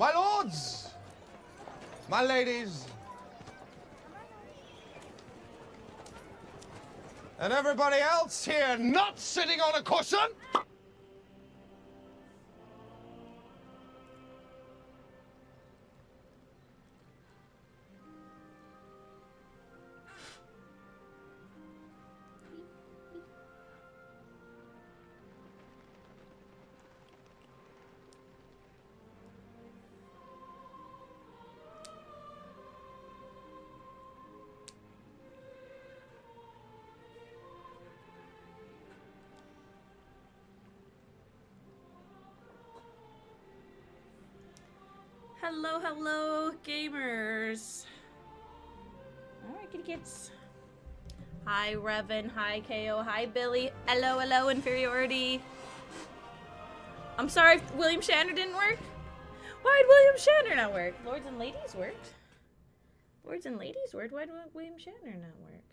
My lords, my ladies, and everybody else here not sitting on a cushion. Hello, hello, gamers. Alright, kitty kids. Hi, Revan. Hi, KO. Hi, Billy. Hello, hello, Inferiority. I'm sorry if William Shatner didn't work. Why'd William Shatner not work? Lords and Ladies worked. Lords and Ladies worked. Why'd William Shatner not work?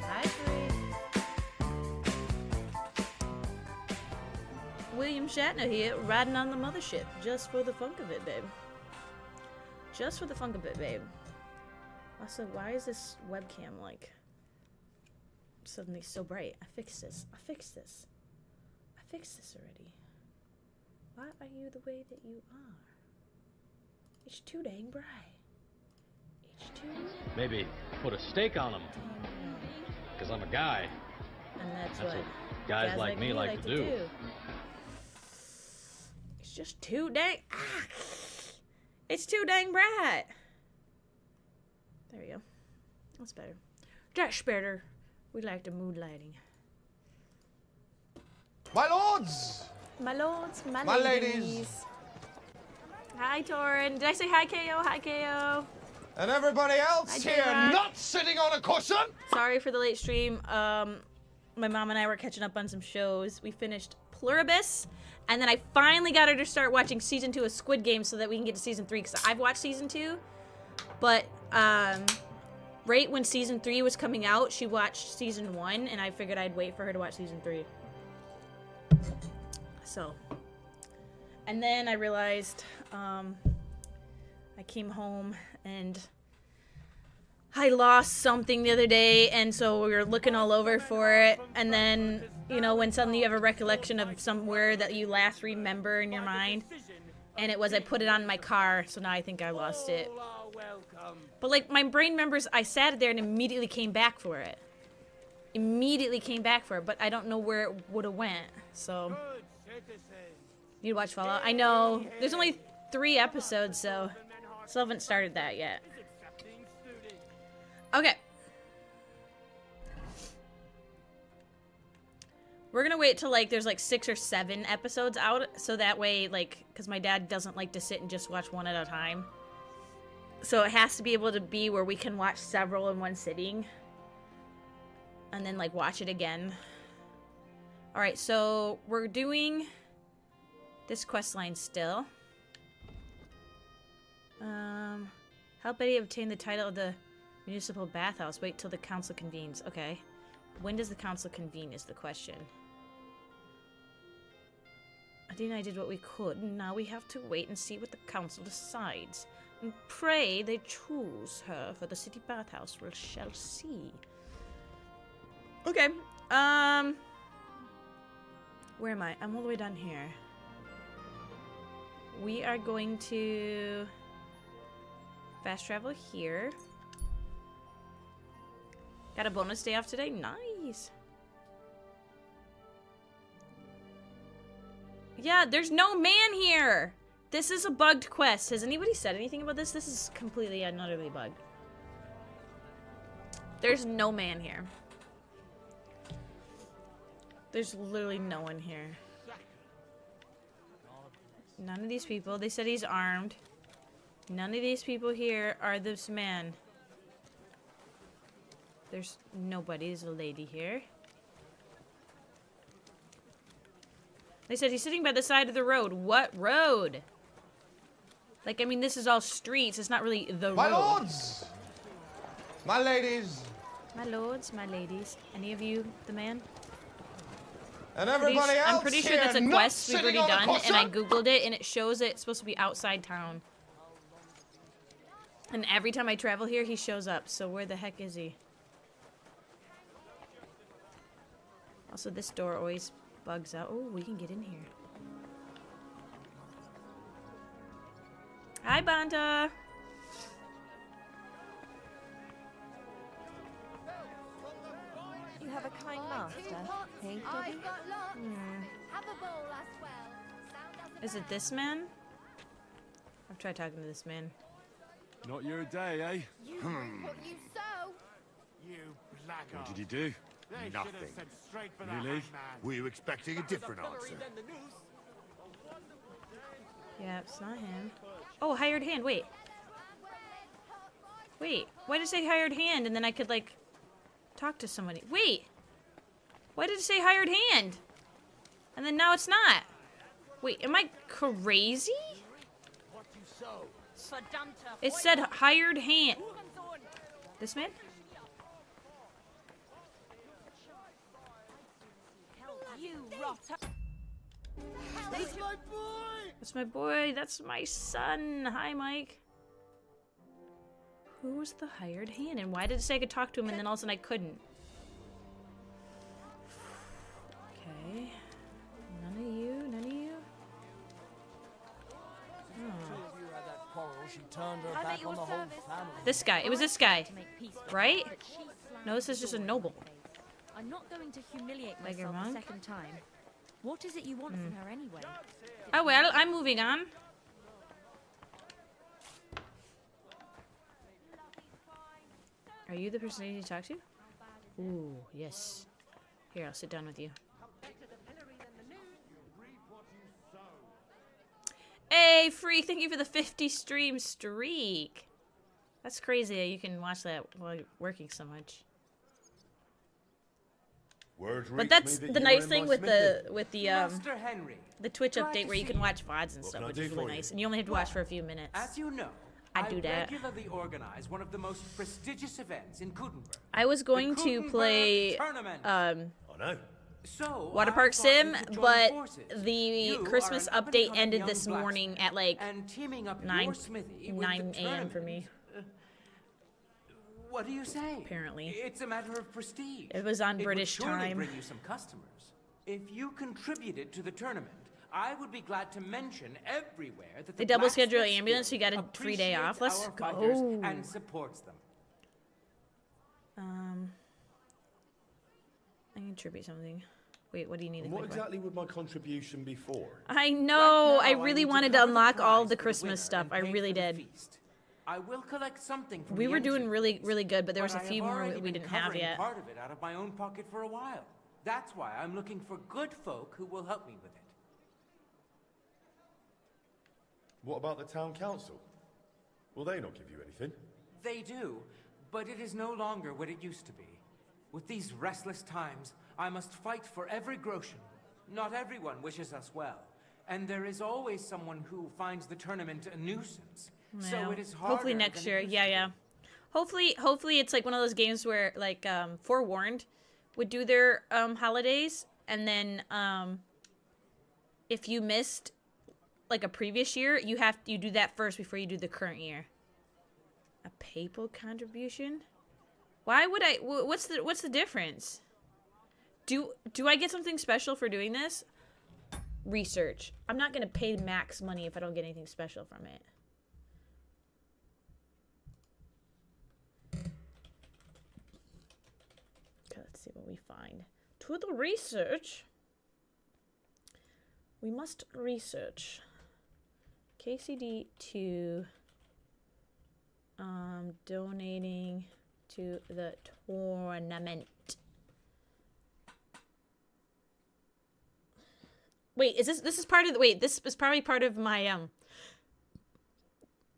Hi, Free. William Shatner here, riding on the mothership, just for the funk of it, babe. Just for the funk of it, babe. Also, why is this webcam, like, suddenly so bright? I fixed this. I fixed this. I fixed this already. Why are you the way that you are? It's too dang bright. It's too... Maybe put a stake on him. Because I'm a guy. And that's what what guys like me like to do. It's just too dang... It's too dang bright. There we go. That's better. That's better. We like the mood lighting. My lords! My lords, my ladies. ladies. Hi, Torin. Did I say hi, KO? Hi, KO. And everybody else Hi, here J-Rock. not sitting on a cushion. Sorry for the late stream. My mom and I were catching up on some shows. We finished Pluribus, and then I finally got her to start watching season 2 of Squid Game so that we can get to season 3, because I've watched season 2, but right when season 3 was coming out, she watched season 1, and I figured I'd wait for her to watch season 3. So, and then I realized I came home and I lost something the other day, and so we were looking all over for it, and then, you know, when suddenly you have a recollection of somewhere that you last remember in your mind, and it was I put it on my car, so now I think I lost it. But, like, my brain remembers I sat there and immediately came back for it. Immediately came back for it, but I don't know where it would have went, so... You'd watch Fallout. I know. There's only 3 episodes, so still haven't started that yet. Okay. We're gonna wait till, like, there's, like, 6 or 7 episodes out, so that way, like, because my dad doesn't like to sit and just watch one at a time. So it has to be able to be where we can watch several in one sitting. And then, like, watch it again. Alright, so we're doing this quest line still. Help Betty obtain the title of the municipal bathhouse. Wait till the council convenes. Okay. When does the council convene is the question. Adi and I did what we could. Now we have to wait and see what the council decides. And pray they choose her for the city bathhouse. We shall see. Okay. Where am I? I'm all the way down here. We are going to fast travel here. Got a bonus day off today? Nice. Yeah, there's no man here. This is a bugged quest. Has anybody said anything about this? This is completely and utterly bugged. There's no man here. There's literally no one here. None of these people. They said he's armed. None of these people here are this man. There's nobody. There's a lady here. They said he's sitting by the side of the road. What road? Like, I mean, this is all streets. It's not really the road. My lords! My ladies! My lords, my ladies. Any of you the man? And everybody else I'm pretty sure here that's a not quest we've sitting already on a done, and I cushion? googled it, and it shows it's supposed to be outside town. And every time I travel here, he shows up. So where the heck is he? Also, this door always bugs out. Oh, we can get in here. Hi, Banta. You have a kind master, hey, Dobby? Have a bowl as well. Is it this man? I've tried talking to this man. Not your day, eh? You reap what you sow. You blackguard. What did you do? They should Nothing. have sent straight for the Really? hangman. Were you expecting a different answer? Yeah, it's not him. Oh, hired hand. Wait. Wait. Why did it say hired hand and then I could, like, talk to somebody? Wait. Why did it say hired hand? And then now it's not. Wait, am I crazy? It said hired hand. This man? You rotter! That's my boy! That's my boy. That's my son. Hi, Mike. Who was the hired hand? And why did it say I could talk to him and then all of a sudden I couldn't? Okay. None of you. None of you. This guy. It was this guy. Right? No, this is just a noble. I'm not going to humiliate Beggar myself a monk? second time. What is it you want from her anyway? Oh, well, I'm moving on. Are you the person I need to talk to? Ooh, yes. Here, I'll sit down with you. Hey, Freak, thank you for the 50 stream streak. That's crazy. You can watch that while you're working so much. But that's the nice thing with Master Henry, the Twitch glad update to where you see can watch VODs and What stuff, can I which do is really for you? nice. And you only have to watch for a few minutes. as you know, I do that. regularly organize one of the most prestigious events in Kudenberg. I was going The to Kudenberg play Tournament. I know. So Water I Park thought we Sim, could join but forces. the You Christmas are an update up-and-coming ended young this morning blacksmith, at like and teaming up 9 your smithy with 9 the a.m. for me. tournament, what do you say? Apparently. It's a matter of prestige. It was on It British would surely time. bring you some customers. If you contributed to the tournament, I would be glad to mention everywhere that They the double schedule Blacksmith ambulance, so you got a Guild free day off. Let's appreciates our fighters go. and supports them. I can contribute something. Wait, what do you need? And to what click exactly would my contribution be for? I know. Right I now, really need wanted to cover the unlock all prize the for Christmas winner stuff. and I pay really for the did. feast. I will collect something from We the were doing entries, really, really good, but there was a I few have more already we been didn't have covering yet. part of it out of my own pocket for a while. That's why I'm looking for good folk who will help me with it. What about the town council? Will they not give you anything? They do, but it is no longer what it used to be. With these restless times, I must fight for every groschen. Not everyone wishes us well, and there is always someone who finds the tournament a nuisance. So No. it is harder Hopefully next than year. it used Yeah, to be. yeah. Hopefully it's like one of those games where like Forewarned would do their holidays, and then if you missed like a previous year, you do that first before you do the current year. A PayPal contribution? Why would I? What's the difference? Do I get something special for doing this? Research. I'm not gonna pay max money if I don't get anything special from it. Okay, let's see what we find. To the research. We must research. KCD to donating to the tournament. Wait, this is part of the this is probably part of my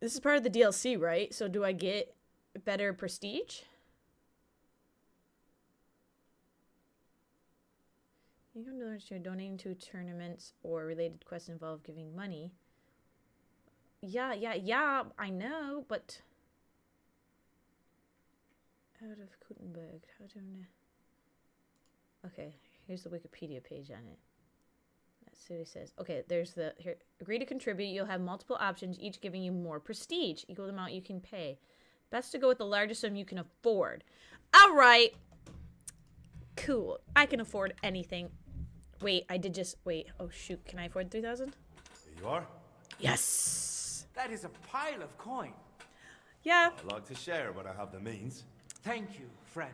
this is part of the DLC, right? So do I get better prestige? Income donors to donating to tournaments or related quests involve giving money. Yeah, I know, but out of Gutenberg, how do I? Okay, Here's the Wikipedia page on it. Let's see what it says. Okay, there's the... Here, agree to contribute. You'll have multiple options, each giving you more prestige. Equal the amount you can pay. Best to go with the largest sum you can afford. All right. Cool. I can afford anything. Wait, I did just... Wait. Oh, shoot. Can I afford 3,000? Here you are. Yes. That is a pile of coin. Yeah. I like to share when I have the means. Thank you, friend.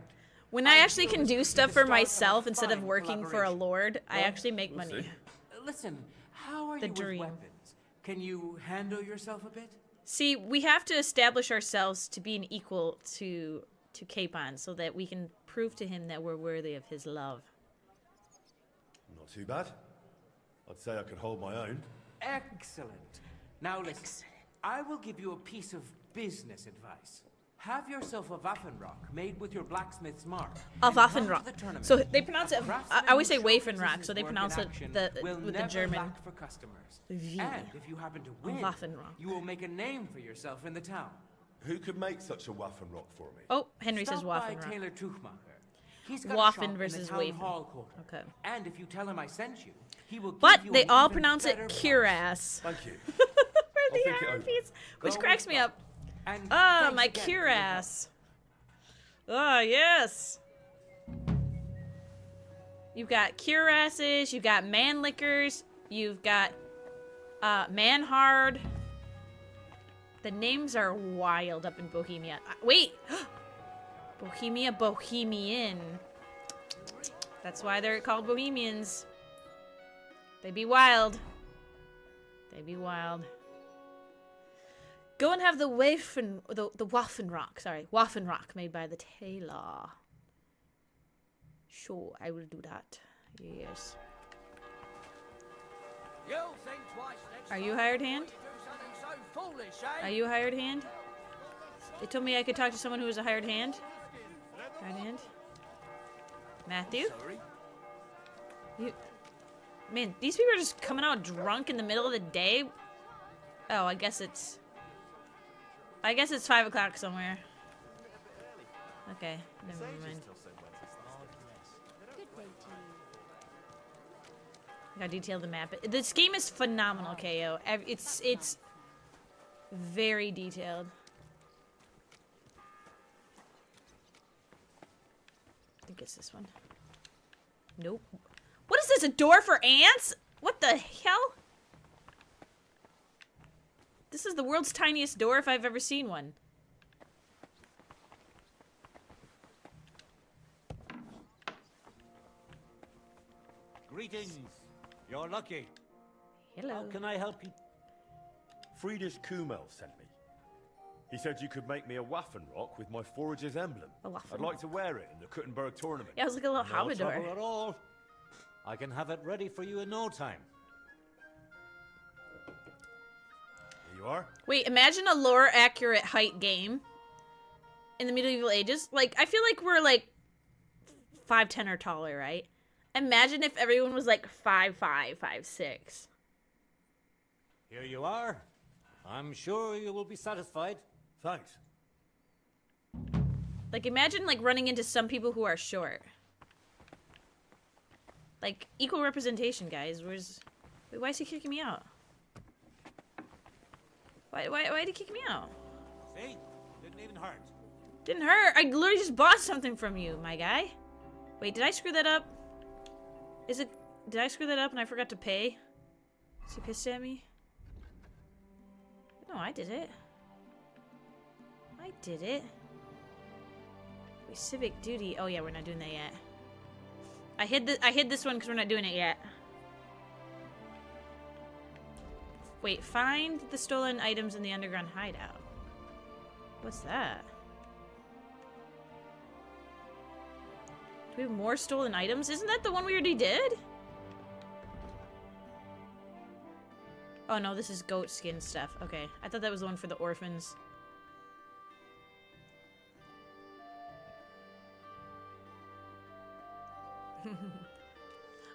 When I actually feel can this do could be stuff the for start of a myself instead of fine working for a collaboration. lord, I actually make we'll money. see. Listen, how are The you dream. with weapons? Can you handle yourself a bit? See, we have to establish ourselves to be an equal to Capon so that we can prove to him that we're worthy of his love. Not too bad. I'd say I could hold my own. Excellent. Now listen, I will give you a piece of business advice. Have yourself a Waffenrock made with your blacksmith's mark. A and come to Waffenrock. the tournament. So they pronounce it. I always say Craftsman who Waffenrock, showcases so they his pronounce work it in the action will with the never German. lack for customers. V. And if you happen to win, Waffenrock. you will make a name for yourself in the town. Who could make such a Waffenrock for me? Oh, Henry says Stop by Waffenrock. Taylor Tuchmacher. He's got a Waffen shop in the versus town Waffen. hall quarter. Okay. And if you tell him I sent you, he will give But you they an all even pronounce it better price. cuirass. Thank you. For I'll the think it armor over. piece, which Go cracks with me luck. up. And Ah, thanks my again for your help. cuirass. Oh, yes. You've got cuirasses, you've got manlickers, you've got manhard. The names are wild up in Bohemia. Wait! Bohemia, Bohemian. That's why they're called Bohemians. They be wild. They be wild. Go and have the Waffenrock, sorry, Waffenrock made by the tailor. Sure, I will do that. Yes. Are you hired hand? Are you a hired hand? They told me I could talk to someone who was a hired hand. Hired hand? Matthew? You... Man, these people are just coming out drunk in the middle of the day. Oh, I guess it's 5 o'clock somewhere. Okay, never mind. I gotta detail the map. This game is phenomenal, KO. It's very detailed. I think it's this one. Nope. What is this, a door for ants? What the hell? This is the world's tiniest door if I've ever seen one. Greetings. You're lucky. Hello. How can I help you? Friedrich Kummel sent me. He said you could make me a Waffenrock with my forager's emblem. A I'd Waffenrock. like to wear it in the Kuttenberg tournament. Yeah, it was like a little No hobbit door. trouble at all. I can have it ready for you in no time. Here you are. Wait, imagine a lore accurate height game in the medieval ages. Like, I feel like we're like 5'10" or taller, right? Imagine if everyone was like 5'5", 5'6". Here you are. I'm sure you will be satisfied. Thanks. Like, imagine like running into some people who are short. Like, equal representation, guys. Wait, why is he kicking me out? Why did he kick me out? See? Didn't even hurt. Didn't hurt. I literally just bought something from you, my guy. Wait, did I screw that up? Did I screw that up and I forgot to pay? Is he pissed at me? No, I did it. I did it. Wait, civic duty. Oh yeah, we're not doing that yet. I hid this one because we're not doing it yet. Wait, find the stolen items in the underground hideout. What's that? Do we have more stolen items? Isn't that the one we already did? Oh no, this is goat skin stuff. Okay, I thought that was the one for the orphans.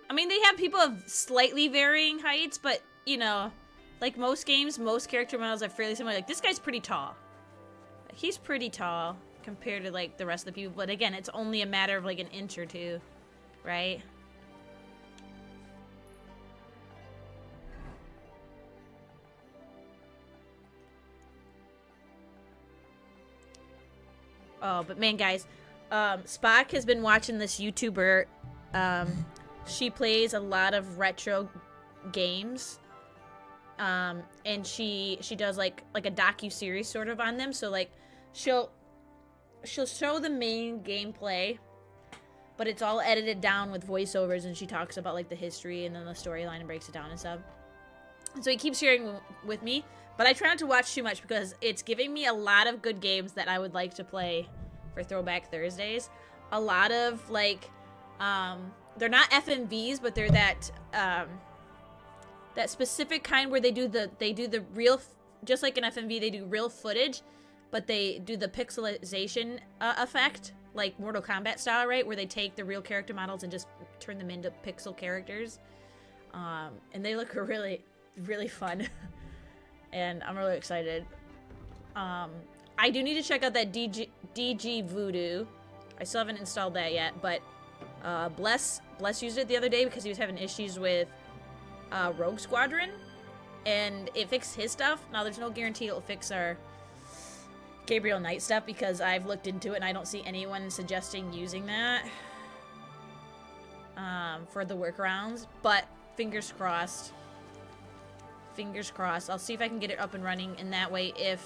I mean, they have people of slightly varying heights, but, you know, like most games, most character models are fairly similar. Like, this guy's pretty tall. He's pretty tall compared to, like, the rest of the people. But again, it's only a matter of, like, an inch or two, right? Oh, but man, guys, Spock has been watching this YouTuber. She plays a lot of retro games. And she does like a docu-series sort of on them. So like she'll show the main gameplay, but it's all edited down with voiceovers, and she talks about like the history and then the storyline and breaks it down and stuff. And so he keeps sharing with me, but I try not to watch too much because it's giving me a lot of good games that I would like to play for Throwback Thursdays. A lot of like, they're not FMVs, but they're that specific kind where they do the real, just like an FMV, they do real footage, but they do the pixelization effect, like Mortal Kombat style, right? Where they take the real character models and just turn them into pixel characters. And they look really, really fun. And I'm really excited. I do need to check out that DG Voodoo. I still haven't installed that yet, but Bless used it the other day because he was having issues with Rogue Squadron, and it fixed his stuff. Now there's no guarantee it'll fix our Gabriel Knight stuff because I've looked into it and I don't see anyone suggesting using that for the workarounds, but fingers crossed. Fingers crossed. I'll see if I can get it up and running, and that way if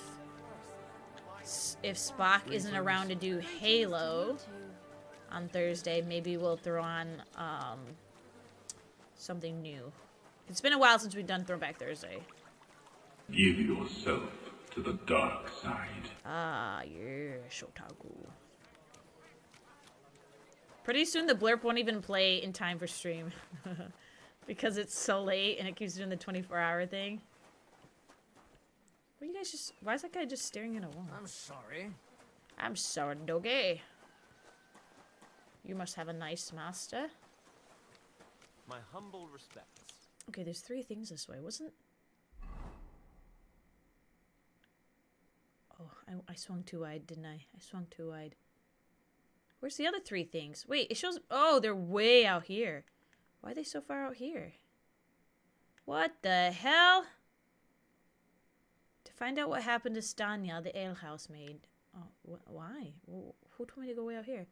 Spock isn't around to do Halo on Thursday, maybe we'll throw on something new. It's been a while since we've done Throwback Thursday. Give yourself to the dark side. Ah, yeah, Shotaku. Pretty soon the blurb won't even play in time for stream. Because it's so late and it keeps doing the 24-hour thing. What are you guys just... Why is that guy just staring at a wall? I'm sorry. I'm sorry, doggy. You must have a nice master. My humble respects. Okay, there's 3 things this way. Wasn't... Oh, I swung too wide, didn't I? I swung too wide. Where's the other 3 things? Wait, it shows... Oh, they're way out here. Why are they so far out here? What the hell? To find out what happened to Stanya, the alehouse maid. Oh, why? Who told me to go way out here?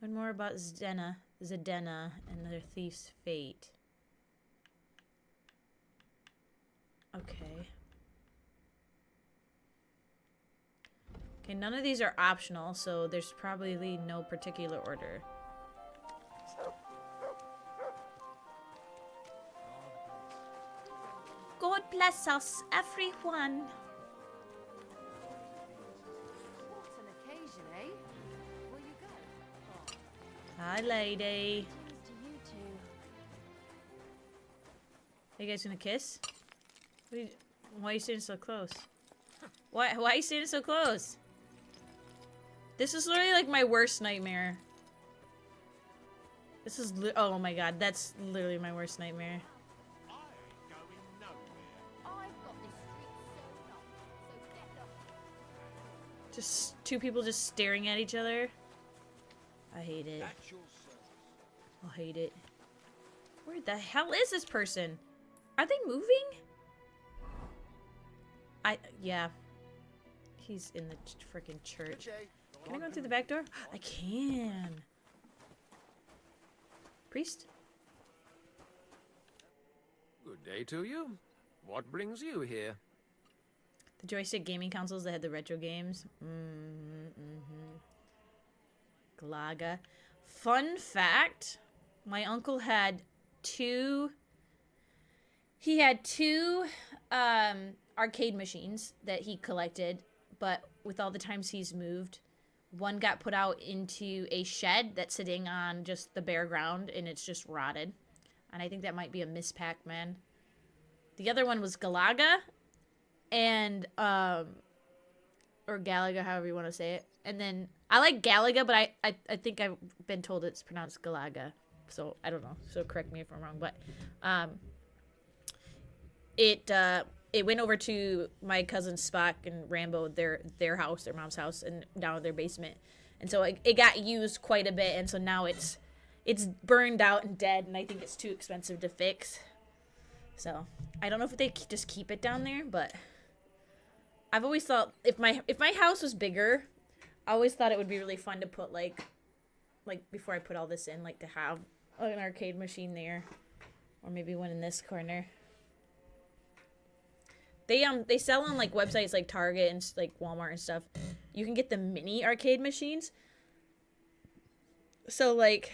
Learn more about Zdenna, and their thief's fate. Okay. Okay, none of these are optional, so there's probably no particular order. God bless us, everyone. What an occasion, eh? Will you go? Hi, lady. Cheers to you two. Are you guys gonna kiss? Why are you standing so close? Why are you standing so close? This is literally like my worst nightmare. This is oh my god, that's literally my worst nightmare. Just 2 people just staring at each other. I hate it. I hate it. Where the hell is this person? Are they moving? Yeah. He's in the freaking church. Can I go through the back door? I can. Priest? Good day to you. What brings you here? The joystick gaming consoles that had the retro games. Glaga. Fun fact, my uncle had 2... He had 2 arcade machines that he collected, but with all the times he's moved, one got put out into a shed that's sitting on just the bare ground, and it's just rotted. And I think that might be a Miss Pac-Man. The other one was Galaga, and or Galaga, however you want to say it. And then I like Galaga, but I think I've been told it's pronounced Galaga, so I don't know. So correct me if I'm wrong, but it went over to my cousin Spock and Rambo, their house, their mom's house, and down in their basement, and so it got used quite a bit, and so now it's burned out and dead, and I think it's too expensive to fix. So I don't know if they just keep it down there, but I've always thought if my house was bigger, I always thought it would be really fun to put like before I put all this in, like to have an arcade machine there, or maybe one in this corner. They sell on like websites like Target and like Walmart and stuff. You can get the mini arcade machines. So like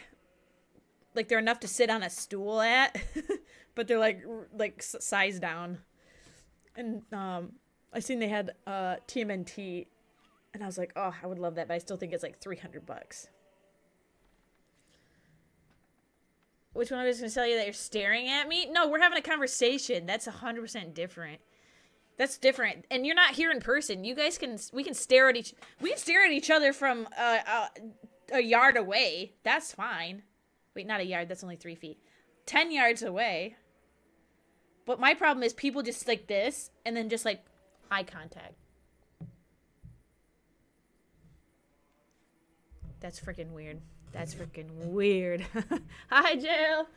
they're enough to sit on a stool at, but they're like sized down. And I seen they had TMNT, and I was like, oh, I would love that, but I still think it's like $300. Which one? I was gonna tell you that you're staring at me? No, we're having a conversation. That's 100% different. That's different, and you're not here in person. You guys we can stare at each other from a yard away. That's fine. Wait, not a yard. That's only 3 feet. 10 yards away. But my problem is people just like this, and then just like eye contact. That's freaking weird. That's freaking weird. Hi, Jail.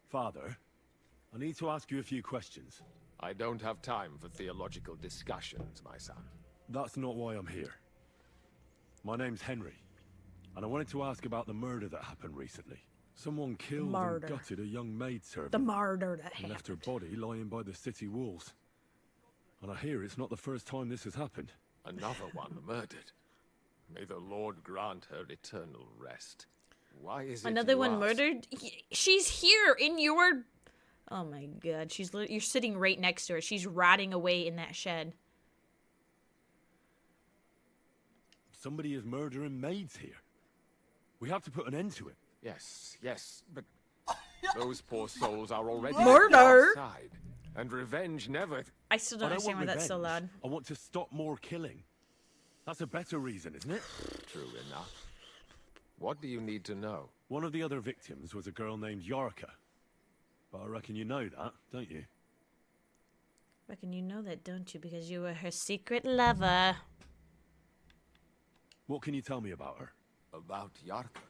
Father, I need to ask you a few questions. I don't have time for theological discussions, my son. That's not why I'm here. My name's Henry, and I wanted to ask about the murder that happened recently. Someone killed and gutted a young maidservant. The murder that and left her body lying by the city walls. And I hear it's not the first time this has happened. Another one murdered. May the Lord grant her eternal rest. Why is it another you one ask? murdered? She's here in your... Oh my god, you're sitting right next to her. She's rotting away in that shed. Somebody is murdering maids here. We have to put an end to it. Yes, but those poor souls are already Murder! outside, and revenge never... I still don't understand why that's so loud. I want to stop more killing. That's a better reason, isn't it? True enough. What do you need to know? One of the other victims was a girl named Yarka. But I reckon you know that, don't you? Reckon you know that, don't you? Because you were her secret lover. What can you tell me about her? About Yarka.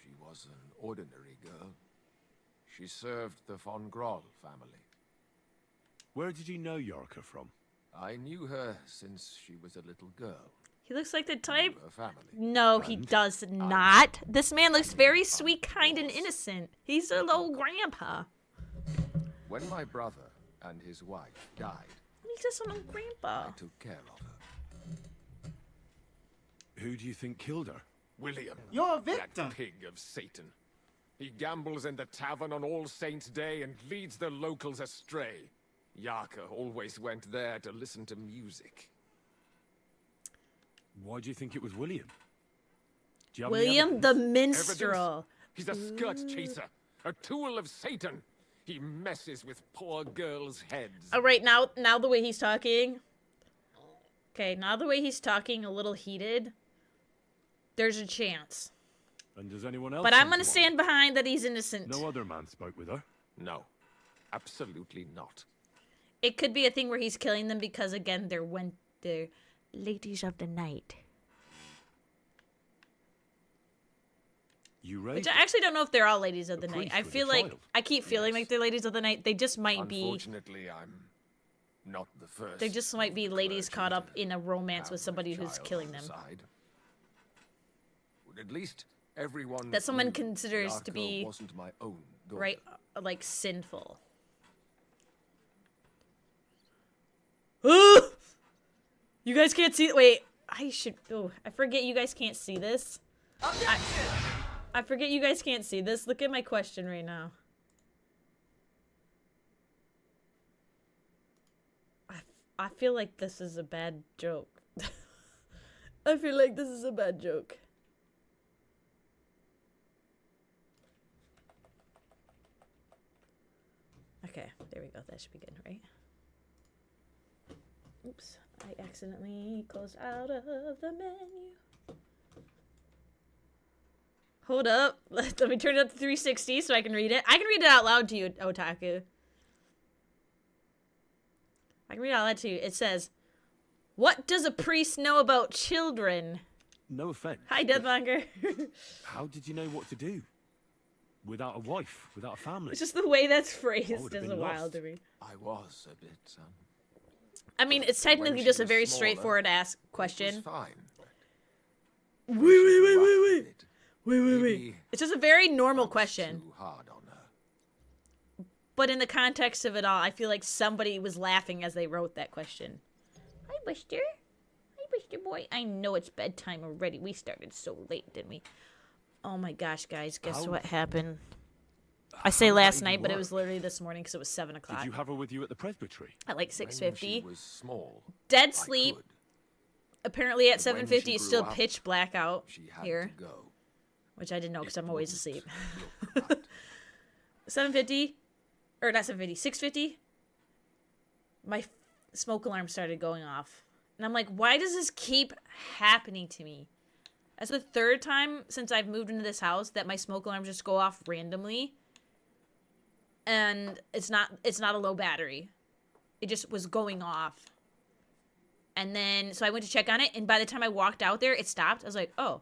She was an ordinary girl. She served the von Groll family. Where did you know Yarka from? I knew her since she was a little girl. He looks like the type... Her family. No, he does not. This man looks very sweet, kind, and innocent. He's a little grandpa. When my brother and his wife died, he's just a little grandpa. I took care of her. Who do you think killed her? William. You're a victim. That pig of Satan. He gambles in the tavern on All Saints' Day and leads the locals astray. Yarka always went there to listen to music. Why do you think it was William? Do you have William the Minstrel. Evidence? He's a skirt chaser, a tool of Satan. He messes with poor girls' heads. All right, now the way he's talking. Okay, now the way he's talking, a little heated. There's a chance. And does anyone else? But I'm gonna stand behind that he's innocent. No other man spoke with her? No, absolutely not. It could be a thing where he's killing them because, again, they're ladies of the night. You raised Which I actually don't know if they're all ladies of the night. I feel like I keep feeling like they're ladies of the night. They just might be. Unfortunately, I'm not the first. They just might be ladies caught up in a romance with somebody who's killing them. But at least everyone that someone considers to be wasn't my own daughter. Right, like sinful. You guys can't see. Wait, I should. Oh, I forget you guys can't see this. I forget you guys can't see this. Look at my question right now. I feel like this is a bad joke. I feel like this is a bad joke. Okay, there we go. That should be good, right? Oops, I accidentally closed out of the menu. Hold up. Let me turn it up to 360 so I can read it. I can read it out loud to you, Otaku. I can read it out loud to you. It says, what does a priest know about children? No offense. Hi, Deathmonger. How did you know what to do? Without a wife, without a family? It's just the way that's phrased is been wild lost. to me. I was a bit I mean, it's technically When just she a very was smaller, straightforward ask It was question. fine. Wait. Maybe It's just a very normal I was question. too hard on her. But in the context of it all, I feel like somebody was laughing as they wrote that question. Hi, Buster. Hi, Buster boy. I know it's bedtime already. We started so late, didn't we? Oh my gosh, guys. Guess what happened? I say last night, but it was literally this morning because it was 7 o'clock. Did you have her with you at the presbytery? At like When 6:50. she was small, Dead I sleep. could. Apparently at But when 7:50 she it's grew still up, pitch black out She had here. to go. Which I didn't know because It I'm always wouldn't asleep. look right. 7:50, or not 7:50, 6:50. My smoke alarm started going off, and I'm like, why does this keep happening to me? That's the third time since I've moved into this house that my smoke alarms just go off randomly, and it's not a low battery. It just was going off, and then so I went to check on it, and by the time I walked out there, it stopped. I was like, oh.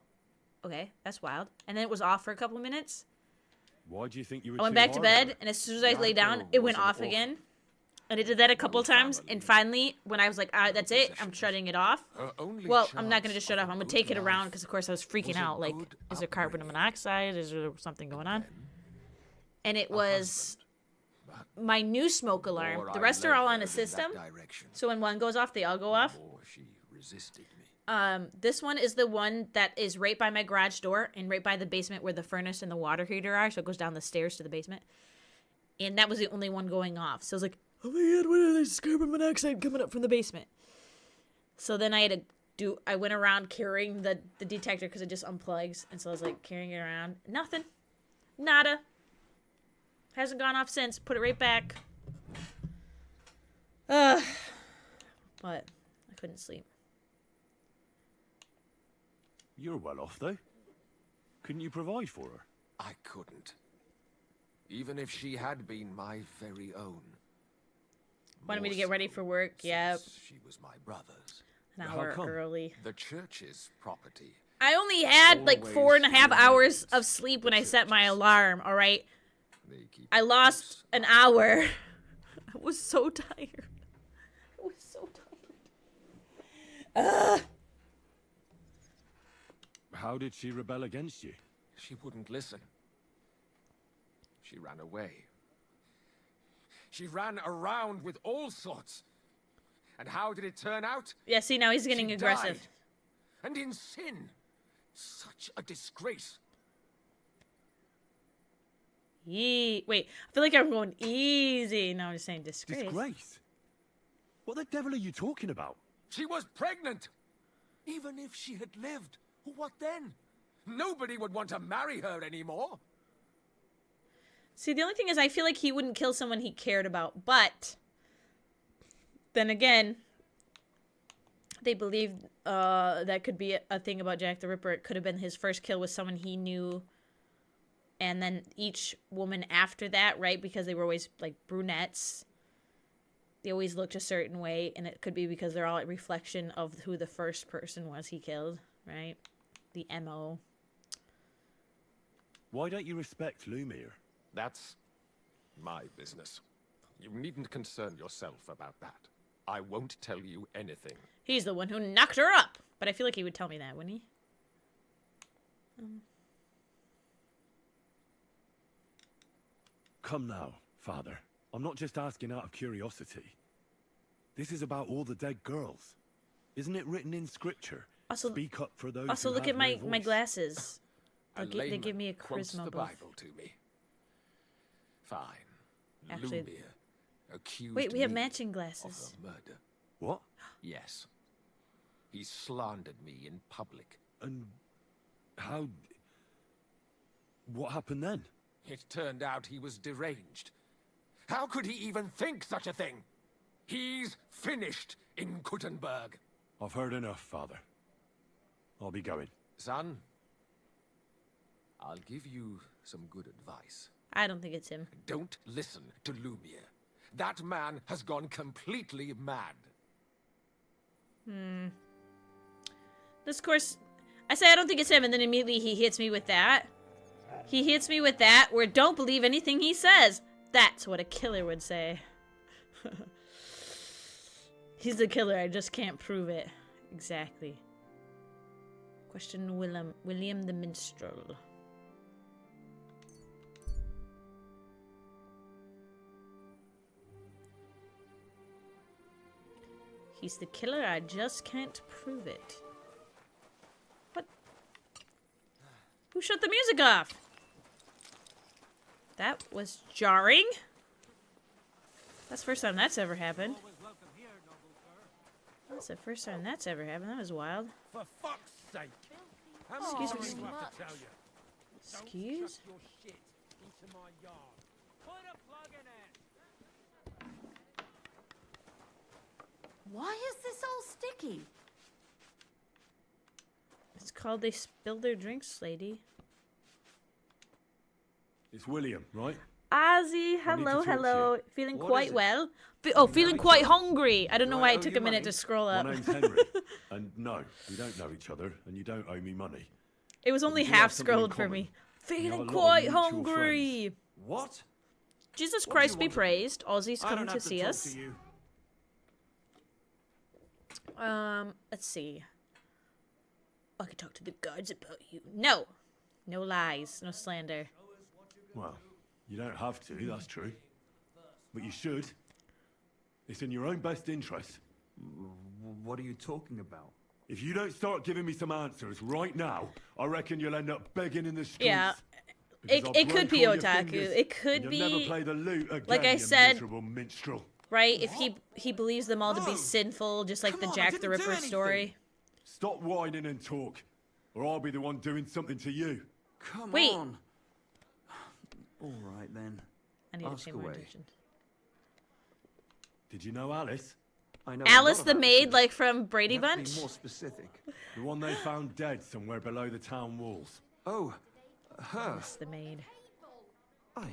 Okay, that's wild. And then it was off for a couple of minutes. Why do you think you were I went too back to hard bed, on her? and as soon as I lay down, Yako it went was an off orphan. again. And it did that a couple No times, family. and finally, when I was like, that's it, I'm shutting it off. Her only Well, I'm not going to chance just shut of off. a I'm going to good take it around, life because of course I was freaking was a out. Like, good is there carbon upbringing. monoxide? Is there something going on? Then And it a was husband. my new smoke alarm. More The I rest are led all on her a in system. that direction, So when one goes off, they all go off. the more she resisted me. This one is the one that is right by my garage door and right by the basement where the furnace and the water heater are. So it goes down the stairs to the basement. And that was the only one going off. So I was like, oh my god, what are these carbon monoxide coming up from the basement? So then I had to I went around carrying the detector because it just unplugs. And so I was like carrying it around. Nothing. Nada. Hasn't gone off since. Put it right back. But I couldn't sleep. You're well off, though. Couldn't you provide for her? I couldn't. Even if she had been my very own. Wanted me to More get ready so for work. Yep. since she was my brother's. An How hour come? early. The church's property. I only had like Always 4.5 hours remains of sleep when the I set my church's. alarm, alright? They keep I it lost close. an hour. I was so tired. I was so tired. How did she rebel against you? She wouldn't listen. She ran away. She ran around with all sorts. And how did it turn out? Yeah, see, now he's getting She aggressive. died. And in sin. Such a disgrace. Wait, I feel like I'm going easy. No, I'm just saying disgrace. Disgrace? What the devil are you talking about? She was pregnant. Even if she had lived, what then? Nobody would want to marry her anymore. See, the only thing is I feel like he wouldn't kill someone he cared about, but then again, they believe that could be a thing about Jack the Ripper. It could have been his first kill with someone he knew, and then each woman after that, right? Because they were always like brunettes. They always looked a certain way, and it could be because they're all a reflection of who the first person was he killed, right? The MO. Why don't you respect Lumiere? That's my business. You needn't concern yourself about that. I won't tell you anything. He's the one who knocked her up. But I feel like he would tell me that, wouldn't he? Come now, Father. I'm not just asking out of curiosity. This is about all the dead girls. Isn't it written in scripture? Also, Speak up for those Also, who look have at my, no my voice. glasses. A They give me a layman quotes charisma the buff. Bible to me. Fine. Actually- Lumiere accused Wait, we have me matching of glasses. her murder. What? Yes. He slandered me in public. And how... What happened then? It turned out he was deranged. How could he even think such a thing? He's finished in Kuttenberg. I've heard enough, Father. I'll be going. Son, I'll give you some good advice. I don't think it's him. Don't listen to Lumiere. That man has gone completely mad. This course, I say I don't think it's him, and then immediately he hits me with that. He hits me with that, where don't believe anything he says. That's what a killer would say. He's the killer, I just can't prove it. Exactly. Question William the Minstrel. He's the killer, I just can't prove it. What? Who shut the music off? That was jarring. That's the first time that's ever happened. That's the first time that's ever happened. That was wild. For fuck's sake! How Excuse many me. times do I have to tell you? Excuse? Don't chuck your shit into my yard. Put a plug in it. Why is this all sticky? It's called They Spilled Their Drinks, lady. It's William, right? Ozzy, I need to hello, talk to hello. you. Feeling What quite is it? well. Feeling quite hungry. I don't know why it took a minute to scroll up. My name's Henry. And no, we don't know each other, and you don't owe me money. It was only we do have half something in scrolled for common. me. We have a Feeling lot of quite mutual hungry. What? Jesus What do Christ you be want? praised. Ozzy's I coming don't to have see talk us. to you. Let's see. I could talk to the guards about you. No. No lies. No slander. Well, you don't have to, that's true. But you should. It's in your own best interest. What are you talking about? If you don't start giving me some answers right now, I reckon you'll end up begging in the streets. Yeah. Because I'll It could break be all your otaku. fingers, It could and be, you'll never play the lute again, like I you said, miserable minstrel. right? If he believes them all to be No. sinful, just like Come the on, I Jack the didn't do Ripper anything. story. Stop whining and talk, or I'll be the one doing something to you. Come Wait. on. All right then. I need to Ask pay more away. attention. Did you know Alice? I know Alice a lot the about maid, this. like from Brady You have to Bunch? be more specific. The one they found dead somewhere below the town walls. Oh, her. Alice the maid. I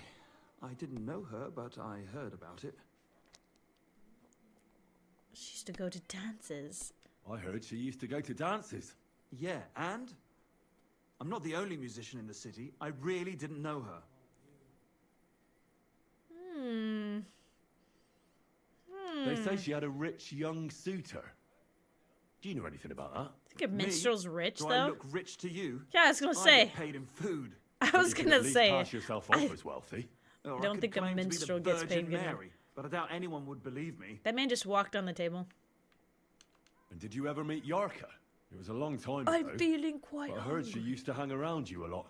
didn't know her, but I heard about it. She used to go to dances. I heard she used to go to dances. Yeah, and? I'm not the only musician in the city. I really didn't know her. They say she had a rich young suitor. Do you know anything about that? I think a minstrel's rich, Do though. I look rich to you? Yeah, I was gonna I say. get paid in food. I was You could gonna at least say. pass yourself off as wealthy. Or I don't could think a claim to be the minstrel gets paid Virgin good enough. Mary, but I doubt anyone would believe me. That man just walked on the table. And did you ever meet Yarka? It was a long time I'm ago. feeling quite But I heard she hungry. used to hang around you a lot.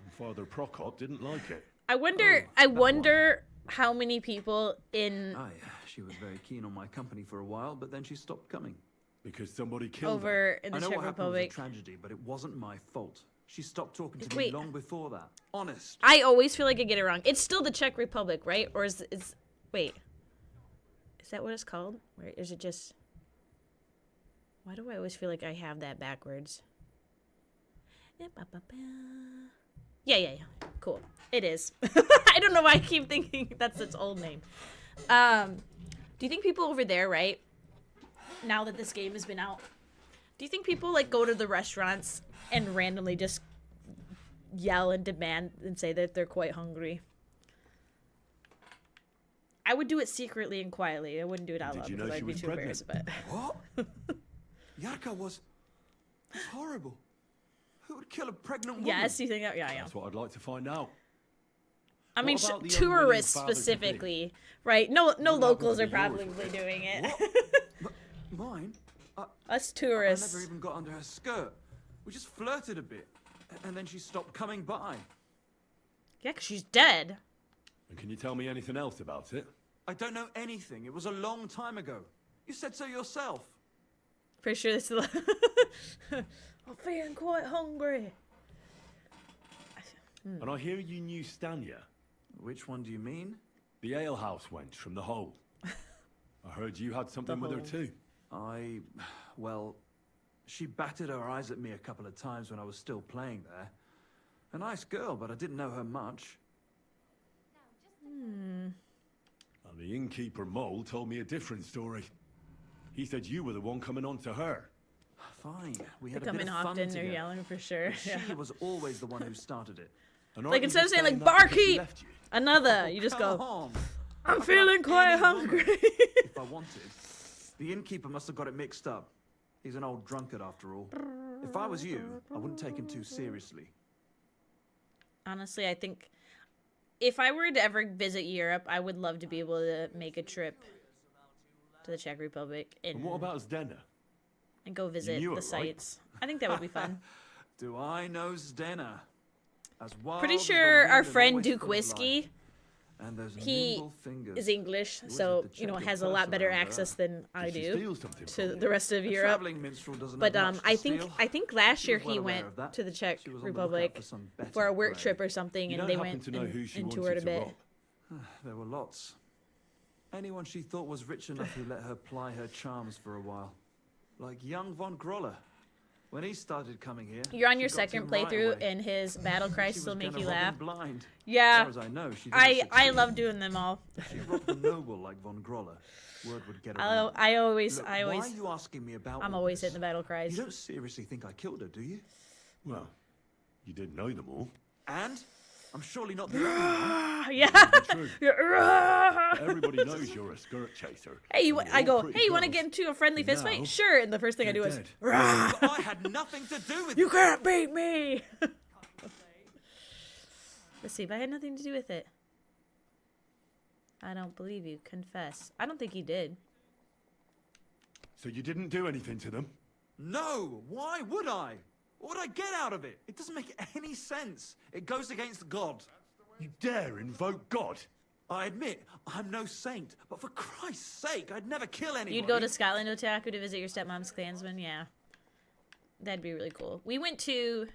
And Father Prokop didn't like it. I wonder how many people in Aye, she was very keen on my company for a while, but then she stopped coming. Because somebody killed her. over in I the know Czech what happened was Republic. a tragedy, but it wasn't my fault. She stopped talking to Wait. me long before that. Honest. I always feel like I get it wrong. It's still the Czech Republic, right? Or is wait. Is that what it's called? Or is it just why do I always feel like I have that backwards? Yeah. Cool. It is. I don't know why I keep thinking that's its old name. Do you think people over there, right? Now that this game has been out, do you think people like go to the restaurants and randomly just yell and demand and say that they're quite hungry? I would do it secretly and quietly. I wouldn't do it out loud Did you know because she I'd be was too pregnant? embarrassed. But What? Yarka was horrible. Who would kill a pregnant woman? yes, you think that? Yeah. That's what I'd like to find out. I mean, What about the tourists unwilling father-to-be? specifically, right? No locals are happened to yours? probably doing it. What? Mine? Us I tourists. never even got under her skirt. We just flirted a bit, and then she stopped coming by. Yeah, 'cause she's dead. And can you tell me anything else about it? I don't know anything. It was a long time ago. You said so yourself. Pretty sure this is I'm feeling quite hungry. And I hear you knew Stanya, Which one do you mean? the alehouse wench from the hole. I heard you had something with her Hole. too. Well, she batted her eyes at me a couple of times when I was still playing there. A nice girl, but I didn't know her much. And the innkeeper Mole told me a different story. He said you were the one coming on to her. Fine, we They had a come bit in of fun often, they're together. yelling for sure. But Yeah. she was always the one who started it. And Like aren't you instead of just saying like saying that because she barkeep, left you? another, you just Come go, on. I'm I'd feeling fuck quite any woman hungry. if I wanted. The innkeeper must have got it mixed up. He's an old drunkard after all. If I was you, I wouldn't take him too seriously. Honestly, I think if I were to ever visit Europe, I would love to be able to make a trip to the Czech Republic And what about Zdena? and go visit knew the it, right? sites. I think that would be fun. Do I know Zdena? As wild Pretty as the sure our wind and friend always Duke full of Whiskey, life. And those he nimble fingers. is English, Always so had to you know check your has a purse lot better around her. access than I Did she do steal something to from the you? rest of A Europe. traveling minstrel doesn't But have much to I steal. think last She year was well he aware went of that. to the Czech She was on the lookout Republic for some better for a work prey. trip or something, You and don't they happen went to know who she and wanted toured a to bit. rob? There were lots. Anyone she thought was rich enough who let her ply her charms for a while. Like young von Groller. When he started coming here, You're on she your got to second him right playthrough, away. and his battle cries She still was make gonna you rob him laugh. blind. Yeah, As far as I know, she didn't I succeed. love doing them all. If she robbed a noble like von Groller, word would get I around. always Look, why are I'm you asking me about all always this? hitting the battle You cries. don't seriously think I killed her, do you? Well, you didn't know them all. And I'm surely not the only one. Yeah. True. Yeah. Everybody knows you're a skirt chaser. Hey, and I you're go. all pretty Hey, you want to girls. get into a friendly fist Now, fight? Sure. And the first thing I do they're is, dead. But I had nothing to do with you it. can't beat me. Let's see if I had nothing to do with it. I don't believe you. Confess. I don't think he did. So you didn't do anything to them? No, why would I? What would I get out of it? It doesn't make any sense. It goes against God. You dare invoke God? I admit, I'm no saint, but for Christ's sake, I'd never kill anybody. You'd go to Scotland, Otaku, to visit your stepmom's clansman? Yeah. That'd be really cool. We went to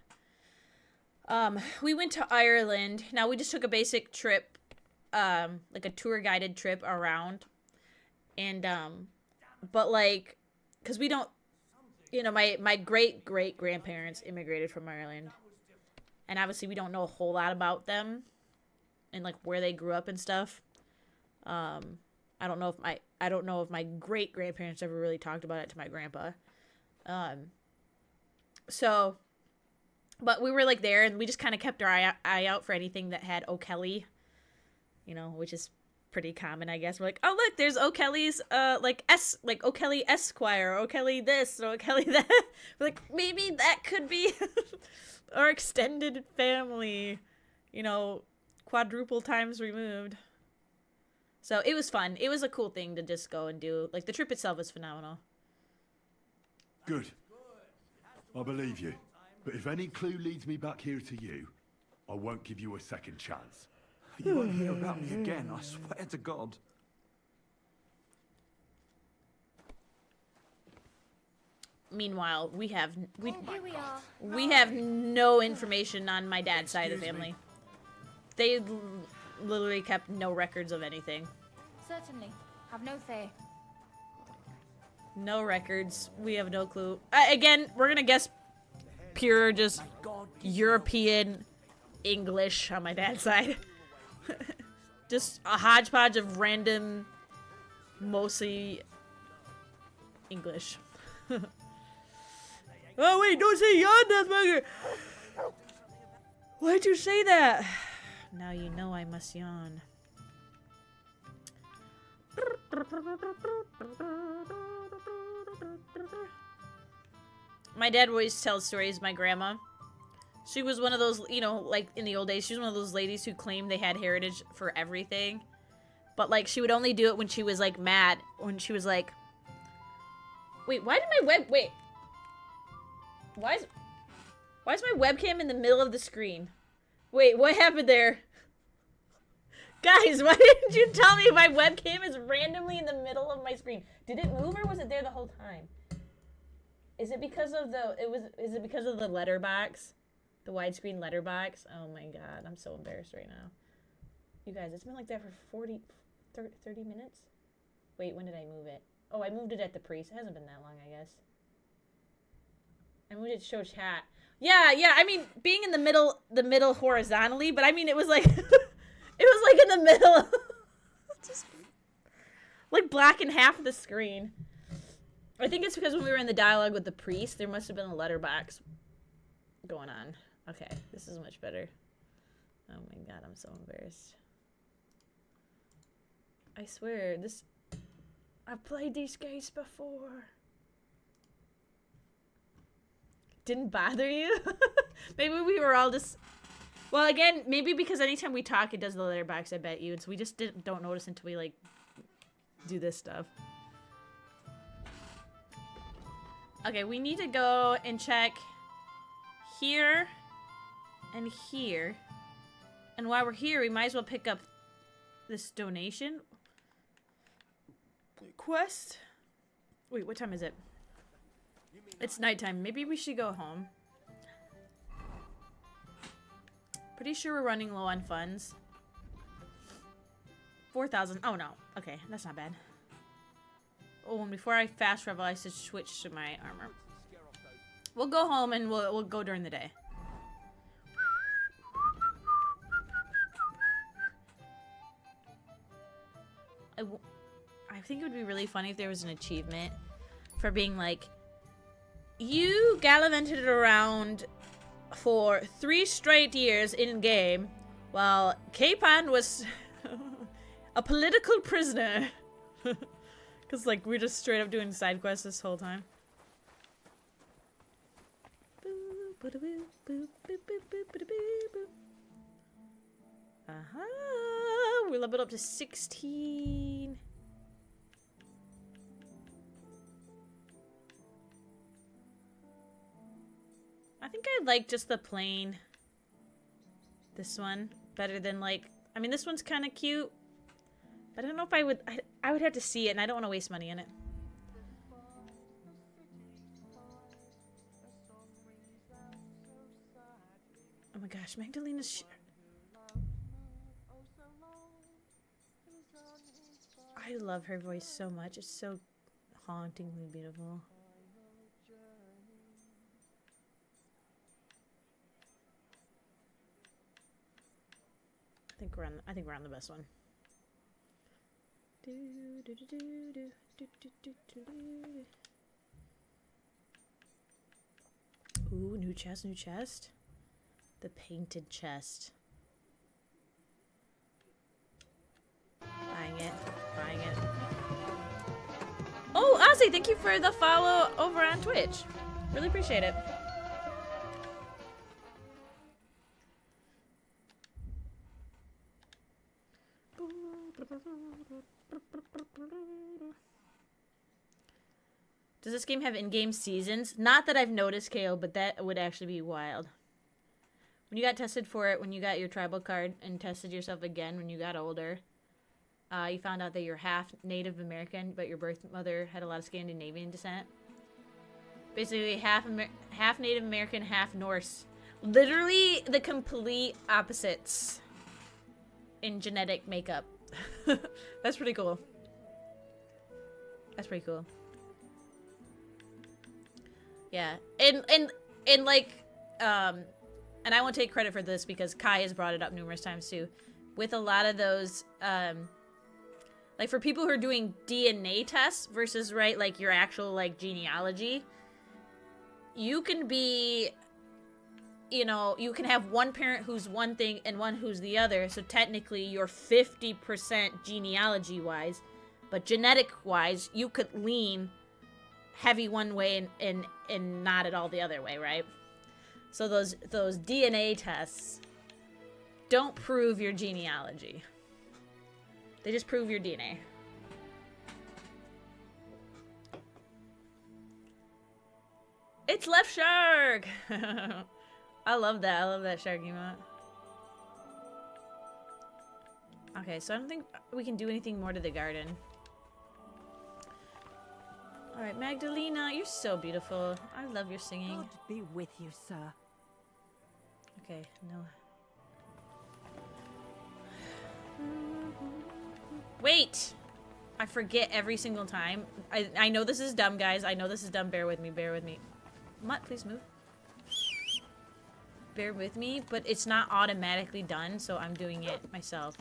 Ireland. Now, we just took a basic trip, like a tour guided trip around. And, but like, because we don't, you know, my great-great-grandparents immigrated from Ireland. And obviously we don't know a whole lot about them and like where they grew up and stuff. I don't know if my great-grandparents ever really talked about it to my grandpa. So, but we were like there, and we just kind of kept our eye out for anything that had O'Kelly, you know, which is pretty common, I guess. We're like, oh look, there's O'Kelly's, like O'Kelly Esquire, O'Kelly this, or O'Kelly that. We're like, maybe that could be our extended family, you know, quadruple times removed. So it was fun. It was a cool thing to just go and do. Like, the trip itself was phenomenal. Good. I believe you. But if any clue leads me back here to you, I won't give you a second chance. You won't hear about me again, I swear to God. Meanwhile, we have Here we are. we have no information on my dad's side of the family. They literally kept no records of anything. Certainly. Have no fear. No records. We have no clue. Again, we're gonna guess pure just European English on my dad's side. Just a hodgepodge of random, mostly English. Oh wait, don't say yawn, Deathmonger! Why'd you say that? Now you know I must yawn. My dad always tells stories. My grandma, she was one of those, you know, like in the old days, she was one of those ladies who claimed they had heritage for everything. But like, she would only do it when she was like mad. When she was like, wait, why did my wait. Why is my webcam in the middle of the screen? Wait, what happened there? Guys, why didn't you tell me my webcam is randomly in the middle of my screen? Did it move or was it there the whole time? Is it because of is it because of the letterbox? The widescreen letterbox? Oh my god, I'm so embarrassed right now. You guys, it's been like that for 30 minutes? Wait, when did I move it? Oh, I moved it at the priest. It hasn't been that long, I guess. I moved it to show chat. Yeah, I mean, being in the middle horizontally, but I mean, it was like, it was like in the middle. Just, like, blacking half of the screen. I think it's because when we were in the dialogue with the priest, there must have been a letterbox going on. Okay, this is much better. Oh my god, I'm so embarrassed. I swear, this... I've played these games before. Didn't bother you? Maybe we were all just... Well, again, maybe because anytime we talk, it does the letterbox, I bet you. And so we just don't notice until we, like, do this stuff. Okay, we need to go and check here and here. And while we're here, we might as well pick up this donation quest. Wait, what time is it? It's nighttime. Maybe we should go home. Pretty sure we're running low on funds. 4,000. Oh no. Okay, that's not bad. Oh, and before I fast travel, I should switch to my armor. We'll go home and we'll go during the day. I think it would be really funny if there was an achievement for being like, you gallivanted around for 3 straight years in game while Capon was a political prisoner. Because, like, we're just straight up doing side quests this whole time. We leveled up to 16. I think I like just the plain. This one better than, like, I mean, this one's kind of cute, but I don't know if I would have to see it, and I don't want to waste money on it. Oh my gosh, Magdalena's I love her voice so much. It's so hauntingly beautiful. I think we're on the best one. Ooh, new chest, new chest. The painted chest. Buying it, buying it. Oh, Ozzy, thank you for the follow over on Twitch. Really appreciate it. Does this game have in-game seasons? Not that I've noticed, KO, but that would actually be wild. When you got tested for it, when you got your tribal card and tested yourself again when you got older, you found out that you're half Native American, but your birth mother had a lot of Scandinavian descent. Basically, half Native American, half Norse. Literally the complete opposites in genetic makeup. That's pretty cool. That's pretty cool. Yeah, and like, and I won't take credit for this because Kai has brought it up numerous times too. With a lot of those, like for people who are doing DNA tests versus, right, like your actual like genealogy, you can be, you know, you can have one parent who's one thing and one who's the other. So technically you're 50% genealogy wise, but genetic wise, you could lean heavy one way and not at all the other way, right? So those DNA tests don't prove your genealogy. They just prove your DNA. It's Left Shark! I love that. I love that shark emote. Okay, so I don't think we can do anything more to the garden. Alright, Magdalena, you're so beautiful. I love your singing. God be with you, sir. Okay, no. Wait! I forget every single time. I know this is dumb, guys. I know this is dumb. Bear with me. Bear with me. Mutt, please move. Bear with me, but it's not automatically done, so I'm doing it myself.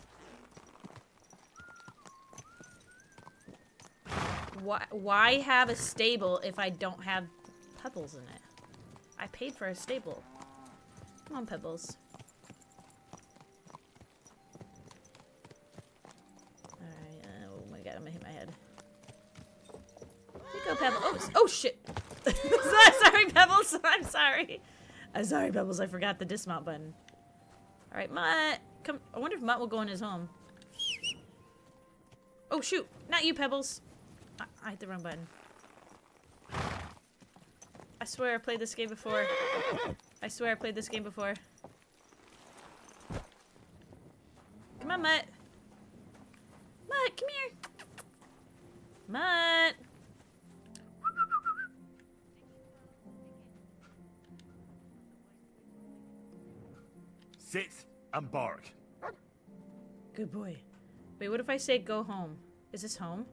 Why have a stable if I don't have pebbles in it? I paid for a stable. Come on, Pebbles. Alright, oh my god, I'm gonna hit my head. Oh shit! Sorry, Pebbles. I'm sorry. I'm sorry, Pebbles. I forgot the dismount button. All right, Mutt. Come. I wonder if Mutt will go in his home. Oh shoot! Not you, Pebbles. I hit the wrong button. I swear I played this game before. I swear I played this game before. Come on, Mutt. Mutt, come here. Mutt. Sit and bark. Good boy. Wait, what if I say go home? Is this home?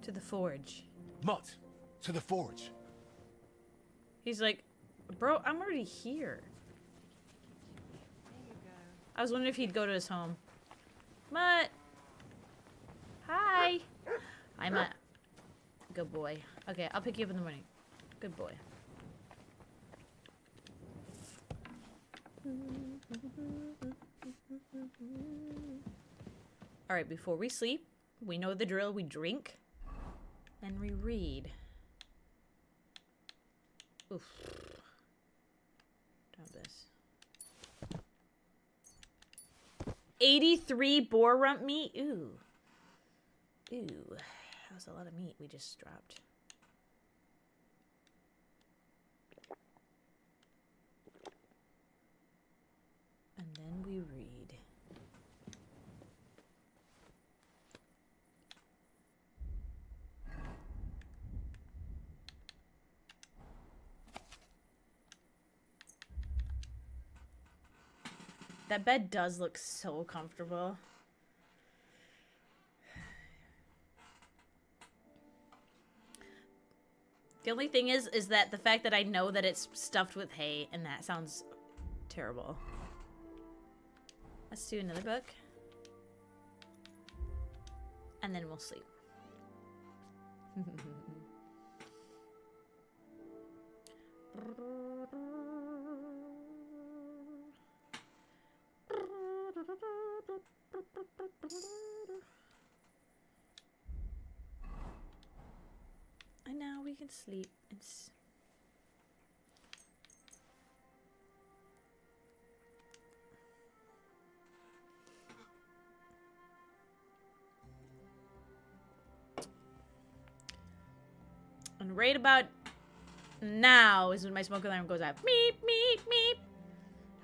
To the forge. Mutt, to the forge. He's like, bro, I'm already here. I was wondering if he'd go to his home. Mutt. Hi. Hi, Mutt. Good boy. Okay, I'll pick you up in the morning. Good boy. Alright, before we sleep, we know the drill. We drink. And we read. Oof. Drop this. 83 boar rump meat? Ooh. Ooh. That was a lot of meat we just dropped. And then we read. That bed does look so comfortable. The only thing is that the fact that I know that it's stuffed with hay, and that sounds terrible. Let's do another book. And then we'll sleep. And now we can sleep. And right about now is when my smoke alarm goes off. Meep, meep, meep.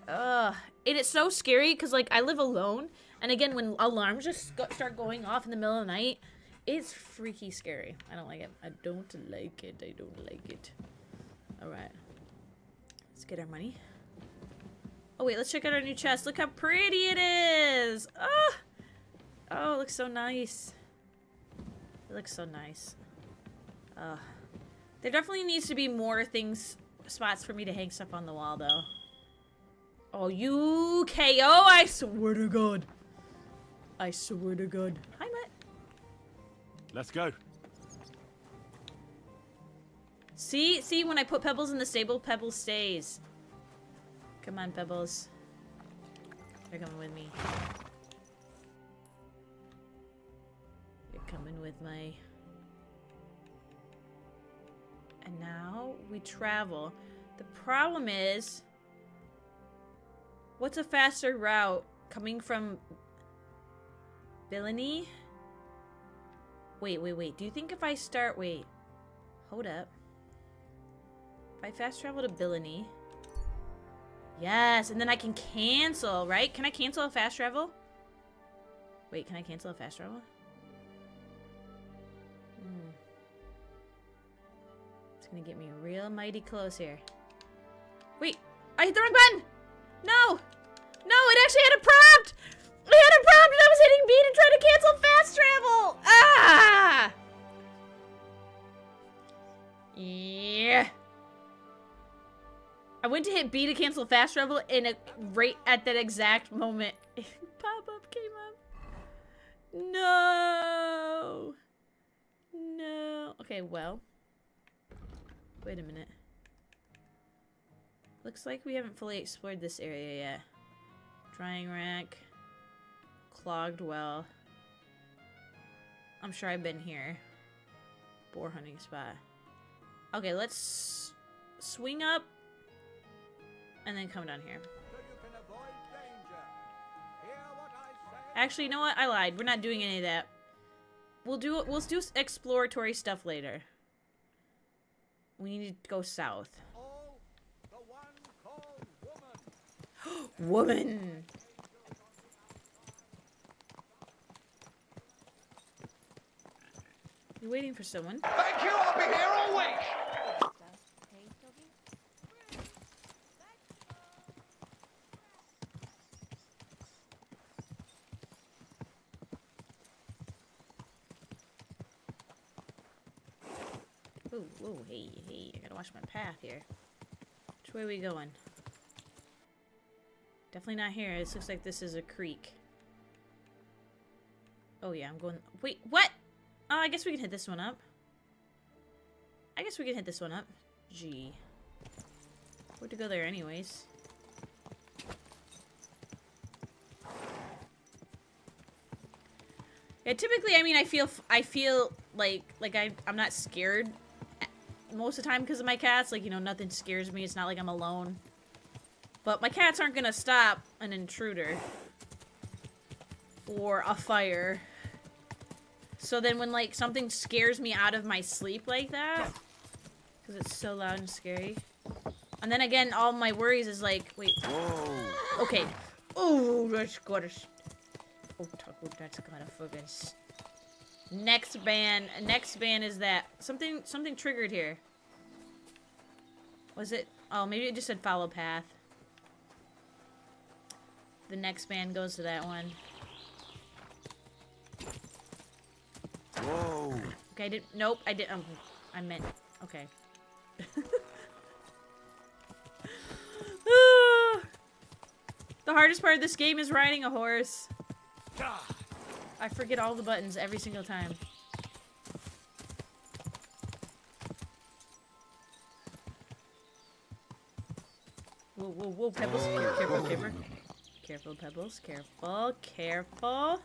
Ugh. It is so scary because, like, I live alone. And again, when alarms just start going off in the middle of the night, it's freaky scary. I don't like it. I don't like it. I don't like it. Alright. Let's get our money. Oh, wait. Let's check out our new chest. Look how pretty it is. Oh, oh, it looks so nice. It looks so nice. There definitely needs to be more spots for me to hang stuff on the wall, though. Oh, you KO! I swear to God. I swear to God. Hi, Matt. Let's go. See, when I put Pebbles in the stable, Pebbles stays. Come on, Pebbles. You're coming with me. You're coming with me. And now we travel. The problem is, what's a faster route coming from Billany? Wait. Do you think if I start... Wait. Hold up. If I fast travel to Billany... Yes, and then I can cancel, right? Can I cancel a fast travel? Wait, can I cancel a fast travel? It's gonna get me real mighty close here. Wait, I hit the wrong button! No! No, it actually had a prompt! It had a prompt and I was hitting B to try to cancel fast travel! Ah! Yeah. I went to hit B to cancel fast travel and right at that exact moment, pop-up came up. No! No. Okay, well. Wait a minute. Looks like we haven't fully explored this area yet. Drying rack. Clogged well. I'm sure I've been here. Boar hunting spot. Okay, let's swing up and then come down here. Actually, you know what? I lied. We're not doing any of that. We'll do exploratory stuff later. We need to go south. Woman! You waiting for someone? Thank you, I'll be here all week! Hey, doggy. Ooh, ooh, hey, hey, I gotta watch my path here. Which way are we going? Definitely not here. This looks like this is a creek. Oh yeah, I'm going... Wait, what? Oh, I guess we can hit this one up. I guess we can hit this one up. Gee. We're to go there anyways. Yeah, typically, I mean, I feel like I'm not scared most of the time because of my cats. Like, you know, nothing scares me. It's not like I'm alone. But my cats aren't gonna stop an intruder. Or a fire. So then when, like, something scares me out of my sleep like that, because it's so loud and scary. And then again, all my worries is like, wait. Whoa. Okay. Oh, that's gotta... Oh, that's gotta focus. Next ban is that. Something triggered here. Was it? Oh, maybe it just said follow path. The next ban goes to that one. Whoa. Okay, I didn't. Nope, I didn't. I meant. Okay. The hardest part of this game is riding a horse. I forget all the buttons every single time. Whoa, whoa, whoa, Pebbles. Careful, careful. Careful, Pebbles. Careful, careful.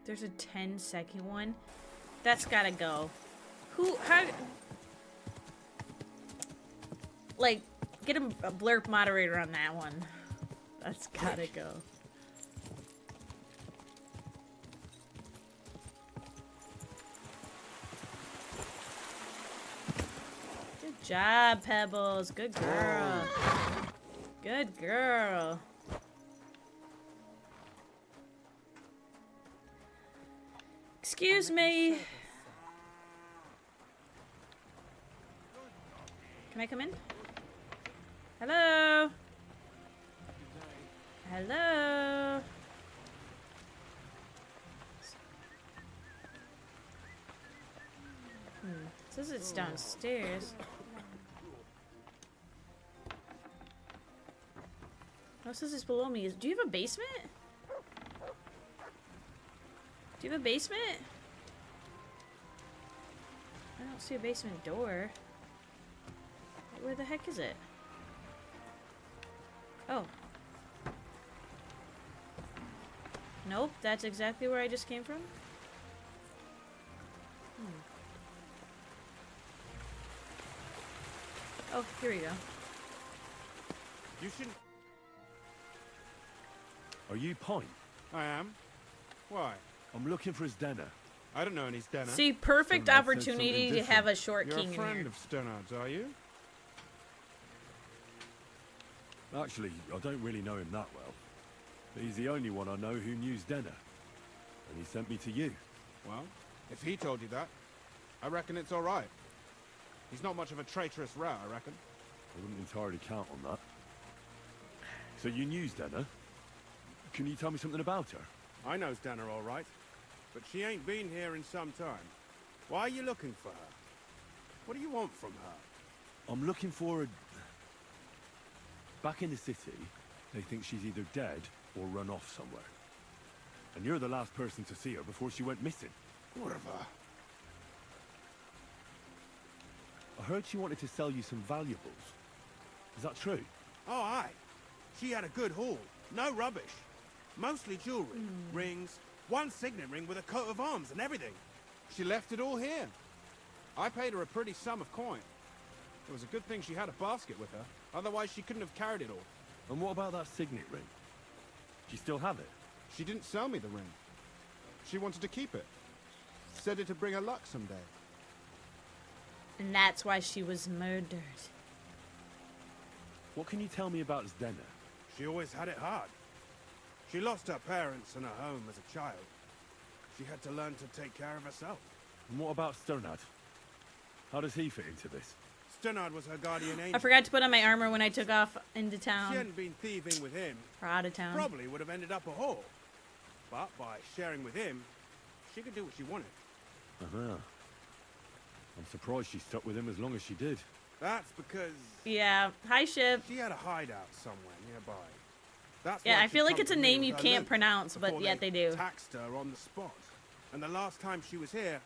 There's a 10-second one. That's gotta go. How... Like, get a blurb moderator on that one. That's gotta go. Good job, Pebbles. Good girl. Good girl. Excuse me. Can I come in? Hello? Hello? It says it's downstairs. No, it says it's below me. Do you have a basement? Do you have a basement? I don't see a basement door. Where the heck is it? Oh. Nope, that's exactly where I just came from. Oh, here we go. You shouldn't... Are you Pine? I am. Why? I'm looking for his Denner. I don't know any Stenner. See, perfect opportunity to have a short king in here. You're a friend of Stennard's, are you? Actually, I don't really know him that well. But he's the only one I know who knew Denner. And he sent me to you. Well, if he told you that, I reckon it's all right. He's not much of a traitorous rat, I reckon. I wouldn't entirely count on that. So you knew Denner? Can you tell me something about her? I know Stenner all right, but she ain't been here in some time. Why are you looking for her? What do you want from her? I'm looking for a... Back in the city, they think she's either dead or run off somewhere. And you're the last person to see her before she went missing. What of her? I heard she wanted to sell you some valuables. Is that true? Oh, aye. She had a good haul. No rubbish. Mostly jewelry, rings, one signet ring with a coat of arms and everything. She left it all here. I paid her a pretty sum of coin. It was a good thing she had a basket with her. Otherwise, she couldn't have carried it all. And what about that signet ring? Do you still have it? She didn't sell me the ring. She wanted to keep it. Said it'd bring her luck someday. And that's why she was murdered. What can you tell me about Zdena? She always had it hard. She lost her parents and her home as a child. She had to learn to take care of herself. And what about Sternad? How does he fit into this? Sternad was her guardian angel. I forgot to put on my armor when I took off into town. If she hadn't been thieving with him, or out of town. Probably would have ended up a whore. But by sharing with him, she could do what she wanted. Uh-huh. I'm surprised she stuck with him as long as she did. That's because... Yeah. Hi, Ship. She had a hideout somewhere nearby. That's yeah, why I feel like it's a name you her can't loot pronounce, but yet they do. Taxed her on the spot. And the last time she was here,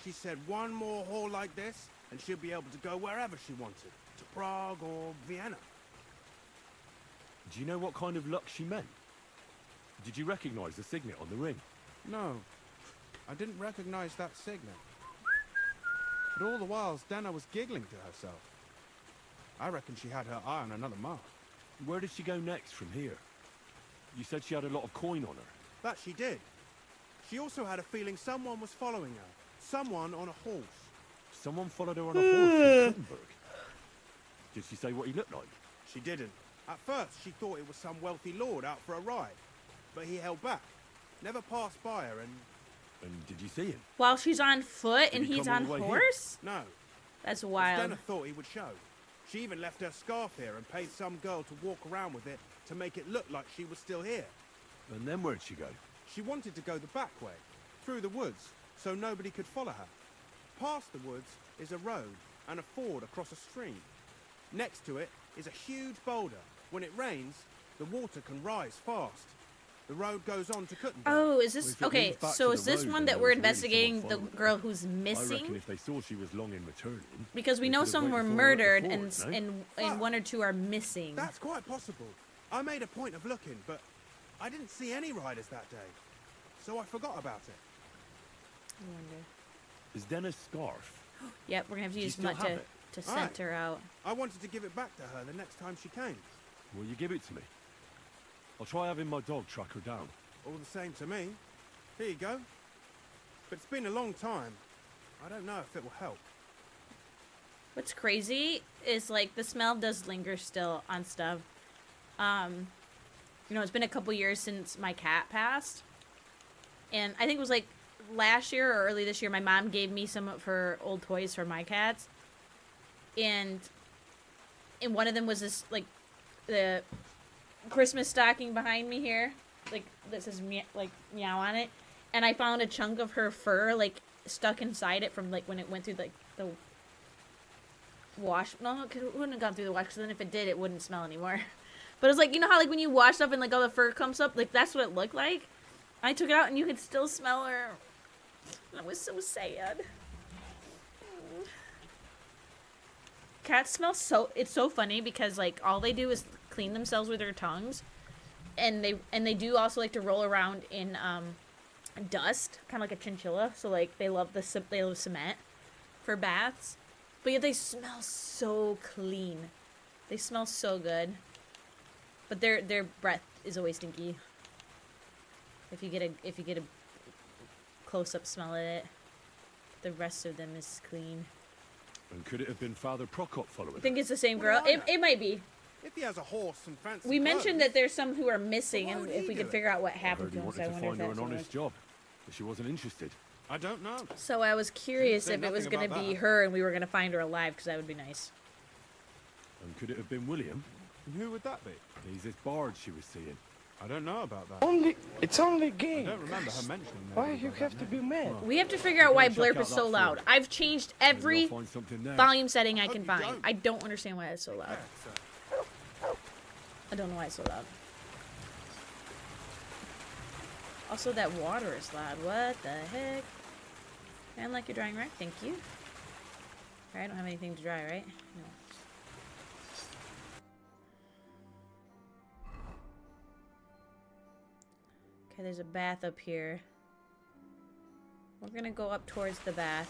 she said one more haul like this, and she'll be able to go wherever she wanted. To Prague or Vienna. Do you know what kind of luck she meant? Did you recognize the signet on the ring? No. I didn't recognize that signet. But all the while, Zdena was giggling to herself. I reckon she had her eye on another mark. Where did she go next from here? You said she had a lot of coin on her. That she did. She also had a feeling someone was following her. Someone on a horse. Someone followed her on a horse in Kuttenberg. Did she say what he looked like? She didn't. At first, she thought it was some wealthy lord out for a ride. But he held back. Never passed by her and... And did you see him? While she's on foot and he he's come all on the way horse? No. That's wild. Zdena thought he would show. She even left her scarf here and paid some girl to walk around with it to make it look like she was still here. And then where'd she go? She wanted to go the back way, through the woods, so nobody could follow her. Past the woods is a road and a ford across a stream. Next to it is a huge boulder. When it rains, the water can rise fast. The road goes on to Kuttenberg. Oh, is this... Okay, so is this one that we're investigating the girl who's I missing? reckon if they saw she was long in returning... Because we know some were murdered and one or two are missing. That's quite possible. I made a point of looking, but I didn't see any riders that day. So I forgot about it. I wonder. Is Denna's scarf? Yep, we're gonna have to Do you use still mud have it? to scent her out. I wanted to give it back to her the next time she came. Will you give it to me? I'll try having my dog track her down. All the same to me. Here you go. But it's been a long time. I don't know if it will help. What's crazy is, like, the smell does linger still on stuff. You know, it's been a couple years since my cat passed. And I think it was, like, last year or early this year, my mom gave me some of her old toys for my cats. And one of them was this, like, the Christmas stocking behind me here. Like, that says, meow on it. And I found a chunk of her fur, like, stuck inside it from, like, when it went through, like, the wash. No, it wouldn't have gone through the wash, because then if it did, it wouldn't smell anymore. But it's like, you know how, like, when you wash stuff and, like, all the fur comes up? Like, that's what it looked like. I took it out, and you could still smell her. I was so sad. Cats smell so... It's so funny, because, like, all they do is clean themselves with their tongues. And they do also like to roll around in dust, kind of like a chinchilla. So, like, they love cement for baths. But yet they smell so clean. They smell so good. But their breath is always stinky. If you get a close up smell of it, the rest of them is clean. And could it have been Father Prokop following? I think it's the same girl. It might be. If he has a horse and fancy We clothes, mentioned that there's some who are missing, Well, why and would if he we do could it? figure out what I happened heard he to him, so I wanted to wonder if find her that's an what it honest was. job, but she wasn't interested. I don't know. So I was curious Didn't say if it was nothing going to about be that. her and we were going to find her alive, because that would be nice. And could it have been William? And who would that be? He's this bard she was seeing. I don't know about that. It's only I game. don't remember her mentioning that. Why you have to be mad? We have to figure out why check Blurp out is so that loud. fort. I've changed Maybe every I'll find something there. volume setting I Hope can you find. don't. I don't understand why it's so loud. I don't know why it's so loud. Also, that water is loud. What the heck? And like your drying rack, thank you. Alright, I don't have anything to dry, right? No. Okay, there's a bath up here. We're gonna go up towards the bath.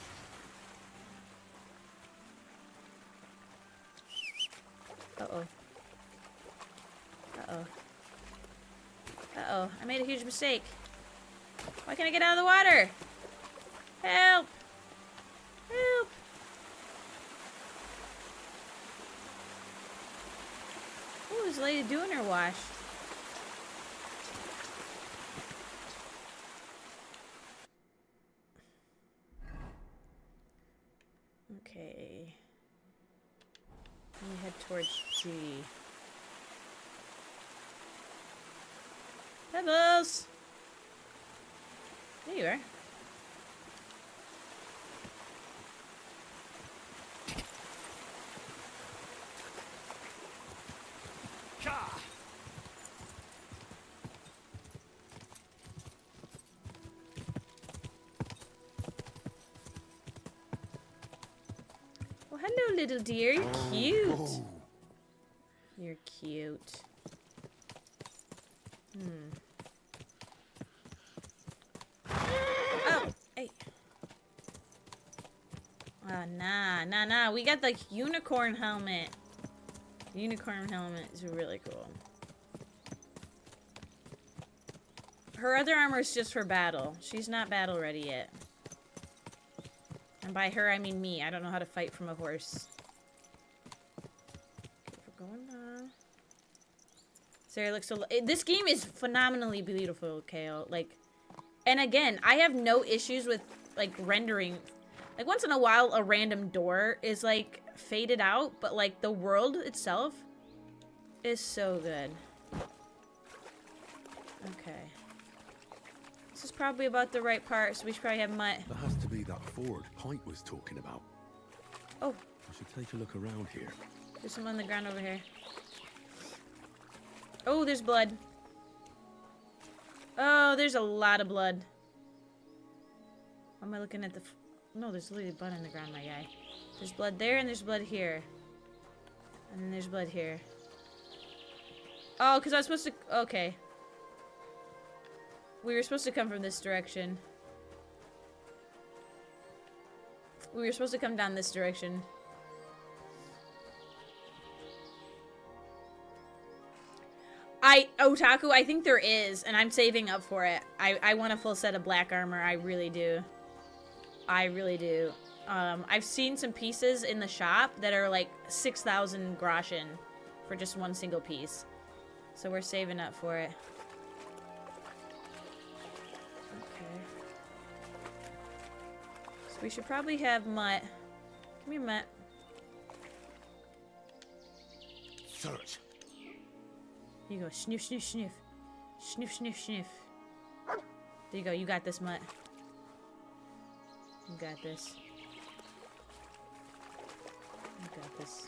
Uh-oh. Uh-oh. Uh-oh. I made a huge mistake. Why can't I get out of the water? Help! Help! Ooh, this lady doing her wash. Okay. Let me head towards G. Pebbles! There you are. Well, hello, little dear. You're cute. Oh. You're cute. Oh, hey. Oh, nah. We got the unicorn helmet. The unicorn helmet is really cool. Her other armor is just for battle. She's not battle ready yet. And by her, I mean me. I don't know how to fight from a horse. Okay, we're going down. Sarah looks so... This game is phenomenally beautiful, Kale. Like... And again, I have no issues with, like, rendering. Like, once in a while, a random door is, like, faded out. But, like, the world itself is so good. Okay. This is probably about the right part, so we should probably have mutt. There has to be that ford Pike was talking about. Oh. I should take a look around here. There's some on the ground over here. Oh, there's blood. Oh, there's a lot of blood. Why am I looking at the... No, there's literally blood on the ground, my guy. There's blood there, and there's blood here. And then there's blood here. Oh, because I was supposed to... Okay. We were supposed to come from this direction. We were supposed to come down this direction. Otaku, I think there is, and I'm saving up for it. I want a full set of black armor. I really do. I really do. I've seen some pieces in the shop that are like 6,000 groschen for just one single piece. So we're saving up for it. Okay. So we should probably have Mutt. Come here, Mutt. Search. Here you go. Sniff, sniff, sniff. Sniff, sniff, sniff. There you go. You got this, Mutt. You got this. You got this.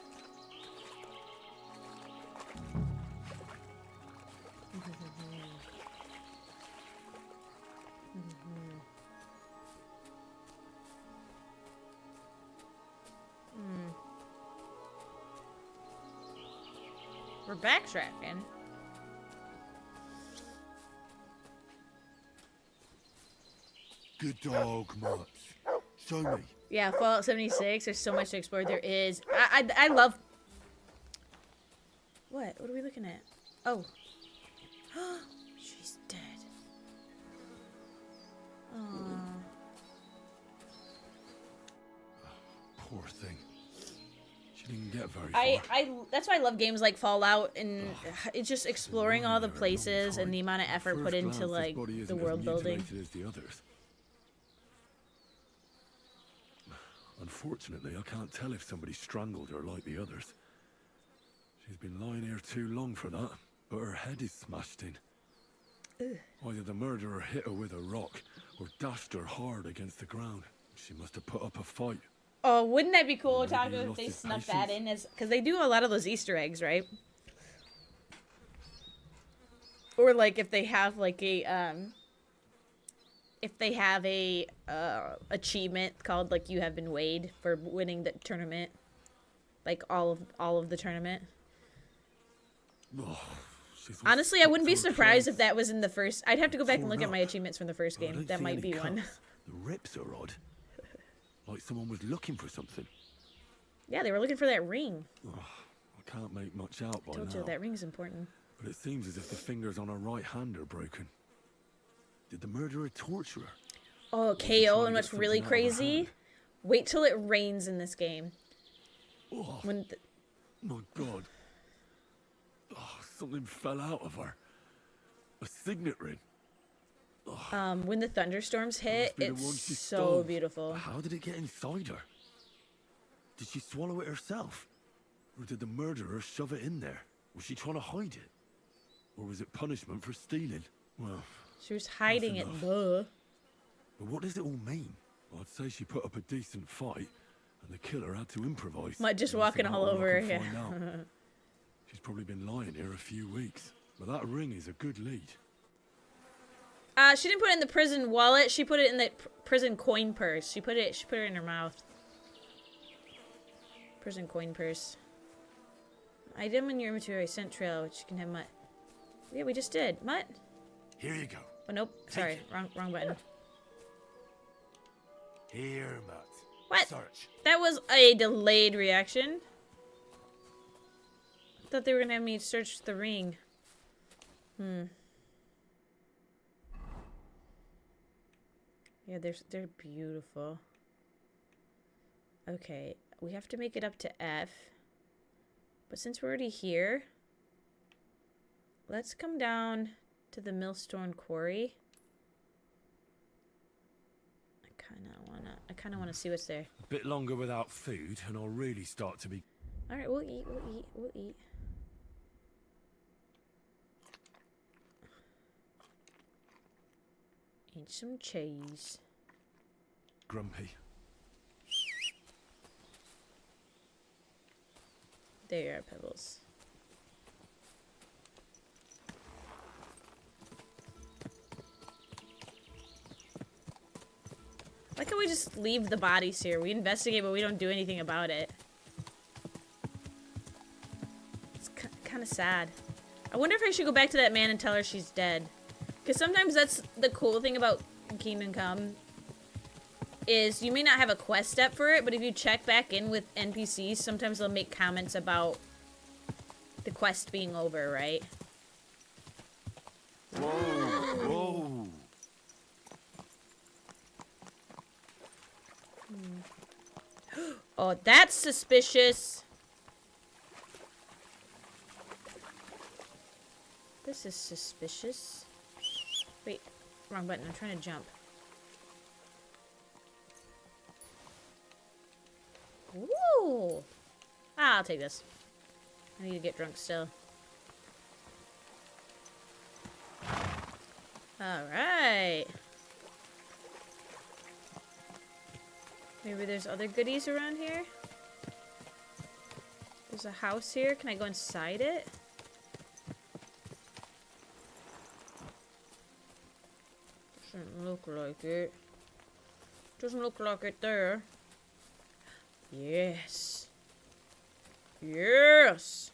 We're backtracking. Good dog, Mutt. Show me. Yeah, Fallout 76. There's so much to explore. There is. I love. What? What are we looking at? Oh. She's dead. Aww. Poor thing. She didn't get very far. That's why I love games like Fallout, and it's just exploring all the places and the amount of effort put into like the world building. As the others. Unfortunately, I can't tell if somebody strangled her like the others. She's been lying here too long for that, but her head is smashed in. Ugh. Either the murderer hit her with a rock or dashed her hard against the ground. She must have put up a fight. Oh, wouldn't that be cool, Maybe Otaku, he if lost they his snuck that patience. in as... Because they do a lot of those Easter eggs, right? Or, like, if they have, like, a, if they have a, achievement called, like, you have been weighed for winning the tournament. Like, all of the tournament. Oh, Honestly, I wouldn't be surprised if that was in the first. I'd have to go back and look at my achievements from the first game. That might be one. The rips are odd. Like someone was looking for something. Yeah, they were looking for that ring. Oh, I can't make much out by Told now. you, that ring's important. But it seems as if the fingers on her right hand are broken. Did the murderer torture her? Oh, KO, and what's really crazy? Wait till it rains in this game. Oh, when my God. Oh, something fell out of her. A signet ring. Oh, when the thunderstorms hit, it's so beautiful. How did it get inside her? Did she swallow it herself? Or did the murderer shove it in there? Was she trying to hide it? Or was it punishment for stealing? Well, she was hiding it, duh. But what does it all mean? I'd say she put up a decent fight, and the killer had to improvise. Like just walking all over her, yeah. She's probably been lying here a few weeks, but that ring is a good lead. She didn't put it in the prison wallet. She put it in the prison coin purse. She put it in her mouth. Prison coin purse. Item in your inventory, scent trail, which you can have mutt. Yeah, we just did. Mutt? Here you go. Oh, nope. Sorry. Wrong button. Here, Mutt. What? Search. That was a delayed reaction. I thought they were gonna have me search the ring. Yeah, they're beautiful. Okay, we have to make it up to F. But since we're already here, let's come down to the Millstone Quarry. I kinda wanna see what's there. A bit longer without food, and I'll really start to be. All right, we'll eat. Eat some cheese. Grumpy. There you are, Pebbles. Why can't we just leave the bodies here? We investigate, but we don't do anything about it. It's kind of sad. I wonder if I should go back to that man and tell her she's dead. Because sometimes that's the cool thing about Kingdom Come. Is you may not have a quest step for it, but if you check back in with NPCs, sometimes they'll make comments about the quest being over, right? Whoa. Oh, that's suspicious. This is suspicious. Wait, wrong button. I'm trying to jump. Ooh! I'll take this. I need to get drunk still. Alright. Maybe there's other goodies around here? There's a house here. Can I go inside it? Doesn't look like it. Doesn't look like it there. Yes. Yes.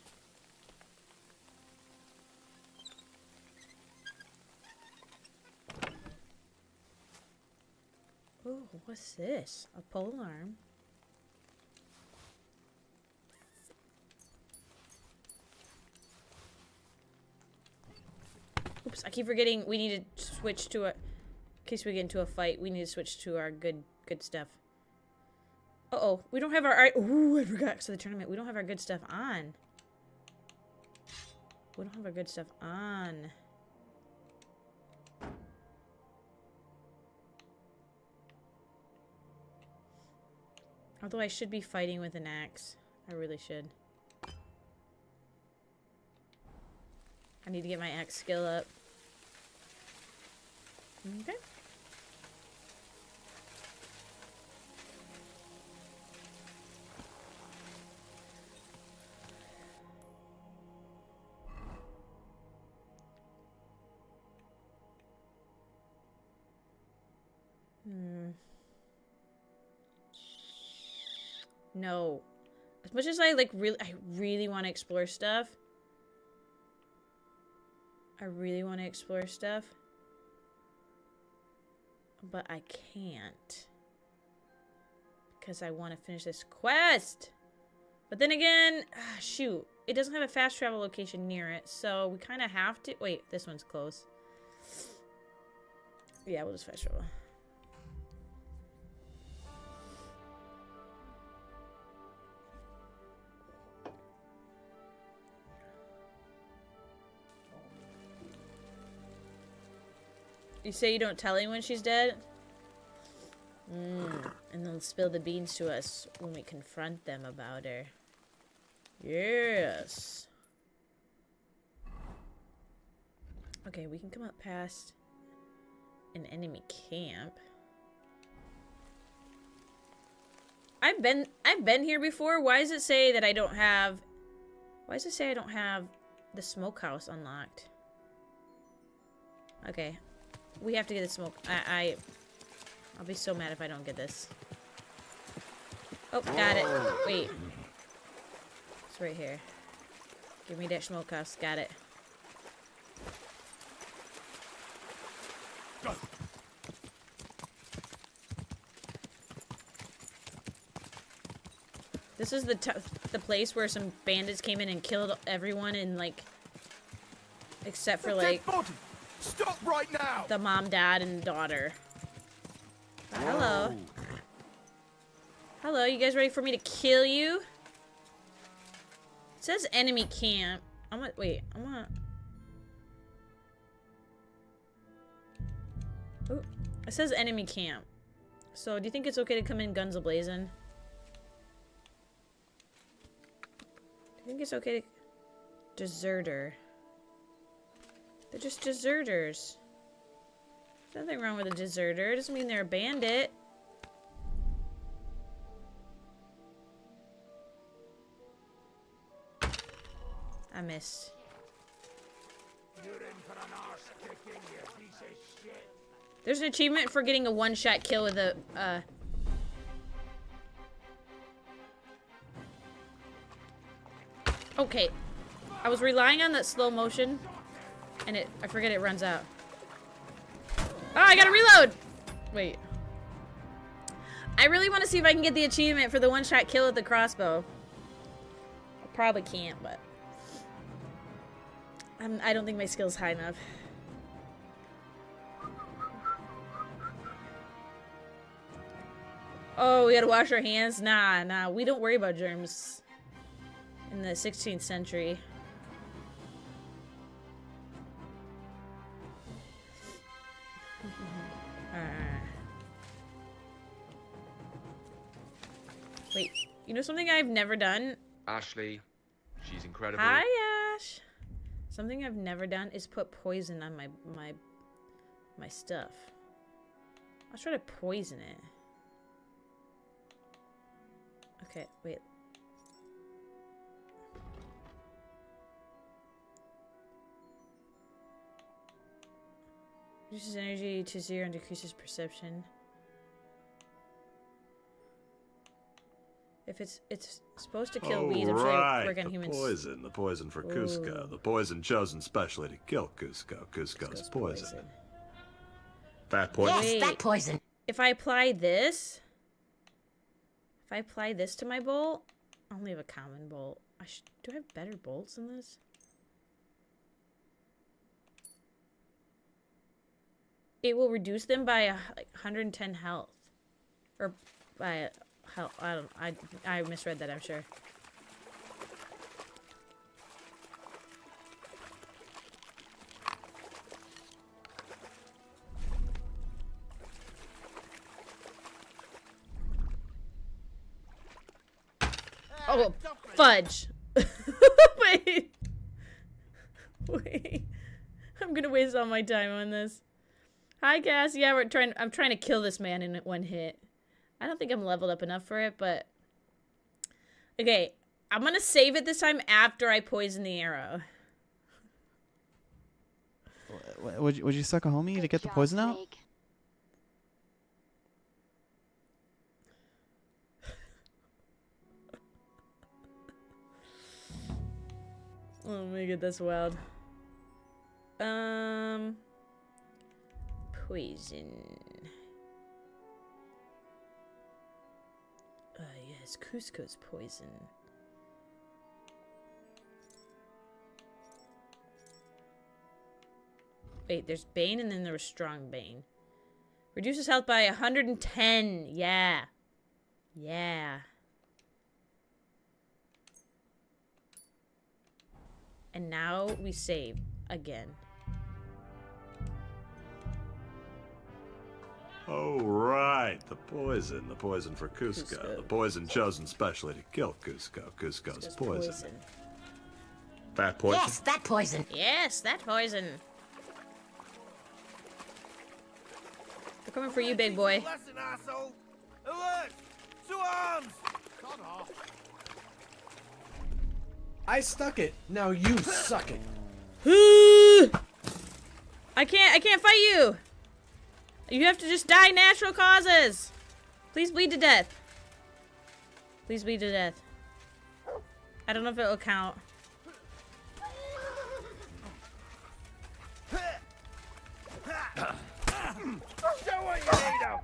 Oh, what's this? A pole arm. Oops, I keep forgetting we need to switch to a... In case we get into a fight, we need to switch to our good stuff. Uh-oh, we don't have our... Ooh, I forgot. So the tournament, we don't have our good stuff on. We don't have our good stuff on. Although I should be fighting with an axe. I really should. I need to get my axe skill up. Okay. No. As much as I really want to explore stuff, I really want to explore stuff. But I can't. Because I want to finish this quest. But then again, shoot. It doesn't have a fast travel location near it. So we kind of have to... Wait, this one's close. Yeah, we'll just fast travel. You say you don't tell anyone she's dead? And they'll spill the beans to us when we confront them about her. Yes. Okay, we can come up past an enemy camp. I've been here before. Why does it say that I don't have... Why does it say I don't have the smokehouse unlocked? Okay. We have to get the smoke. I'll be so mad if I don't get this. Oh, got it. Wait. It's right here. Give me that smokehouse. Got it. Go. This is the place where some bandits came in and killed everyone and like, except for like, stop right now. The mom, dad, and daughter. Hello. Hello, you guys ready for me to kill you? It says enemy camp. Wait, I'm gonna... Ooh, it says enemy camp. So, do you think it's okay to come in guns a-blazing? Do you think it's okay to... Deserter. They're just deserters. There's nothing wrong with a deserter. It doesn't mean they're a bandit. I missed. You're in for an arse kicking, you piece of shit. There's an achievement for getting a one-shot kill with a, Okay. I was relying on that slow motion, and I forget it runs out. Oh, I gotta reload! Wait. I really want to see if I can get the achievement for the one-shot kill with the crossbow. I probably can't, but... I don't think my skill's high enough. Oh, we gotta wash our hands? Nah, we don't worry about germs in the 16th century. Wait, you know something I've never done? Ashley, she's incredible. Hi, Ash. Something I've never done is put poison on my stuff. I'll try to poison it. Okay, wait. Reduces energy to 0 and decreases perception. If it's supposed to kill weeds, I'm sure it'll work on humans. The poison for Cusco. The poison chosen specially to kill Cusco. Cusco's poison. That poison. Yes, that poison. If I apply this to my bolt, I only have a common bolt. Do I have better bolts than this? It will reduce them by like 110 health, or by health. I misread that. I'm sure. Oh, fudge. Wait. I'm gonna waste all my time on this. Hi, Cass. Yeah, I'm trying to kill this man in one hit. I don't think I'm leveled up enough for it, but... Okay, I'm gonna save it this time after I poison the arrow. Would you suck a homie to get the poison out? Oh my god, that's wild. Poison. Yes, Cusco's poison. Wait, there's Bane and then there was Strong Bane. Reduces health by 110. Yeah. Yeah. And now we save again. Oh, right. The poison for Cusco. The poison chosen specially to kill Cusco. Cusco's poison. That poison? Yes, that poison. Yes, that poison. They're coming for you, big boy. Lesson, asshole. Alert! To arms! I stuck it. Now you suck it. I can't fight you. You have to just die natural causes. Please bleed to death. Please bleed to death. I don't know if it'll count. Show what you made of!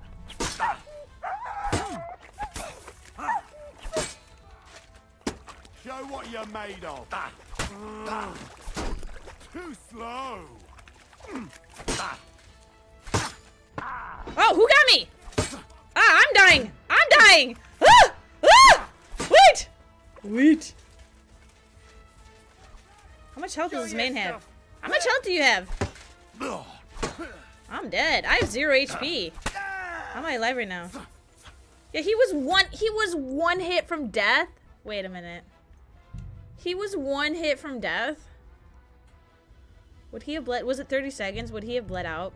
Show what you're made of. Too slow. Oh, who got me? Ah, I'm dying. I'm dying. Ah! Ah! Wait. Wait. How much health does this man have? How much health do you have? I'm dead. I have 0 HP. How am I alive right now? Yeah, he was one hit from death. Wait a minute. He was one hit from death. Would he have bled? Was it 30 seconds? Would he have bled out?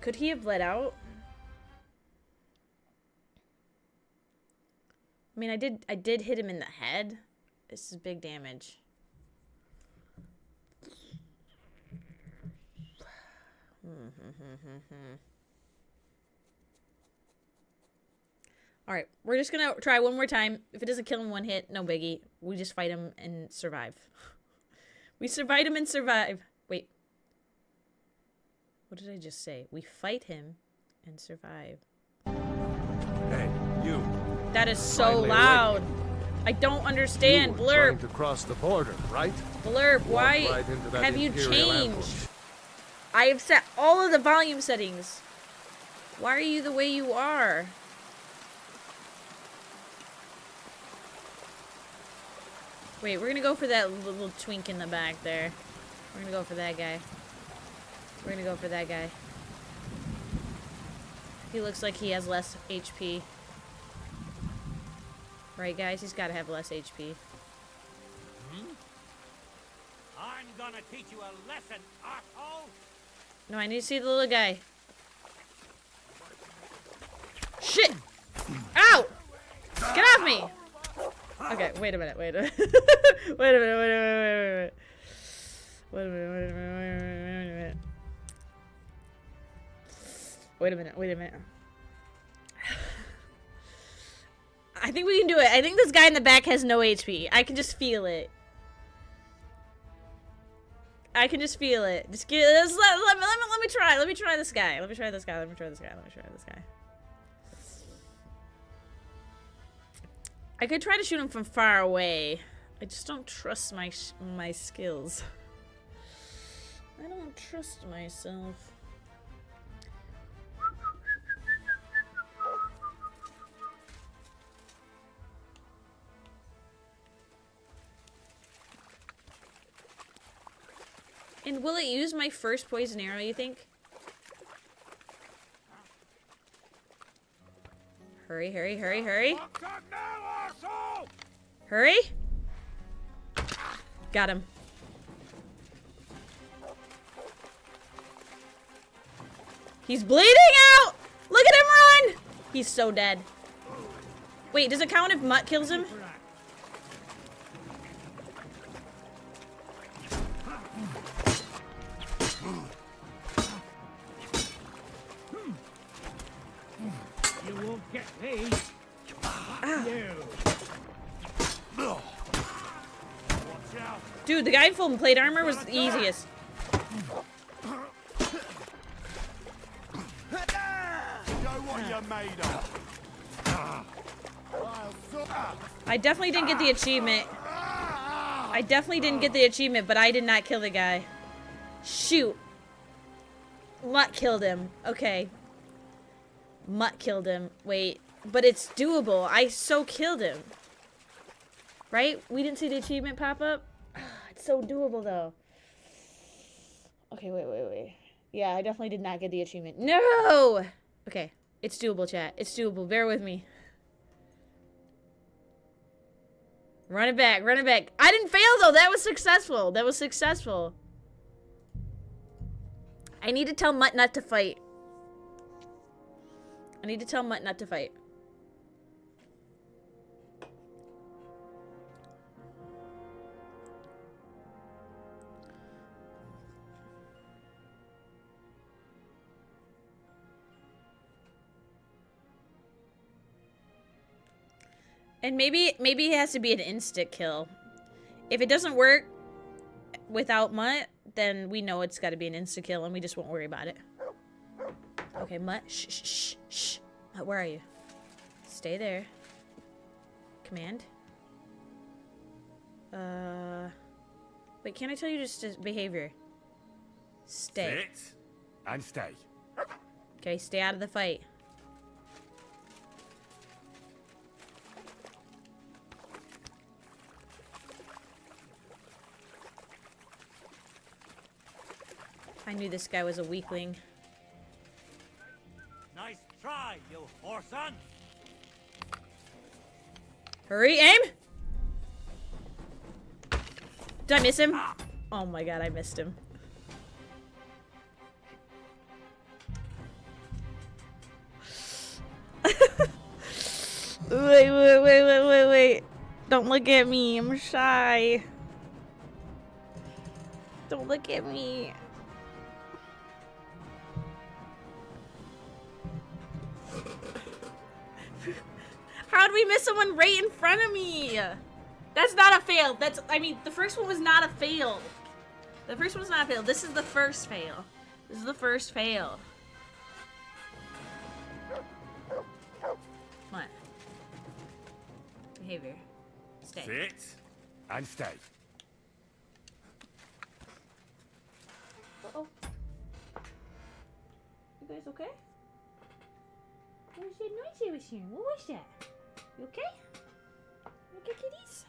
Could he have bled out? I mean, I did hit him in the head. This is big damage. Alright, we're just gonna try one more time. If it doesn't kill him one hit, no biggie. We just fight him and survive. We survive him and survive. Wait. What did I just say? We fight him and survive. Hey, you. That is so Finally loud. awake. I don't understand. You were trying Blurb. to cross the border, right? Blurb, why Walked right into that have you Imperial changed? ambush. I have set all of the volume settings. Why are you the way you are? Wait, we're gonna go for that little twink in the back there. We're gonna go for that guy. We're gonna go for that guy. He looks like he has less HP. Right, guys? He's gotta have less HP. I'm gonna teach you a lesson, asshole! No, I need to see the little guy. Shit! Ow! Get off me! Okay, wait a minute, wait a minute. Wait a minute. Wait a minute. I think we can do it. I think this guy in the back has no HP. I can just feel it. I can just feel it. Just let me try. Let me try this guy. Let me try this guy. I could try to shoot him from far away. I just don't trust my skills. I don't trust myself. And will it use my first poison arrow, you think? Hurry. Hurry! Got him. He's bleeding out! Look at him run! He's so dead. Wait, does it count if Mutt kills him? You won't get me. Ah. Dude, the guy in full plate armor was the easiest. Show what you're made of. I definitely didn't get the achievement. I definitely didn't get the achievement, but I did not kill the guy. Shoot. Mutt killed him. Okay. Mutt killed him. Wait. But it's doable. I so killed him. Right? We didn't see the achievement pop up? It's so doable, though. Okay, wait. Yeah, I definitely did not get the achievement. No! Okay. It's doable, chat. It's doable. Bear with me. Run it back. Run it back. I didn't fail, though. That was successful. That was successful. I need to tell Mutt not to fight. I need to tell Mutt not to fight. And maybe it has to be an instant kill. If it doesn't work without Mutt, then we know it's got to be an insta kill and we just won't worry about it. Okay, Mutt. Shh. Mutt, where are you? Stay there. Command. Wait, can't I tell you just behavior? Stay. Sit and stay. Okay, stay out of the fight. I knew this guy was a weakling. Nice try, you whoreson. Hurry, aim! Did I miss him? Oh my god, I missed him. Wait. Don't look at me, I'm shy. Don't look at me. How'd we miss someone right in front of me? That's not a fail. I mean, the first one was not a fail. The first one was not a fail. This is the first fail. This is the first fail. What? Behavior. Stay. Sit and stay. Uh-oh. You guys okay? What was that noise I was hearing? What was that? You okay? You okay, kitties?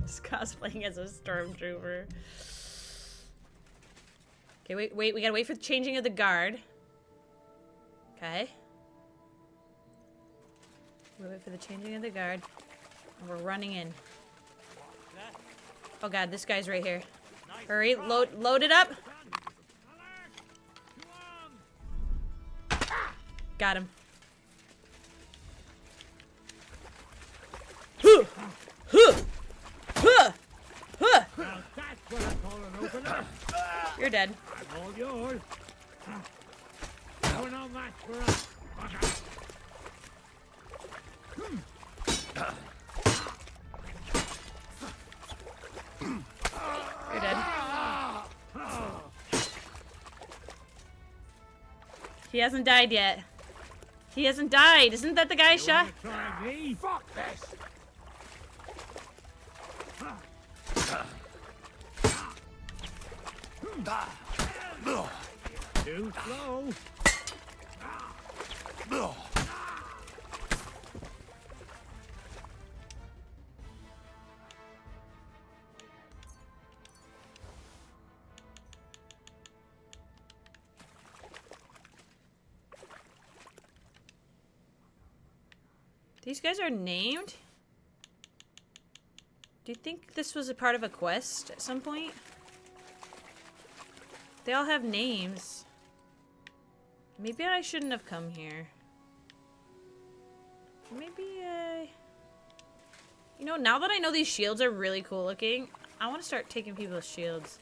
Just cosplaying as a stormtrooper. Okay, wait. We gotta wait for the changing of the guard. Okay. We wait for the changing of the guard. And we're running in. Oh god, this guy's right here. Hurry, load it up. Got him. Now that's what I call an opener. You're dead. I'm all yours. You're no match for us. You're dead. He hasn't died yet. He hasn't died. Isn't that the guy shot? Try me? Fuck this. Too slow. These guys are named? Do you think this was a part of a quest at some point? They all have names. Maybe I shouldn't have come here. Maybe you know, now that I know these shields are really cool looking, I want to start taking people's shields.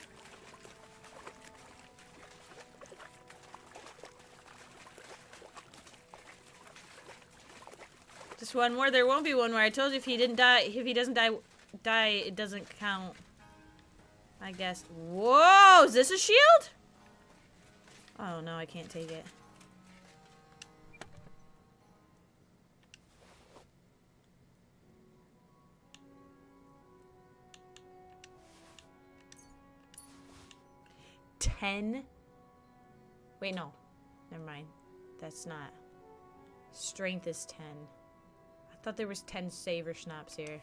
Just one more. There won't be one more. I told you if he didn't die, if he doesn't die die, it doesn't count. I guess. Whoa! Is this a shield? Oh no, I can't take it. $10? Wait, no. Never mind. That's not. Strength is 10. I thought there was 10 saver schnapps here.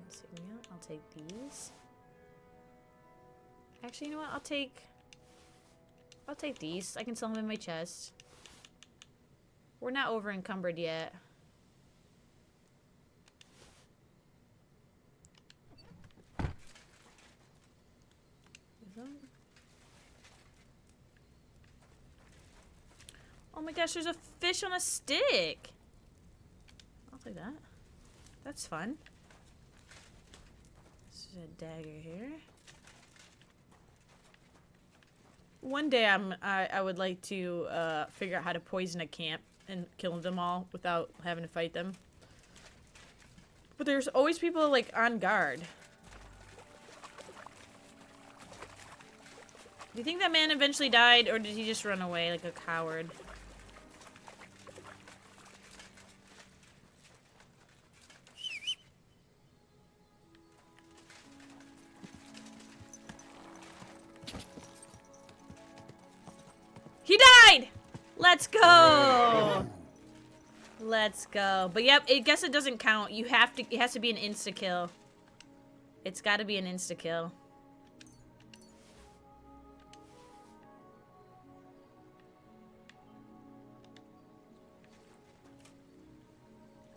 Insignia. I'll take these. Actually, you know what? I'll take these. I can sell them in my chest. We're not over encumbered yet. Oh my gosh, there's a fish on a stick. I'll take that. That's fun. There's a dagger here. One day I would like to figure out how to poison a camp and kill them all without having to fight them. But there's always people like on guard. Do you think that man eventually died, or did he just run away like a coward? He died! Let's go! Let's go. But yep, I guess it doesn't count. You have to, it has to be an insta-kill. It's gotta be an insta-kill.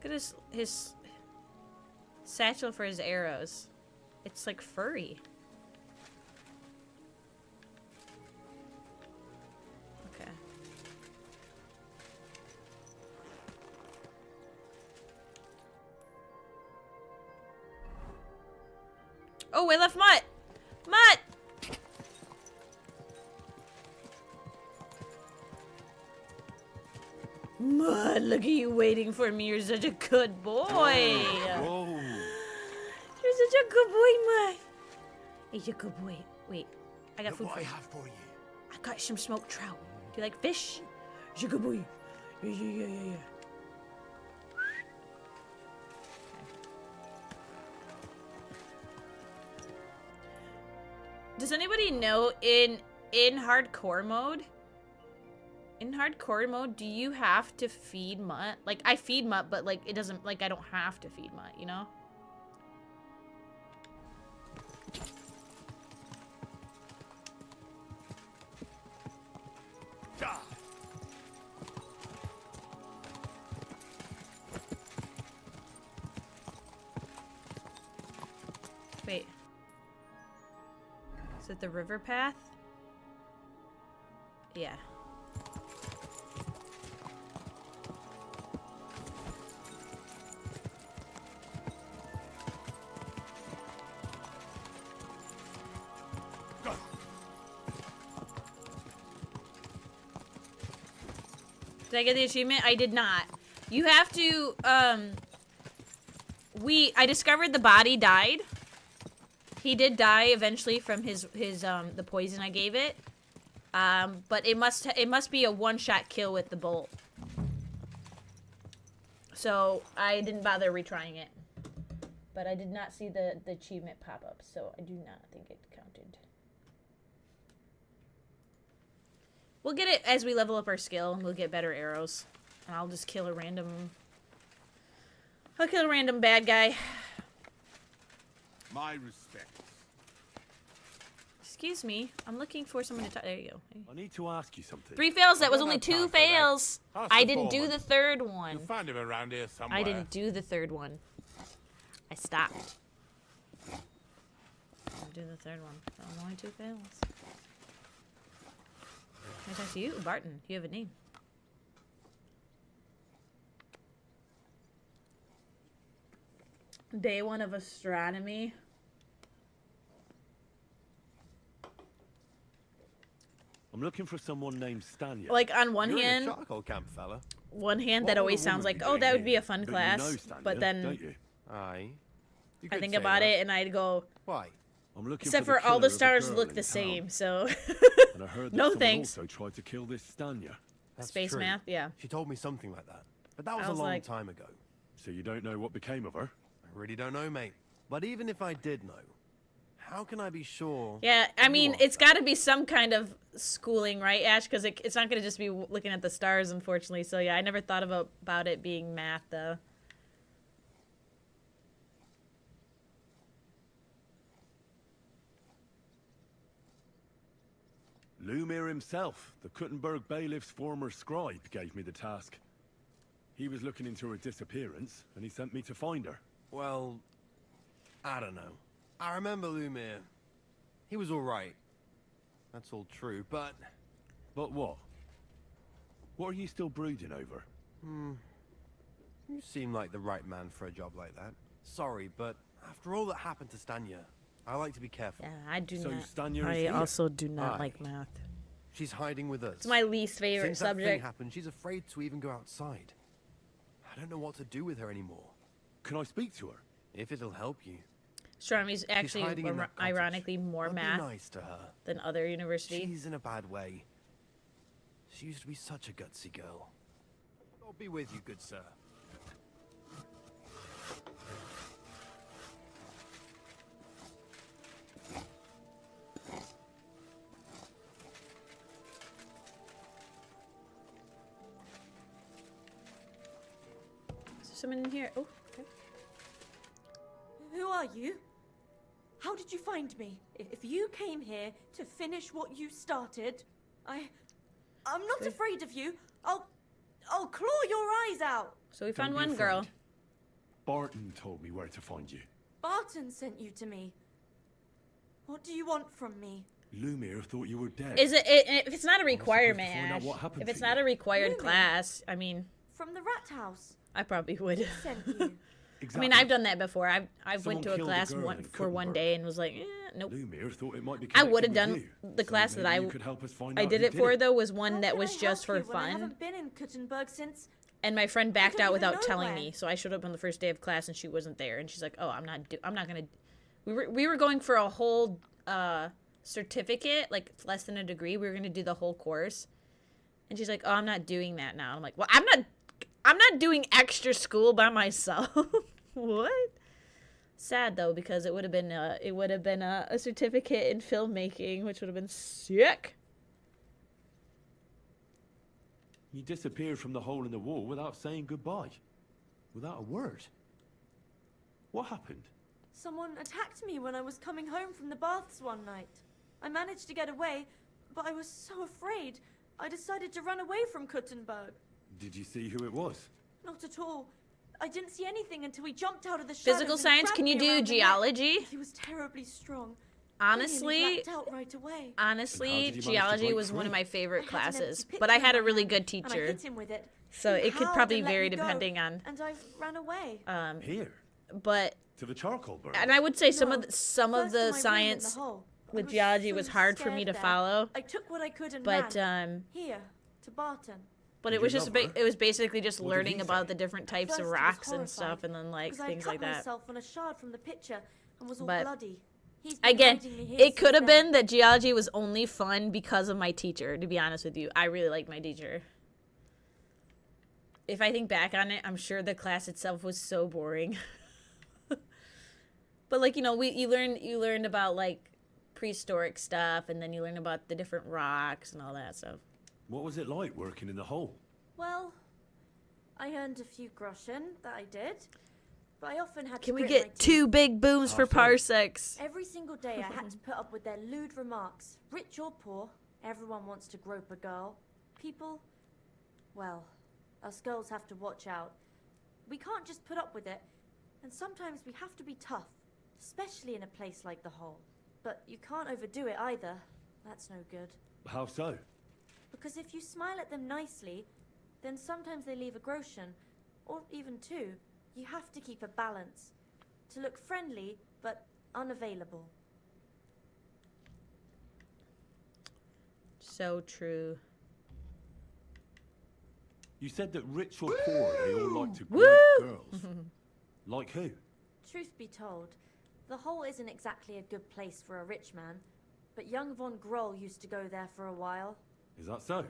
Look at his satchel for his arrows. It's like furry. Okay. Oh, I left Mutt! Mutt! Mutt, look at you waiting for me. You're such a good boy. Whoa. You're such a good boy, Mutt. He's a good boy. Wait, I got food What for I you. have for you. I got some smoked trout. Do you like fish? He's a good boy. Yeah. Does anybody know in hardcore mode? In hardcore mode, do you have to feed Mutt? Like, I feed Mutt, but like it doesn't, like I don't have to feed Mutt, you know? Wait. Is it the river path? Yeah. Did I get the achievement? I did not. You have to, I discovered the body died. He did die eventually from the poison I gave it. But it must be a one-shot kill with the bolt. So I didn't bother retrying it. But I did not see the achievement pop up, so I do not think it counted. We'll get it as we level up our skill, and we'll get better arrows. And I'll just kill a random... I'll kill a random bad guy. My respects. Excuse me. I'm looking for someone to talk. There you go. I need to ask you something. 3 fails. That was only 2 fails. Ask I the didn't do foreman. the third one. You'll find him around here somewhere. I didn't do the third one. I stopped. I'll do the third one. That was only 2 fails. Can I talk to you? Barton, you have a name. Day 1 of astronomy. I'm looking for someone named Stanya. Like, on one You're in a hand, charcoal camp, fella. one hand What that would always a sounds woman like, be oh, that doing would be here? a fun But you class. know Stanya, But then don't you? Aye. You I could think say about that. it and I'd go, Why? I'm looking except for, for all killer the of a stars girl look in the town. same, so And I heard that no someone thanks. also tried to kill this Stanya. That's Space true. math, yeah. She told me something like that. But that was I a was long like- time ago. So you don't know what became of her? I really don't know, mate. But even if I did know, how can I be sure? Yeah, I you mean, are? it's got to be some kind of schooling, right, Ash? Because it's not going to just be looking at the stars, unfortunately. So, yeah, I never thought about it being math, though. Lumir himself, the Kuttenberg bailiff's former scribe, gave me the task. He was looking into her disappearance, and he sent me to find her. Well, I don't know. I remember Lumir. He was alright. That's all true, but... But what? What are you still brooding over? You seem like the right man for a job like that. Sorry, but after all that happened to Stanya, I like to be careful. Yeah, I do So not. Stanya is I here? also do not Aye. like math. She's hiding with us. It's my least favorite Since that thing subject. happened, she's afraid to even go outside. I don't know what to do with her anymore. Can I speak to her? If it'll help you. Astronomy's actually, hiding in that cottage. ironically, more But be math nice to her. than other universities. She's in a bad way. She used to be such a gutsy girl. I'll be with you, good sir. Is there someone in here? Oh, okay. Who are you? How did you find me? If you came here to finish what you started, I'm not afraid of you. I'll claw your eyes out. So we Don't found be one girl. afraid. Barton told me where to find you. Barton sent you to me. What do you want from me? Lumir thought you were dead. Is if it's not a requirement, find out Ash, what happened if it's to not you. a required Really? class, I mean, From the rat house. I probably would. Sent you. I mean, I've done that before. I've Someone went to a killed a class girl in for one Kuttenberg. day and was like, nope. Lumir thought it might be I would have connected done with you, the so class that maybe you could help us find I out did who it for it. though was one How that can was I just for help you when I fun, haven't been in Kuttenberg since. and my friend backed don't out even without know telling where. me. So I showed up on the first day of class and she wasn't there, and she's like, "Oh, I'm not gonna." We were going for a whole certificate, like less than a degree. We were gonna do the whole course, and she's like, "Oh, I'm not doing that now." I'm like, "Well, I'm not doing extra school by myself." What? Sad though, because it would have been a certificate in filmmaking, which would have been sick. You disappeared from the hole in the wall without saying goodbye. Without a word. What happened? Someone attacked me when I was coming home from the baths one night. I managed to get away, but I was so afraid. I decided to run away from Kuttenberg. Did you see who it was? Not at all. I didn't see anything until he jumped out of the shadows. Physical and science? grabbed Can you me do around the neck. geology? He was terribly strong. Honestly, I nearly blacked out right away. Honestly, And how did you manage to geology break was one of free? my favorite I had an empty classes, pitcher but I had in a my really hand, good and I teacher. hit him with it. So He it could howled probably and let vary me go, depending on And I ran away. Here? but To the charcoal burn? and I would say some of No, the first to my room in the science hole. I with was geology so was hard for me scared to there. follow. I took what I could and But ran. Here, to Barton. but Did it was you just love her? it was basically just What did learning he about say? the different types First of he was rocks and horrified, stuff, and then like because things I like cut that. myself on a shard from the pitcher and was all But bloody. He's been again, hiding me here it could since have then. been that geology was only fun because of my teacher. To be honest with you, I really liked my teacher. If I think back on it, I'm sure the class itself was so boring. But like, you know, you learned about like prehistoric stuff, and then you learn about the different rocks and all that stuff. What was it like working in the hole? Well, I earned a few groschen, that I did. But I often had to Can we grit my get teeth. 2 big booms for parsecs? Every single day I had to put up with their lewd remarks. Rich or poor, everyone wants to grope a girl. People, well, us girls have to watch out. We can't just put up with it, and sometimes we have to be tough, especially in a place like the hole. But you can't overdo it either. That's no good. How so? Because if you smile at them nicely, then sometimes they leave a groschen, or even 2. You have to keep a balance. To look friendly, but unavailable. So true. You said that rich or poor, they all like to Woo! grope girls. Like who? Truth be told, the hole isn't exactly a good place for a rich man, but young von Groll used to go there for a while. Is that so?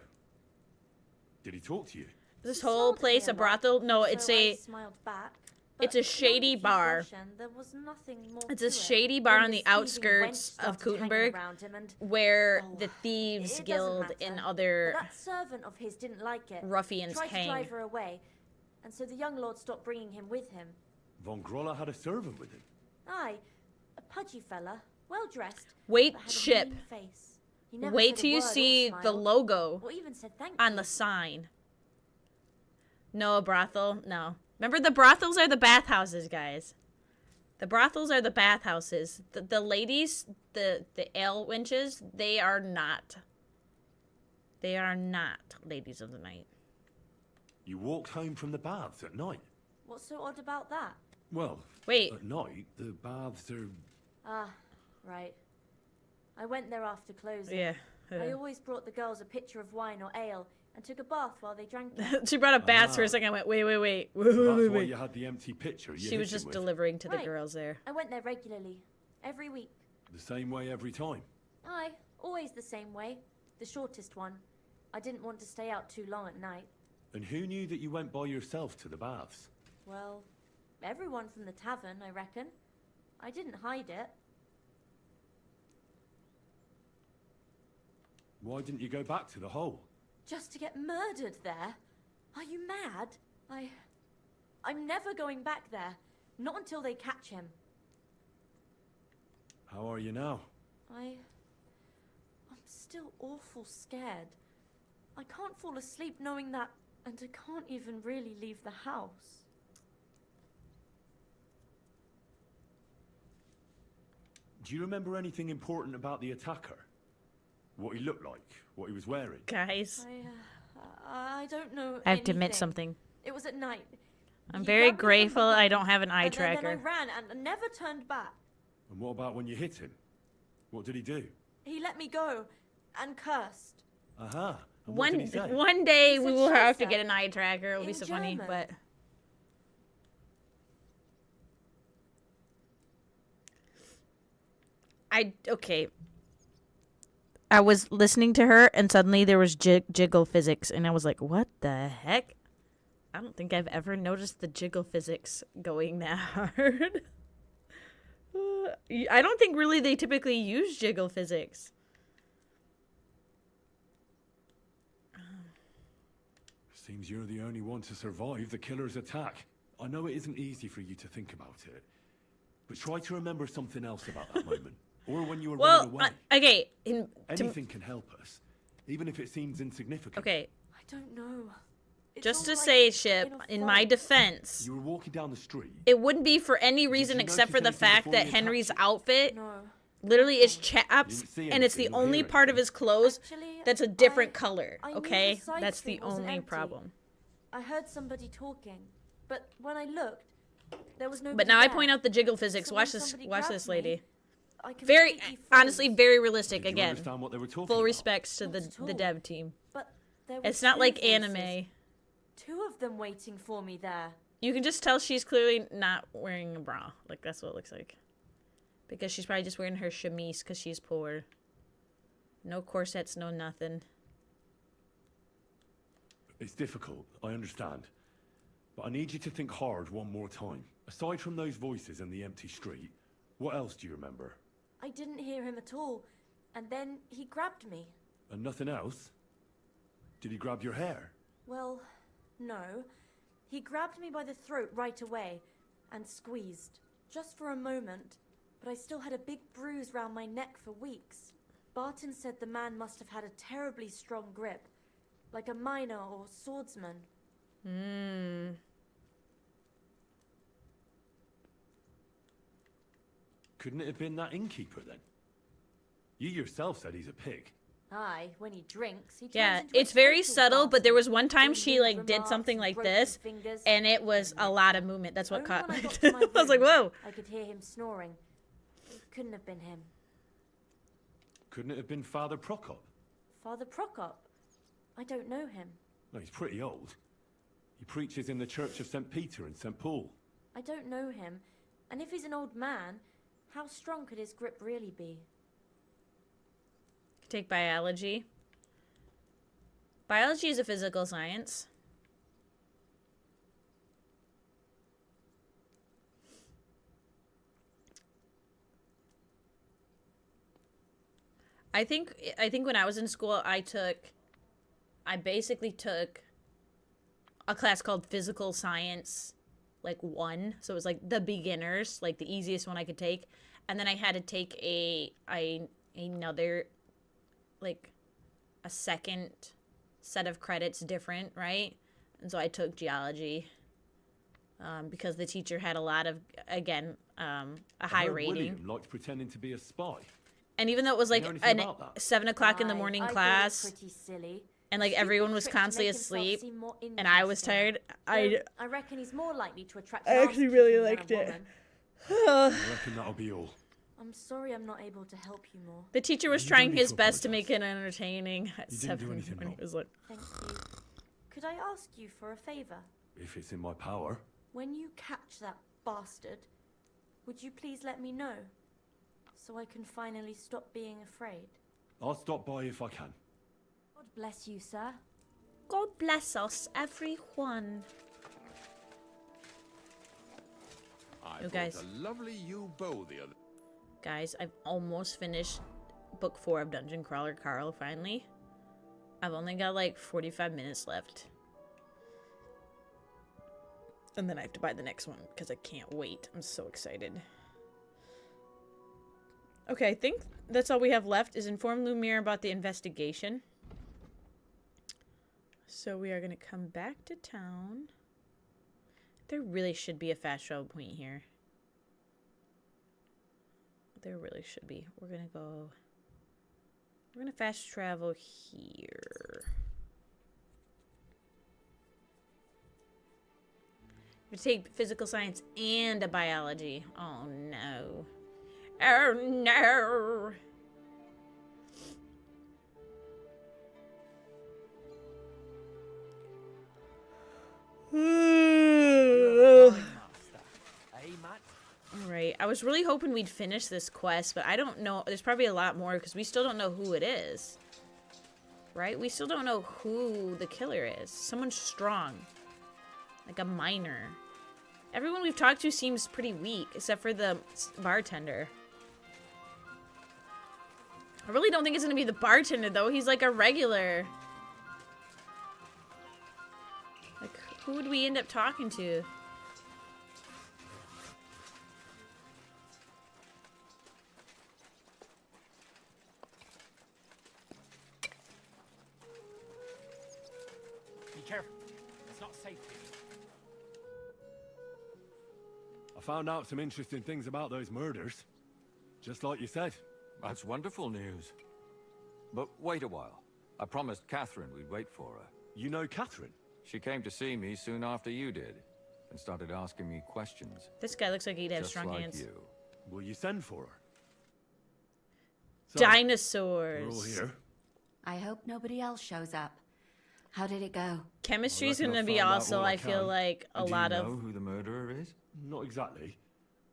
Did he talk to you? This whole place a brothel? No, it's so I a smiled back. it's a shady bar. There was nothing more It's to a it shady bar than on the this thieving outskirts wench of started hanging Kutenberg, around him and- where Oh, the Thieves it doesn't Guild matter. and other But that servant of his didn't like it. ruffians Tried hang. to drive her away, and so the young lord stopped bringing him with him. Von Groller had a servant with him. Aye, a pudgy fella, well dressed. Wait, but had a ship. mean face. He never Wait said a till you word or see the smiled, logo or even said thank on you. the sign. No, a brothel? No. Remember, the brothels are the bathhouses, guys. The brothels are the bathhouses. The ladies, the ale wenches, they are not. They are not ladies of the night. You walked home from the baths at night. What's so odd about that? Well, wait. At night, the baths are... Ah, right. I went there after closing. Yeah. I always brought the girls a pitcher of wine or ale and took a bath while they drank it. She brought up bats for a second. I went, wait. So that's why you had the empty pitcher you She hit was him just with. delivering to the Right. girls there. I went there regularly, every week. The same way every time. Aye, always the same way. The shortest one. I didn't want to stay out too long at night. And who knew that you went by yourself to the baths? Well, everyone from the tavern, I reckon. I didn't hide it. Why didn't you go back to the hole? Just to get murdered there? Are you mad? I'm never going back there. Not until they catch him. How are you now? I'm still awful scared. I can't fall asleep knowing that, and I can't even really leave the house. Do you remember anything important about the attacker? What he looked like? What he was wearing? Guys. I don't know. I have to admit anything. something. It was at night. I'm He very grabbed me from grateful I behind, don't have an eye and then I tracker. ran and never turned back. And what about when you hit him? What did he do? He let me go and cursed. Uh-huh. And what did he say? One day He we said will have to Scheiße get an eye tracker. It'll be in so funny, German. but okay. I was listening to her, and suddenly there was jiggle physics, and I was like, "What the heck?" I don't think I've ever noticed the jiggle physics going that hard. I don't think really they typically use jiggle physics. Seems you're the only one to survive the killer's attack. I know it isn't easy for you to think about it, but try to remember something else about that moment, or when you were running away. Okay. Anything can help us, even if it seems insignificant. Okay. I don't know. It's Just to all like say, Ship, in my defense, You were walking down the street. it wouldn't be for any reason you except for the notice anything fact before that he Henry's attacked outfit No. literally is chaps, didn't see and it's the anything or only hear part of his clothes Actually, that's a different I color, knew the okay? side That's the street wasn't only empty. problem. I heard somebody talking, but when I looked, there was nobody But now I there. point out the jiggle physics. So Watch when this. somebody Watch grabbed this, me, lady. I Very, completely froze. honestly, very realistic. Did you Again, understand what they were talking full about? respects to Not the at all. dev team. But there It's were not two like voices. anime. Two of them waiting for me there. You can just tell she's clearly not wearing a bra. Like, that's what it looks like. Because she's probably just wearing her chemise because she's poor. No corsets, no nothing. It's difficult, I understand. But I need you to think hard one more time. Aside from those voices and the empty street, what else do you remember? I didn't hear him at all, and then he grabbed me. And nothing else? Did he grab your hair? Well, no. He grabbed me by the throat right away and squeezed, just for a moment, but I still had a big bruise round my neck for weeks. Barton said the man must have had a terribly strong grip, like a miner or swordsman. Couldn't it have been that innkeeper then? You yourself said he's a pig. Aye, when he drinks, he turns Yeah, into a it's very total subtle, but there bastard. was one time Doing she rude like did remarks something and like broken this, fingers. and it was a lot of movement. That's what Only caught when me. I got to my I was like, room, whoa. I could hear him snoring. Couldn't have been him. Couldn't it have been Father Prokop? Father Prokop? I don't know him. No, he's pretty old. He preaches in the Church of St. Peter and St. Paul. I don't know him, And if he's an old man, how strong could his grip really be? Take biology. Biology is a physical science. I think when I was in school, I basically took a class called Physical Science, like 1. So it was like the beginners, like the easiest one I could take. And then I had to take another, like a second set of credits different, right? And so I took geology because the teacher had a lot of, again, a high rating. William liked pretending to be a spy. And even though it was like an 7 o'clock in the morning class, pretty silly. and like everyone was constantly asleep, and I was tired, I reckon he's more likely to attract. I actually really liked it. I reckon that'll be all. I'm sorry I'm not able to help you more. The teacher was trying his best to make it entertaining at 7 in the morning. It was like, thank you. Could I ask you for a favor? If it's in my power. When you catch that bastard, would you please let me know? So I can finally stop being afraid. I'll stop by if I can. God bless you, sir. God bless us, everyone. I You guys. bought a lovely yew bow the other. Guys, I've almost finished book 4 of Dungeon Crawler Carl, finally. I've only got like 45 minutes left. And then I have to buy the next one because I can't wait. I'm so excited. Okay, I think that's all we have left is inform Lumiere about the investigation. So we are going to come back to town. There really should be a fast travel point here. There really should be. We're going to fast travel here. We take physical science and a biology. Oh no. Oh no. Alright, I was really hoping we'd finish this quest, but I don't know. There's probably a lot more because we still don't know who it is. Right? We still don't know who the killer is. Someone strong. Like a miner. Everyone we've talked to seems pretty weak, except for the bartender. I really don't think it's going to be the bartender, though. He's like a regular. Like, who would we end up talking to? Be careful. It's not safe here. I found out some interesting things about those murders. Just like you said. That's wonderful news. But wait a while. I promised Catherine we'd wait for her. You know Catherine? She came to see me soon after you did, and started asking me questions. This guy looks like he'd have Just strong like hands. You. Will you send for her? So, dinosaurs. We're all here. I hope nobody else shows up. How did it go? Chemistry's gonna be also, I feel like, a lot of. Do you know who the murderer is? Not exactly.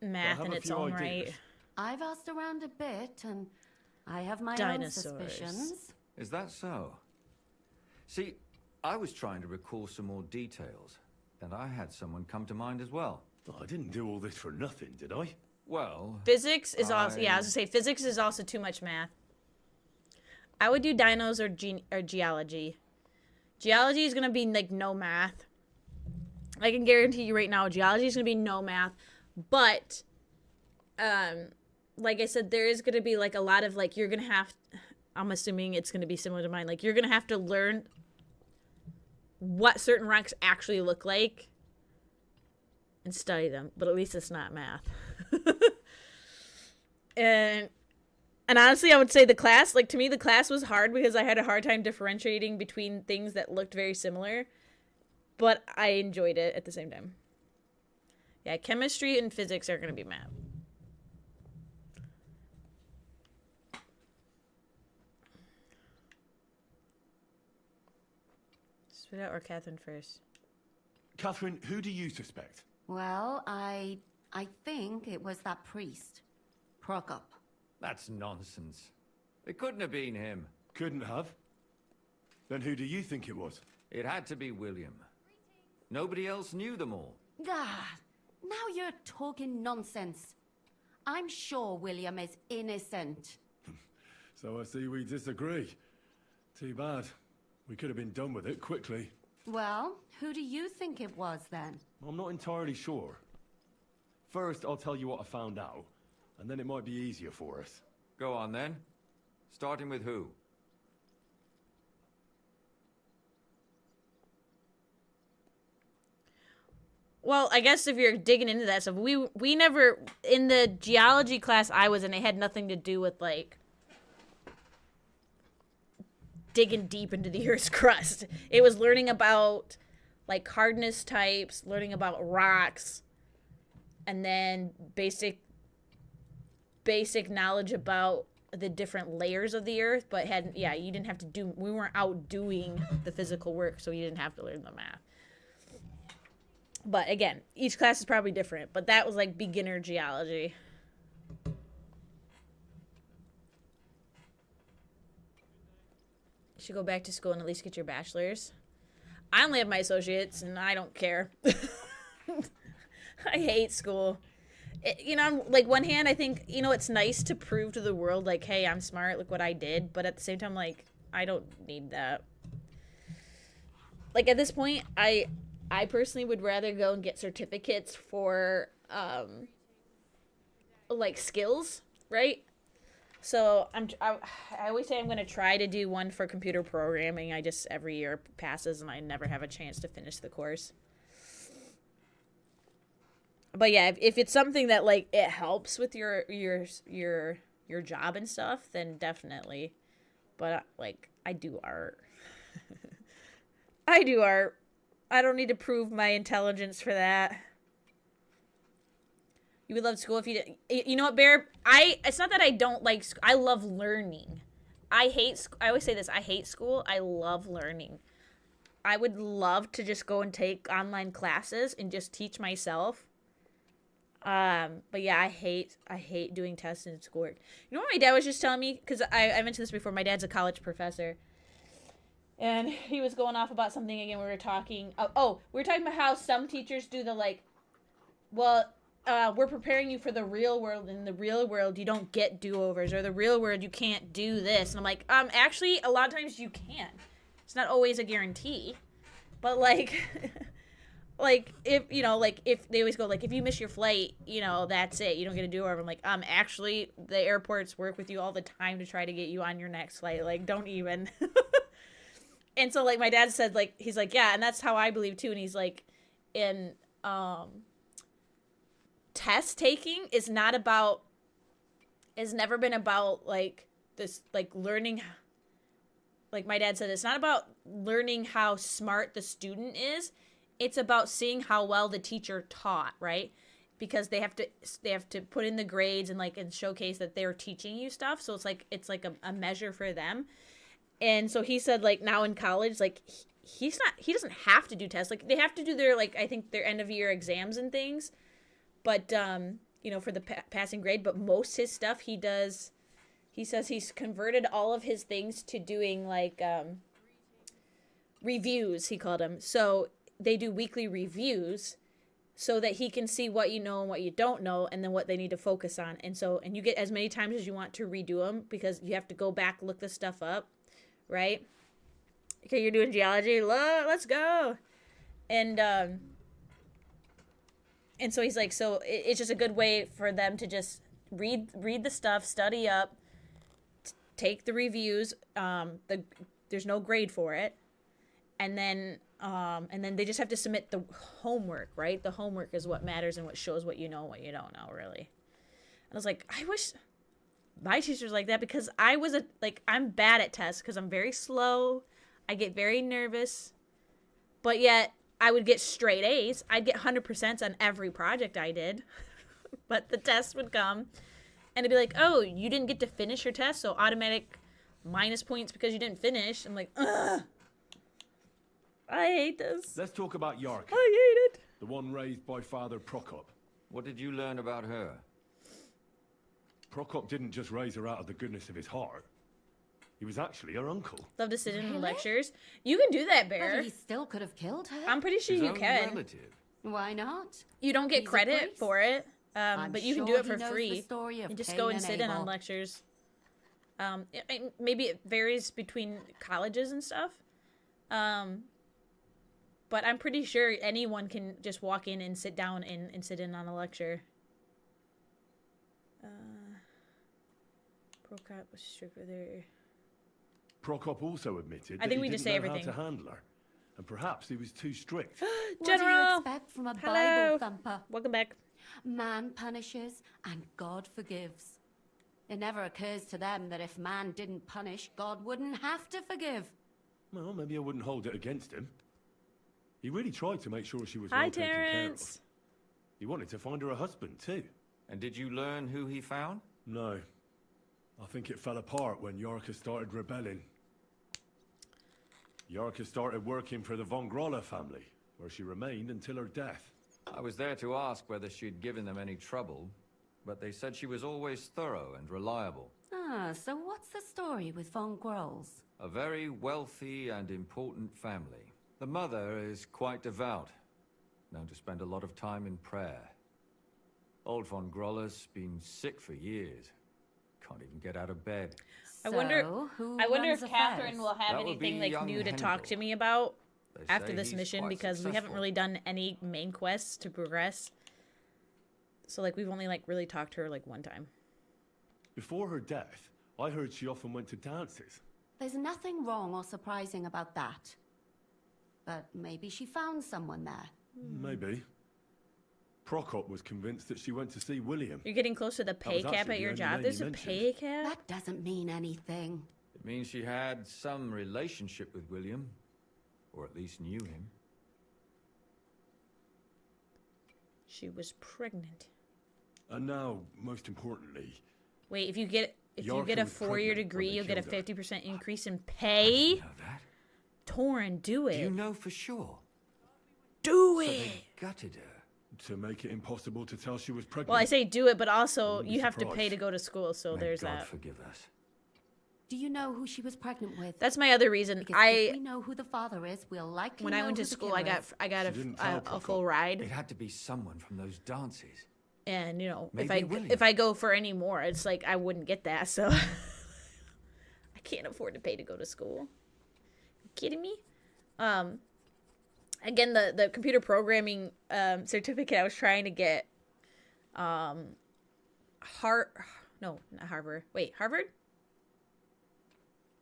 Math in its own right. I've asked around a bit, and I have my Dinosaurs. own suspicions. Is that so? See, I was trying to recall some more details, and I had someone come to mind as well. Oh, I didn't do all this for nothing, did I? Well, Physics is also, yeah, I was gonna say, physics is also too much math. I would do dinos or geology. Geology is gonna be like no math. I can guarantee you right now, geology is gonna be no math. But, like I said, there is gonna be like a lot of like, you're gonna have, I'm assuming it's gonna be similar to mine. Like, you're gonna have to learn what certain rocks actually look like and study them. But at least it's not math. And honestly, I would say the class, like, to me, the class was hard because I had a hard time differentiating between things that looked very similar, but I enjoyed it at the same time. Yeah, chemistry and physics are going to be math. Spit out or Catherine first? Catherine, who do you suspect? Well, I I think it was that priest, Prokop. That's nonsense. It couldn't have been him. Couldn't have? Then who do you think it was? It had to be William. Nobody else knew them all. Ah, now you're talking nonsense. I'm sure William is innocent. So I see we disagree. Too bad. We could have been done with it quickly. Well, who do you think it was then? I'm not entirely sure. First, I'll tell you what I found out, and then it might be easier for us. Go on then. Starting with who? Well, I guess if you're digging into that stuff, we never, in the geology class I was in, it had nothing to do with, like, digging deep into the Earth's crust. It was learning about, like, hardness types, learning about rocks, and then basic knowledge about the different layers of the Earth, but you didn't have to do, we weren't out doing the physical work, so you didn't have to learn the math. But again, each class is probably different, but that was like beginner geology. You should go back to school and at least get your bachelor's. I only have my associates and I don't care. I hate school. Like, one hand, I think, it's nice to prove to the world, like, hey, I'm smart, look what I did. But at the same time, like, I don't need that. Like, at this point, I personally would rather go and get certificates for, like, skills, right? So I always say I'm going to try to do one for computer programming. Every year passes and I never have a chance to finish the course. But yeah, if it's something that, like, it helps with your job and stuff, then definitely. But, like, I do art. I do art. I don't need to prove my intelligence for that. You would love school if you did. You know what, Bear? It's not that I don't like school. I love learning. I always say this. I hate school. I love learning. I would love to just go and take online classes and just teach myself. But yeah, I hate doing tests and schoolwork. You know what my dad was just telling me? Because I mentioned this before. My dad's a college professor. And he was going off about something again. We were talking. We were talking about how some teachers do the, like, we're preparing you for the real world. In the real world, you don't get do-overs, or the real world, you can't do this. And I'm like, actually, a lot of times you can. It's not always a guarantee, but like, if they always go, like, if you miss your flight, that's it. You don't get a do-over. I'm like, actually, the airports work with you all the time to try to get you on your next flight. Like, don't even. And so, like, my dad said, like, he's like, yeah, and that's how I believe, too. And he's like, test taking is never been about, like, this, like, learning. Like my dad said, it's not about learning how smart the student is. It's about seeing how well the teacher taught, right? Because they have to put in the grades and, like, and showcase that they're teaching you stuff. So it's like a measure for them. And so he said, like, now in college, like, he doesn't have to do tests. Like, they have to do their, like, I think their end of year exams and things. But, for the passing grade. But most his stuff he does, he says he's converted all of his things to doing, like, reviews, he called them. So they do weekly reviews so that he can see what you know and what you don't know, and then what they need to focus on. And you get as many times as you want to redo them, because you have to go back, look the stuff up. Right? Okay, you're doing geology. Let's go. And so he's like, so it's just a good way for them to just read the stuff, study up, take the reviews. There's no grade for it, and then they just have to submit the homework. Right? The homework is what matters and what shows what you know and what you don't know, really. And I was like, I wish my teacher's like that, because I'm bad at tests because I'm very slow. I get very nervous, but yet I would get straight A's. I'd get 100% on every project I did, but the test would come and it'd be like, oh, you didn't get to finish your test, so automatic minus points because you didn't finish. I'm like, ugh. I hate this. Let's talk about Yark. I hate it. The one raised by Father Prokop. What did you learn about her? Prokop didn't just raise her out of the goodness of his heart. He was actually her uncle. Love to sit in the lectures. You can do that, Bear. But he still could have killed her. I'm pretty sure His you own can. relative. Why not? You don't get He's a credit priest. for it, I'm but you can do sure it for he knows the free. story of You just Cain go and and sit in on Abel. lectures. Maybe it varies between colleges and stuff. But I'm pretty sure anyone can just walk in and sit down and sit in on a lecture. Prokop was strict with her. Prokop also admitted I that think he we didn't just say know everything. how to handle her, and perhaps he was too strict. What do General! you expect from a Hello. Bible thumper? Welcome back. Man punishes and God forgives. It never occurs to them that if man didn't punish, God wouldn't have to forgive. Well, maybe I wouldn't hold it against him. He really tried to make sure she was Hi, well taken care of. Terrence. He wanted to find her a husband, too. And did you learn who he found? No. I think it fell apart when Yarka started rebelling. Yarka started working for the von Grolla family, where she remained until her death. I was there to ask whether she'd given them any trouble, but they said she was always thorough and reliable. Ah, so what's the story with von Grolls? A very wealthy and important family. The mother is quite devout, known to spend a lot of time in prayer. Old von Grolla's been sick for years. Can't even get out of bed. I wonder who if runs Catherine affairs? will have That would anything be like young new to talk Hendel. to me about They after say this he's mission quite because we haven't successful. really done any main quests to progress. So like we've only like really talked to her like one time. Before her death, I heard she often went to dances. There's nothing wrong or surprising about that. But maybe she found someone there. Maybe. Prokop was convinced that she went to see William. You're getting close to the pay was cap actually at the your only job. name There's you a mentioned. pay cap? That doesn't mean anything. It means she had some relationship with William, or at least knew him. She was pregnant. And now, most importantly, Wait, if you get a Yarka was 4-year pregnant when degree, they you'll get a killed her. 50% increase in pay. Torrin, do it. Do you know for sure? Do So it. they gutted her. to make it impossible to tell she was pregnant. Well, I say do it, but also wouldn't be you have to pay surprised. to go to school, so May there's God that. forgive us. Do you know who she was pregnant with? That's my other reason. Because if we know who the father is, we'll likely When know I went who to the school, killer I got She didn't tell a full Prokop. ride. It had to be someone from those dances. And you know, Maybe William. if I go for any more, it's like I wouldn't get that. So I can't afford to pay to go to school. You kidding me? Again, the computer programming certificate I was trying to get. No, not Harvard. Wait, Harvard?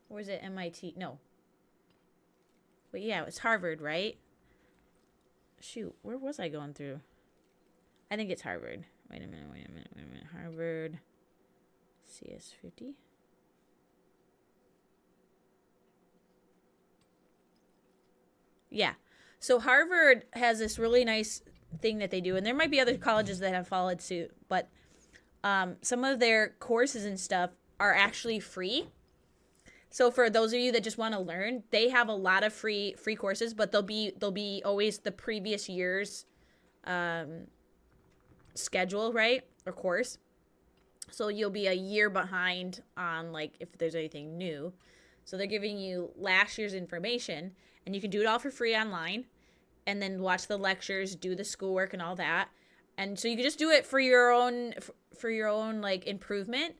Or is it MIT? No. But yeah, it's Harvard, right? Shoot, where was I going through? I think it's Harvard. Wait a minute. Harvard CS50. Yeah. So Harvard has this really nice thing that they do, and there might be other colleges that have followed suit, but some of their courses and stuff are actually free. So for those of you that just want to learn, they have a lot of free courses, but they'll be always the previous year's schedule, right? Or course. So you'll be a year behind on like if there's anything new. So they're giving you last year's information, and you can do it all for free online, and then watch the lectures, do the schoolwork and all that. And so you can just do it for your own like improvement.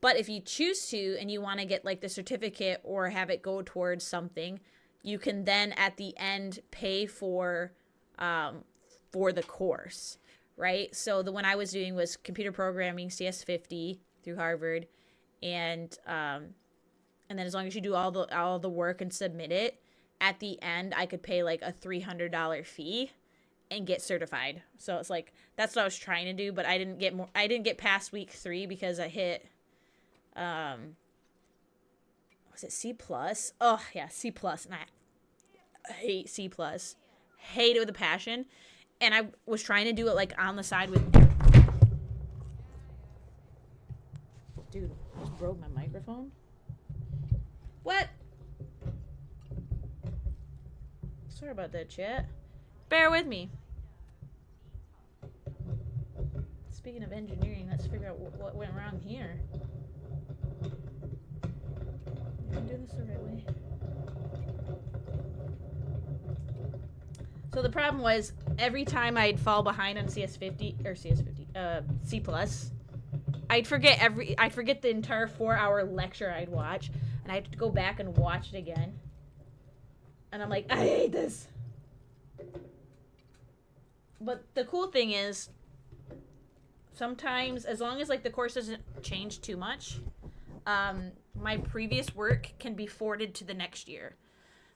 But if you choose to and you want to get like the certificate or have it go towards something, you can then at the end pay for the course, right? So the one I was doing was computer programming CS50 through Harvard, and then as long as you do all the work and submit it, at the end I could pay like a $300 fee and get certified. So it's like that's what I was trying to do, but I didn't get past week 3 because I hit was it C+? Oh yeah, C+. And I hate C+. Hate it with a passion. And I was trying to do it like on the side with dude, I just broke my microphone. What? Sorry about that, chat. Bear with me. speaking of engineering, let's figure out what went wrong here. I'm doing this the right way. So the problem was every time I'd fall behind on CS50 or C+, I'd forget the entire 4-hour lecture I'd watch, and I had to go back and watch it again. And I'm like, I hate this. But the cool thing is, sometimes, as long as like the course doesn't change too much, my previous work can be forwarded to the next year.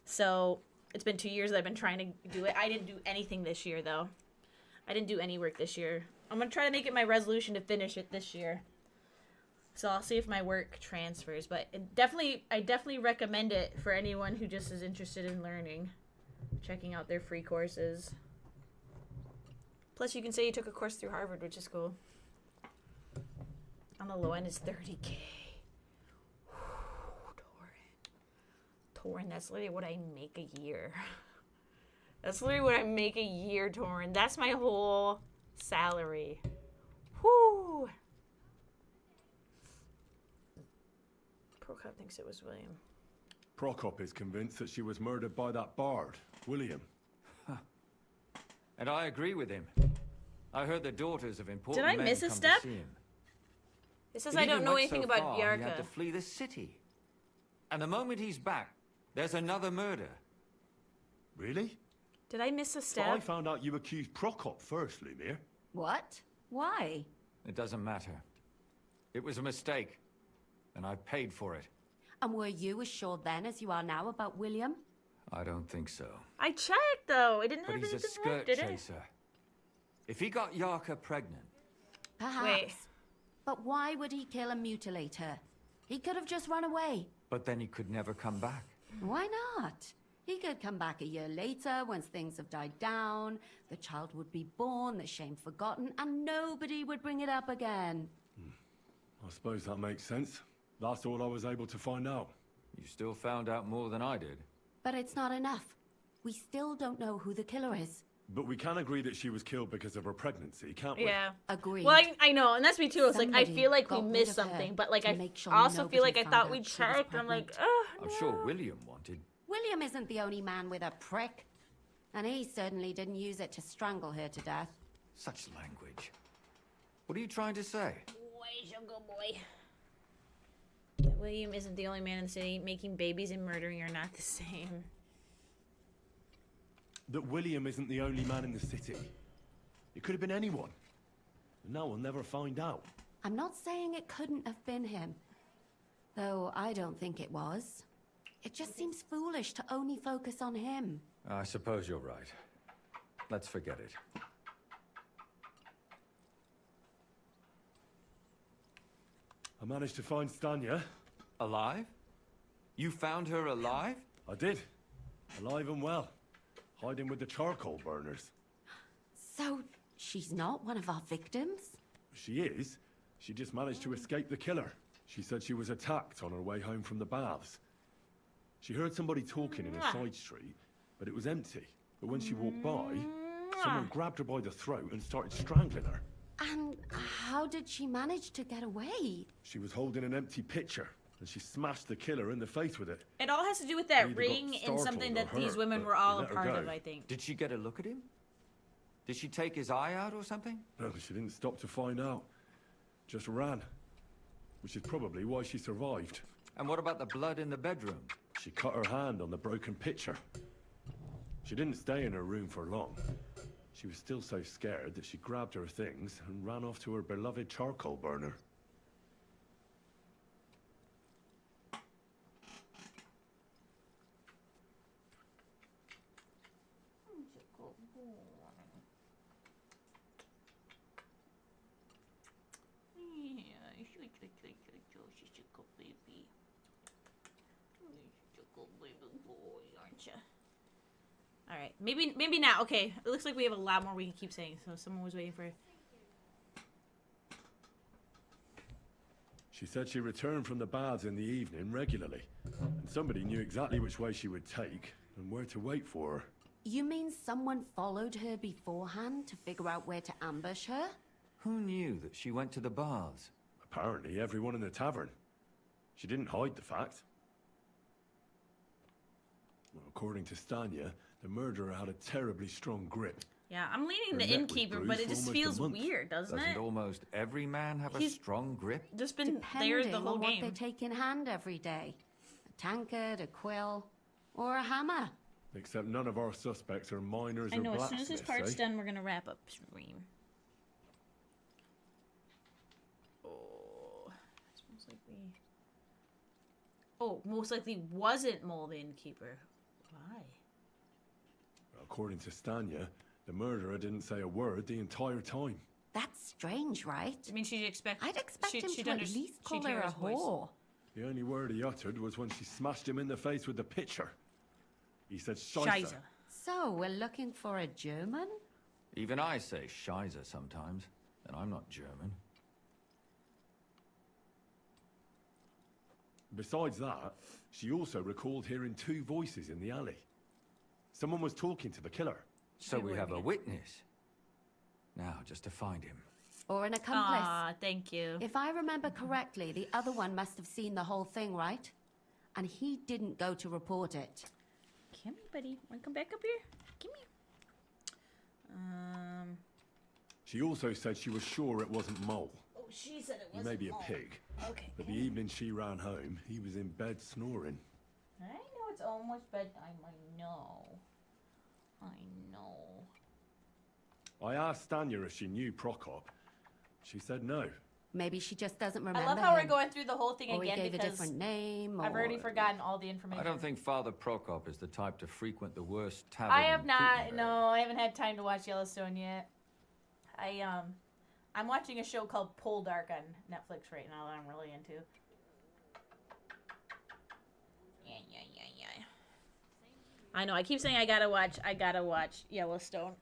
So it's been 2 years that I've been trying to do it. I didn't do anything this year, though. I didn't do any work this year. I'm going to try to make it my resolution to finish it this year. So I'll see if my work transfers. But I definitely recommend it for anyone who just is interested in learning. Checking out their free courses. Plus, you can say you took a course through Harvard, which is cool. On the low end is $30K. Torin, that's literally what I make a year. That's literally what I make a year, Torin. That's my whole salary. Whoo! Prokop thinks it was William. Prokop is convinced that she was murdered by that bard, William. And I agree with him. I heard the daughters of important Did I men miss a come to step? see him. It says He I don't even know went anything so about far, He Yarka. had to flee the city. And the moment he's back, there's another murder. Really? Did I miss a But step? I found out you accused Prokop first, Lumir. What? Why? It doesn't matter. It was a mistake. And I paid for it. And were you as sure then as you are now about William? I don't think so. I checked, though. It didn't But have he's a anything skirt left, did it? chaser. If he got Yarka pregnant... Perhaps. Wait. But why would he kill and mutilate her? He could have just run away. But then he could never come back. Why not? He could come back a year later, once things have died down, the child would be born, the shame forgotten, and nobody would bring it up again. I suppose that makes sense. That's all I was able to find out. You still found out more than I did. But it's not enough. We still don't know who the killer is. But we can agree that she was killed because of her pregnancy, can't we? Yeah. Agreed. Well, I know, and that's me too. It's like, I Somebody feel like we got rid missed of her something, but like, to I make sure also feel like I nobody thought found we out she was checked. I'm like, pregnant. oh, I'm sure William wanted. William isn't the only man with a prick. And he certainly didn't use it to strangle her to death. Such language. What are you trying to say? Boy, sugar boy. That William isn't the only man in the city. Making babies and murdering are not the same. That William isn't the only man in the city. It could have been anyone. And now we'll never find out. I'm not saying it couldn't have been him. Though I don't think it was. It just seems foolish to only focus on him. I suppose you're right. Let's forget it. I managed to find Stanya. Alive? You found her alive? I did. Alive and well. Hiding with the charcoal burners. So, she's not one of our victims? She is. She just managed to escape the killer. She said she was attacked on her way home from the baths. She heard somebody talking in a side street, but it was empty. But when she walked by, someone grabbed her by the throat and started strangling her. And how did she manage to get away? She was holding an empty pitcher, and she smashed the killer in the face with it. It all has to do with that Either got ring and startled something or that these hurt, women but were all we a let her part go. of, I think. Did she get a look at him? Did she take his eye out or something? No, she didn't stop to find out. Just ran. Which is probably why she survived. And what about the blood in the bedroom? She cut her hand on the broken pitcher. She didn't stay in her room for long. She was still so scared that she grabbed her things and ran off to her beloved charcoal burner. All right, maybe now. Okay, it looks like we have a lot more we can keep saying. So someone was waiting for. She said she returned from the baths in the evening regularly, and somebody knew exactly which way she would take and where to wait for her. You mean someone followed her beforehand to figure out where to ambush her? Who knew that she went to the baths? Apparently everyone in the tavern. She didn't hide the fact. Well, according to Stanya, the murderer had a terribly strong grip. Yeah, I'm leaning Her the neck was innkeeper, bruised but it for just almost a feels month. weird, doesn't it? Almost every man have a He's strong grip? Just been there Depending the whole on what they game. take in hand every day. A tankard, a quill, or a hammer. Except none of our suspects are miners I or know, as soon blacksmiths, as this part's eh? done, we're gonna wrap up stream. Oh, it's most likely. Oh, most likely wasn't Mole the innkeeper. Why? According to Stanya, the murderer didn't say a word the entire time. That's strange, right? I mean, I'd expect him she'd to at least call she'd hear her a his voice. whore. The only word he uttered was when she smashed him in the face with the pitcher. He said Scheisse. Scheisse. So, we're looking for a German? Even I say Scheisse sometimes, and I'm not German. Besides that, she also recalled hearing 2 voices in the alley. Someone was talking to the killer. So we have a witness. Now, just to find him. Or an accomplice? Ah, thank you. If I remember correctly, the other one must have seen the whole thing, right? And he didn't go to report it. Come here, buddy. Wanna come back up here? Come here. She also said she was sure it wasn't Mole. Oh, she said it He wasn't may be a Mole. pig. Okay. But the evening she ran home, he was in bed snoring. I know it's almost bedtime. I know. I asked Stanya if she knew Prokop. She said no. Maybe she just doesn't remember I love how we're him. going through the whole thing Or he again gave a because different name, I've or- already forgotten all the information. I don't think Father Prokop is the type to frequent the worst tavern I have in not. Gutenberg. No, I haven't had time to watch Yellowstone yet. I'm watching a show called Poldark on Netflix right now that I'm really into. Yeah. I know. I keep saying I gotta watch Yellowstone.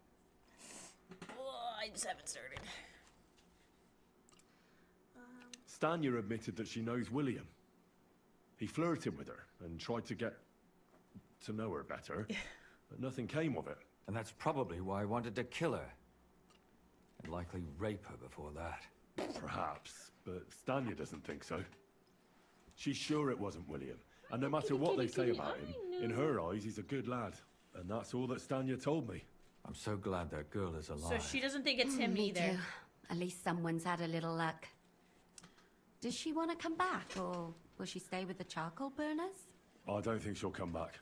Oh, I just haven't started. Stanya admitted that she knows William. He flirted with her and tried to get to know her better, but nothing came of it. And that's probably why I wanted to kill her. And likely rape her before that. Perhaps, but Stanya doesn't think so. She's sure it wasn't William, and no matter what they say about him, in her eyes he's a good lad. And that's all that Stanya told me. I'm so glad that girl is alive. So she doesn't think it's him Me either. too. At least someone's had a little luck. Does she want to come back, or will she stay with the charcoal burners? I don't think she'll come back.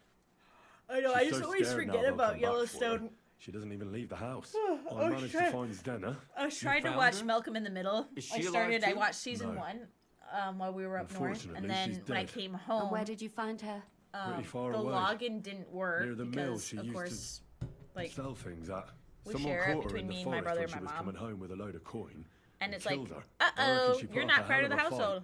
I know. She's I just so always scared now forget they'll about come back for her. Yellowstone. She doesn't even leave the house. Oh, I managed to shit. find Stena. I was trying to found watch her? Malcolm in the Middle. Is I she started. alive I too? watched season No. 1 while we were up north, Unfortunately, and then she's when I dead. came And home, where did you find her? Pretty far the away. login didn't work Near the because, mill she of used course, like, sell things at. we Someone share it caught her between in the me and my forest brother when and she my was mom. coming home with a load of coin. and it's killed like, her. I reckon uh-oh, she put you're up not a part hell of the a fight. household.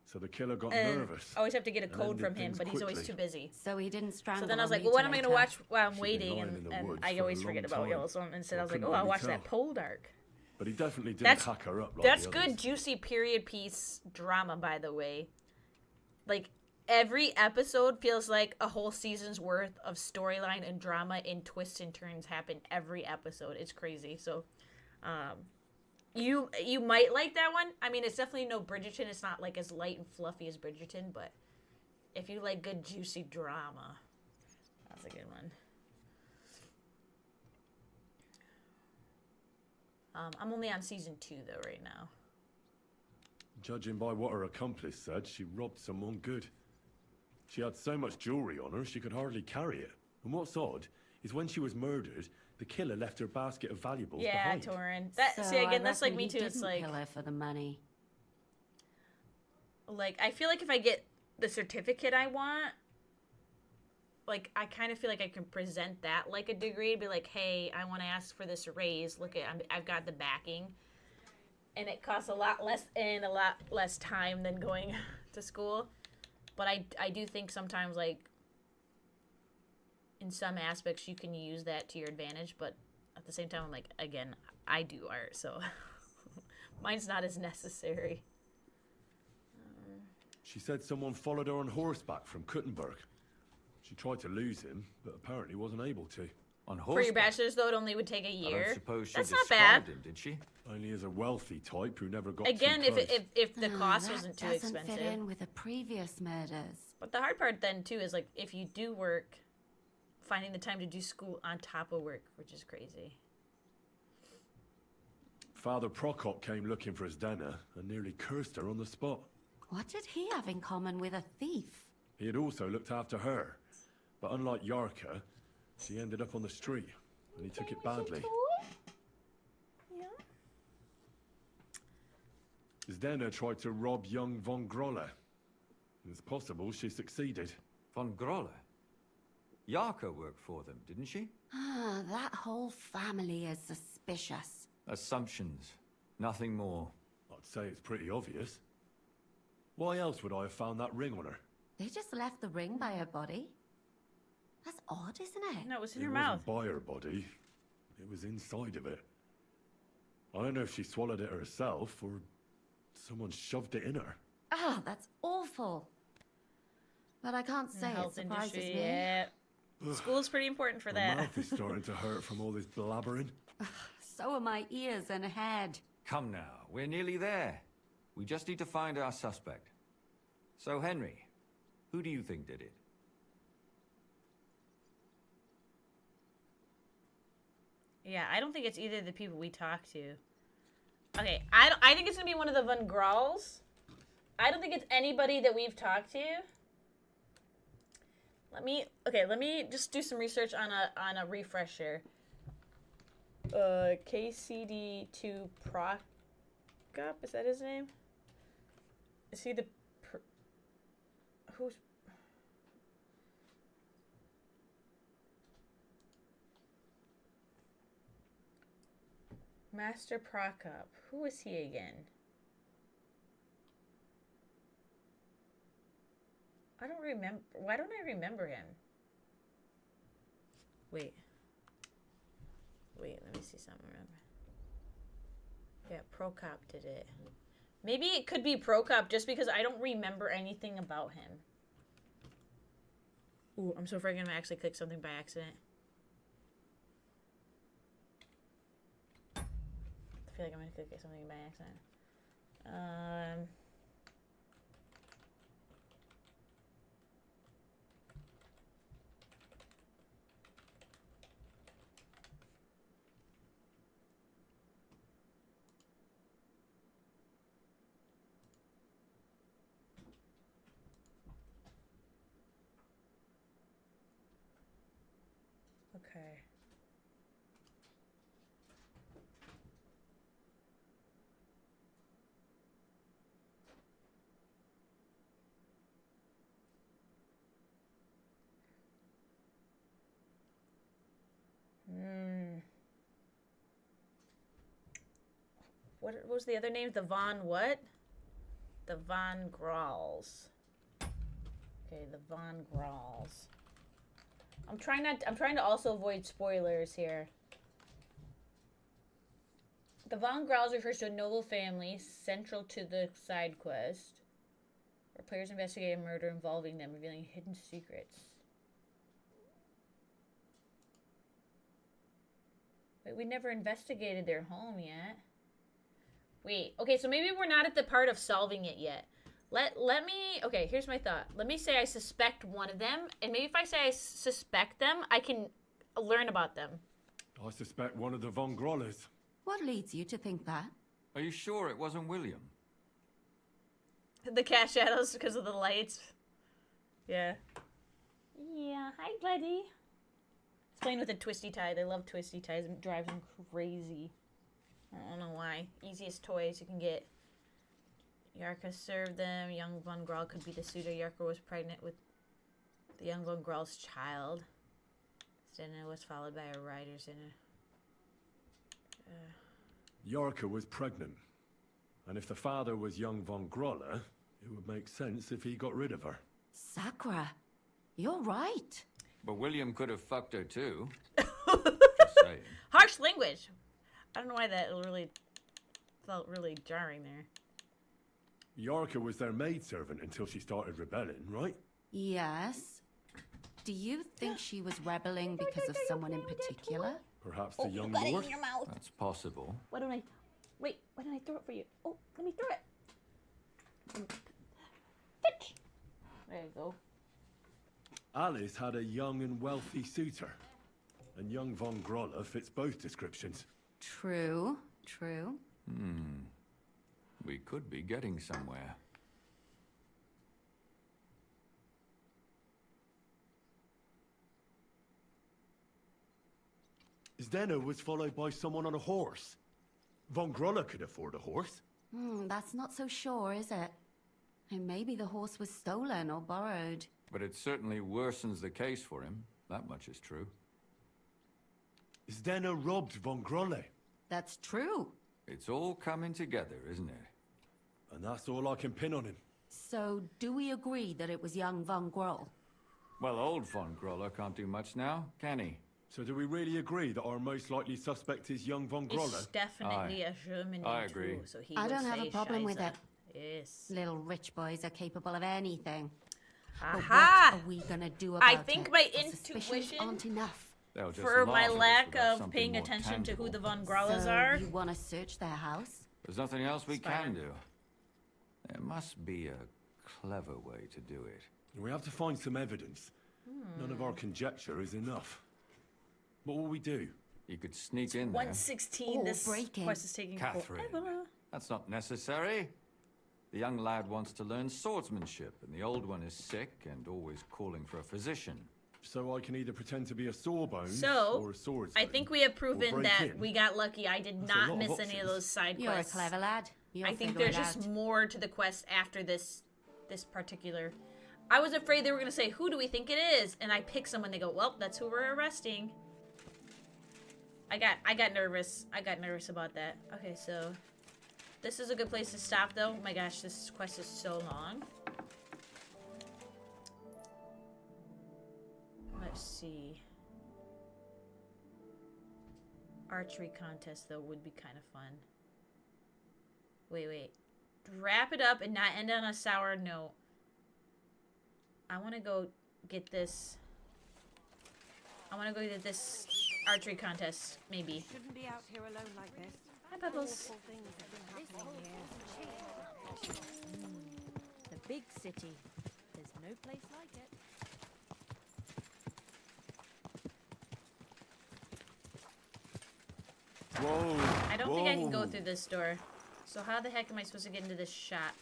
So the killer got And nervous. I always have to get a and code ended from him, things but he's always quickly. too busy. So he didn't strangle So then I was or like, well, what am I mutilate going to her? watch while I'm She'd been waiting? lying in the And woods I for a always long forget about time. Yellowstone. Instead, I was like, couldn't oh, I'll really watch tell. that Poldark. But he definitely didn't That's hack her up like that's the good, others. juicy period piece drama, by the way. Like, every episode feels like a whole season's worth of storyline and drama and twists and turns happen every episode. It's crazy. So, you might like that one. I mean, it's definitely no Bridgerton. It's not like as light and fluffy as Bridgerton, but if you like good juicy drama, that's a good one. I'm only on season 2 though right now. Judging by what her accomplice said, she robbed someone good. She had so much jewelry on her, she could hardly carry it. And what's odd is when she was murdered, the killer left her basket of valuables Yeah, behind. Torin. That So see again, I that's like reckon me he too. It's didn't like kill her for the money. I feel like if I get the certificate I want, like I kind of feel like I can present that like a degree, be like, hey, I want to ask for this raise. Look at I've got the backing, and it costs a lot less and a lot less time than going to school. But I do think sometimes like in some aspects you can use that to your advantage, but at the same time I'm like, again, I do art, so mine's not as necessary. She said someone followed her on horseback from Kuttenberg. She tried to lose him, but apparently wasn't able to. On For horseback. your bachelor's, though, it only would take a I year. don't suppose she That's not described bad. him, did she? Only as a wealthy type who never got Again, too close. if the cost that wasn't too doesn't expensive. fit in with the previous murders. But the hard part then too is like if you do work, finding the time to do school on top of work, which is crazy. Father Prokop came looking for his Dana and nearly cursed her on the spot. What did he have in common with a thief? He had also looked after her, but unlike Yarka, she ended up on the street, and he took it badly. Yeah. Zdena tried to rob young von Grolle. It's possible she succeeded. Von Grolle? Yarka worked for them, didn't she? Ah, that whole family is suspicious. Assumptions. Nothing more. I'd say it's pretty obvious. Why else would I have found that ring on her? They just left the ring by her body. That's odd, isn't it? No, it was in It her wasn't mouth. by her body. It was inside of it. I don't know if she swallowed it herself or someone shoved it in her. Ah, that's awful. But I can't In the say it health surprises industry, me. yeah. School's pretty important for My that. mouth is starting to hurt from all this blabbering. So are my ears and head. Come now, we're nearly there. We just need to find our suspect. So, Henry, who do you think did it? Yeah, I don't think it's either of the people we talked to. Okay, I think it's gonna be one of the Von Grauls. I don't think it's anybody that we've talked to. Let me just do some research on a refresher. KCD2 Prokop, is that his name? Is he the who's Master Prokop? Who is he again? I don't remember. Why don't I remember him? Wait, let me see something. Remember? Yeah, Prokop did it. Maybe it could be Prokop just because I don't remember anything about him. Ooh, I'm so afraid I'm gonna actually click something by accident. I feel like I'm gonna click something by accident. Okay. What was the other name? The Von what? The Von Grauls. Okay, the Von Grauls. I'm trying to also avoid spoilers here. The Von Grauls refers to a noble family central to the side quest, where players investigate a murder involving them, revealing hidden secrets. Wait, we never investigated their home yet. Wait, okay, so maybe we're not at the part of solving it yet. Let me, okay, here's my thought. Let me say I suspect one of them, and maybe if I say I suspect them, I can learn about them. I suspect one of the Von Grolles. What leads you to think that? Are you sure it wasn't William? The cat shadows because of the lights. Yeah. Yeah, hi, buddy. He's playing with a twisty tie. They love twisty ties. It drives them crazy. I don't know why. Easiest toys you can get. Yarka served them. Young Von Graul could be the suitor. Yarka was pregnant with the young Von Graul's child. Stena was followed by a rider's in a... Yarka was pregnant. And if the father was young Von Grolle, it would make sense if he got rid of her. Sakura, you're right. But William could have fucked her too. Just saying. Harsh language. I don't know why that really felt really jarring there. Yarka was their maidservant until she started rebelling, right? Yes. Do you think she was rebelling because of someone in particular? Perhaps Oh, the young you got it lord? in your mouth. That's possible. Why don't I... Wait, why don't I throw it for you? Oh, let me throw it. There you go. Alice had a young and wealthy suitor. And young von Groller fits both descriptions. True, true. We could be getting somewhere. Zdenna was followed by someone on a horse. Von Groller could afford a horse. That's not so sure, is it? And maybe the horse was stolen or borrowed. But it certainly worsens the case for him. That much is true. Zdenna robbed von Groller. That's true. It's all coming together, isn't it? And that's all I can pin on him. So, do we agree that it was young von Groll? Well, old von Groller can't do much now, can he? So do we really agree that our most likely suspect is young von Groller? It's definitely a German I name agree. too, so he I would don't have say a problem with Scheiße. it. Yes. Little rich boys are capable of anything. But Aha! what are we gonna do about I it? think my Our suspicions intuition aren't enough. They'll just for my laugh at us lack without of something paying more attention to who the tangible. von Grollas So are. you want to search their house? There's nothing else we Spider. can do. There must be a clever way to do it. We have to find some evidence. None of our conjecture is enough. What will we do? You could sneak in there. 116. Or This break in. quest is taking Catherine. forever. That's not necessary. The young lad wants to learn swordsmanship, and the old one is sick and always calling for a physician. So I can either pretend to be a sawbones So, or a swordsman. I think we have proven break that in. we got lucky. I did That's a lot not of miss any of options. those side You're a quests. clever lad. You'll I think figure there's it just out. more to the quest after this particular. I was afraid they were gonna say, "Who do we think it is?" And I pick someone. They go, "Well, that's who we're arresting." I got nervous. I got nervous about that. Okay, so this is a good place to stop, though. Oh my gosh, this quest is so long. Let's see. Archery contest, though, would be kind of fun. Wait. Wrap it up and not end on a sour note. I want to go get this. I want to go get this archery contest, maybe. Shouldn't be out here alone like this. Hi, Bubbles. Awful things have been happening here. The big city. There's no place like it. Whoa! I don't think I can go through this door. So how the heck am I supposed to get into this shop?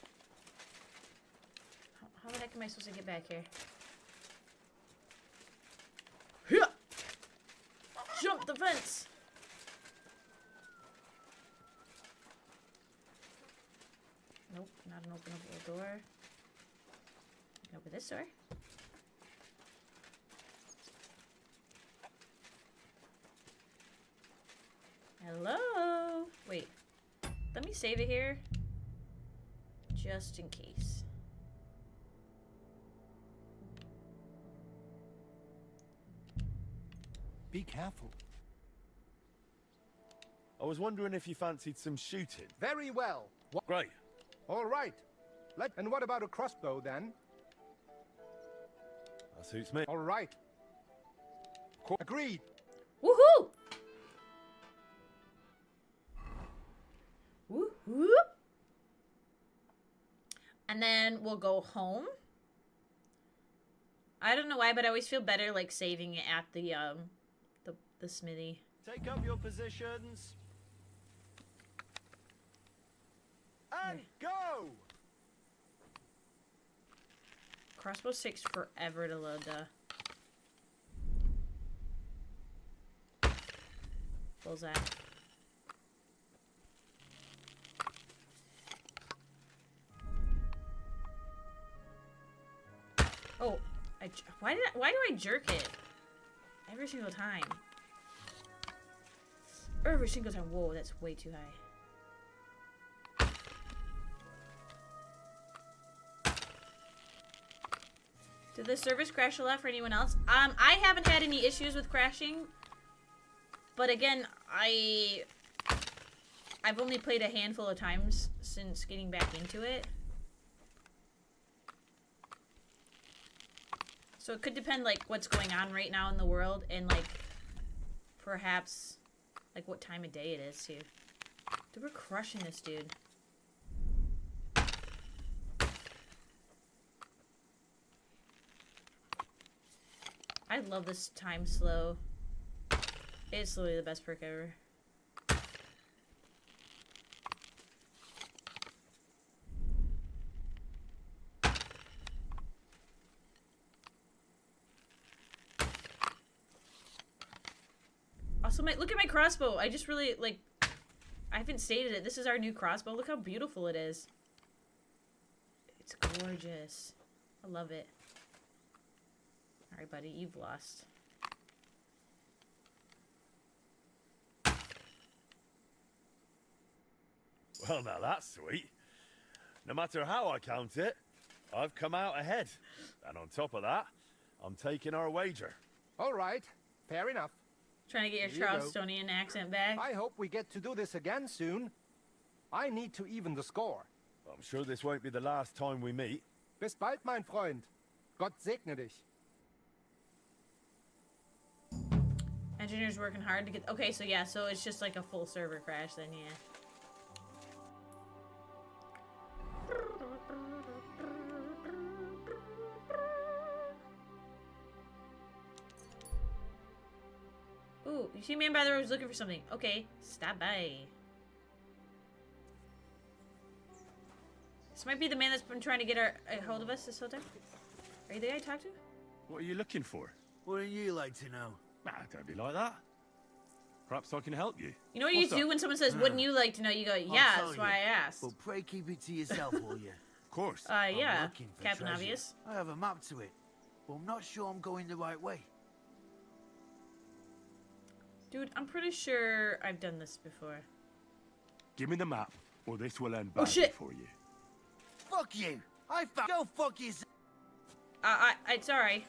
How the heck am I supposed to get back here? Hyah! Jump the fence! Nope, not an openable door. I can open this door. Hello? Wait. Let me save it here. Just in case. Be careful. I was wondering if you fancied some shooting. Very well. Great. All right. And what about a crossbow then? That suits me. All right. Agreed. Woohoo! Woohoo! And then we'll go home. I don't know why, but I always feel better like saving it at the smithy. Take up your positions. And go! Crossbow takes forever to load the bullseye. Oh, why do I jerk it every single time? Every single time. Whoa, that's way too high. Did the service crash a lot for anyone else? I haven't had any issues with crashing, but again, I've only played a handful of times since getting back into it. So it could depend, like, what's going on right now in the world, and, like, perhaps, like, what time of day it is, too. Dude, we're crushing this, dude. I love this time slow. It's literally the best perk ever. Also, look at my crossbow. I just really, like, I haven't stated it. This is our new crossbow. Look how beautiful it is. It's gorgeous. I love it. Alright, buddy, you've lost. Well, now that's sweet. No matter how I count it, I've come out ahead. And on top of that, I'm taking our wager. All right, fair enough. Trying to get your Here you go. Charlestonian accent back. I hope we get to do this again soon. I need to even the score. I'm sure this won't be the last time we meet. Bis bald, mein Freund. Gott segne dich. Engineers working hard to get... Okay, so yeah, so it's just like a full server crash then, yeah. Ooh, you see a man by the road who's looking for something. Okay, stop by. This might be the man that's been trying to get a hold of us this whole time. Are you the guy I talked to? What are you looking for? Wouldn't you like to know? Nah, don't be like that. Perhaps I can help you. You know what you do when someone says, wouldn't you like to know? You go, yeah, that's why I asked. Well, pray keep it to yourself, will you? Of course. Yeah, I'm looking for Captain treasure. Obvious. I have a map to it, but I'm not sure I'm going the right way. Dude, I'm pretty sure I've done this before. Give me the map, or this will end Oh, badly shit. for you. Fuck you! Go fuck yourself! It's alright.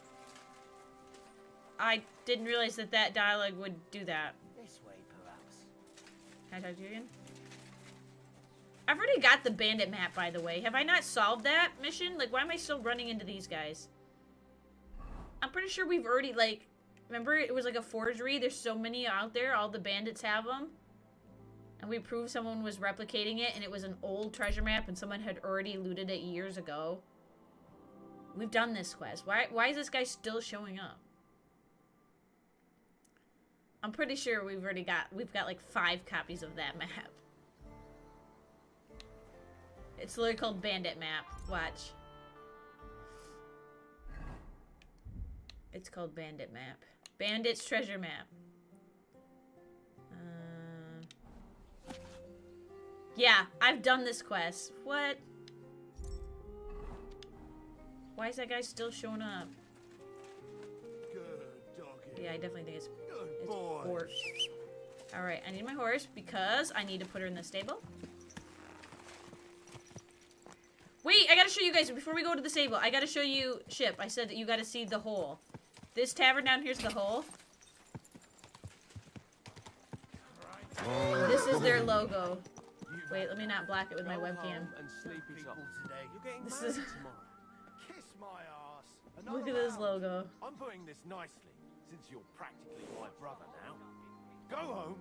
I didn't realize that that dialogue would do that. This way, perhaps. Can I talk to you again? I've already got the bandit map, by the way. Have I not solved that mission? Like, why am I still running into these guys? I'm pretty sure we've already, like... Remember, it was like a forgery? There's so many out there. All the bandits have them. And we proved someone was replicating it, and it was an old treasure map, and someone had already looted it years ago. We've done this quest. Why is this guy still showing up? I'm pretty sure we've got like 5 copies of that map. It's literally called Bandit Map. Watch. It's called Bandit Map. Bandit's Treasure Map. Yeah, I've done this quest. What? Why is that guy still showing up? Good doggy. Yeah, I definitely think it's boy. horse. Alright, I need my horse because I need to put her in the stable. Wait, I gotta show you guys, before we go to the stable, I gotta show you Ship. I said that you gotta see the hole. This tavern down here's the hole. This is their logo. Wait, let me not block it with my webcam. This is... Kiss my ass. Look at this logo. I'm putting this nicely, since you're practically my brother now. Go home,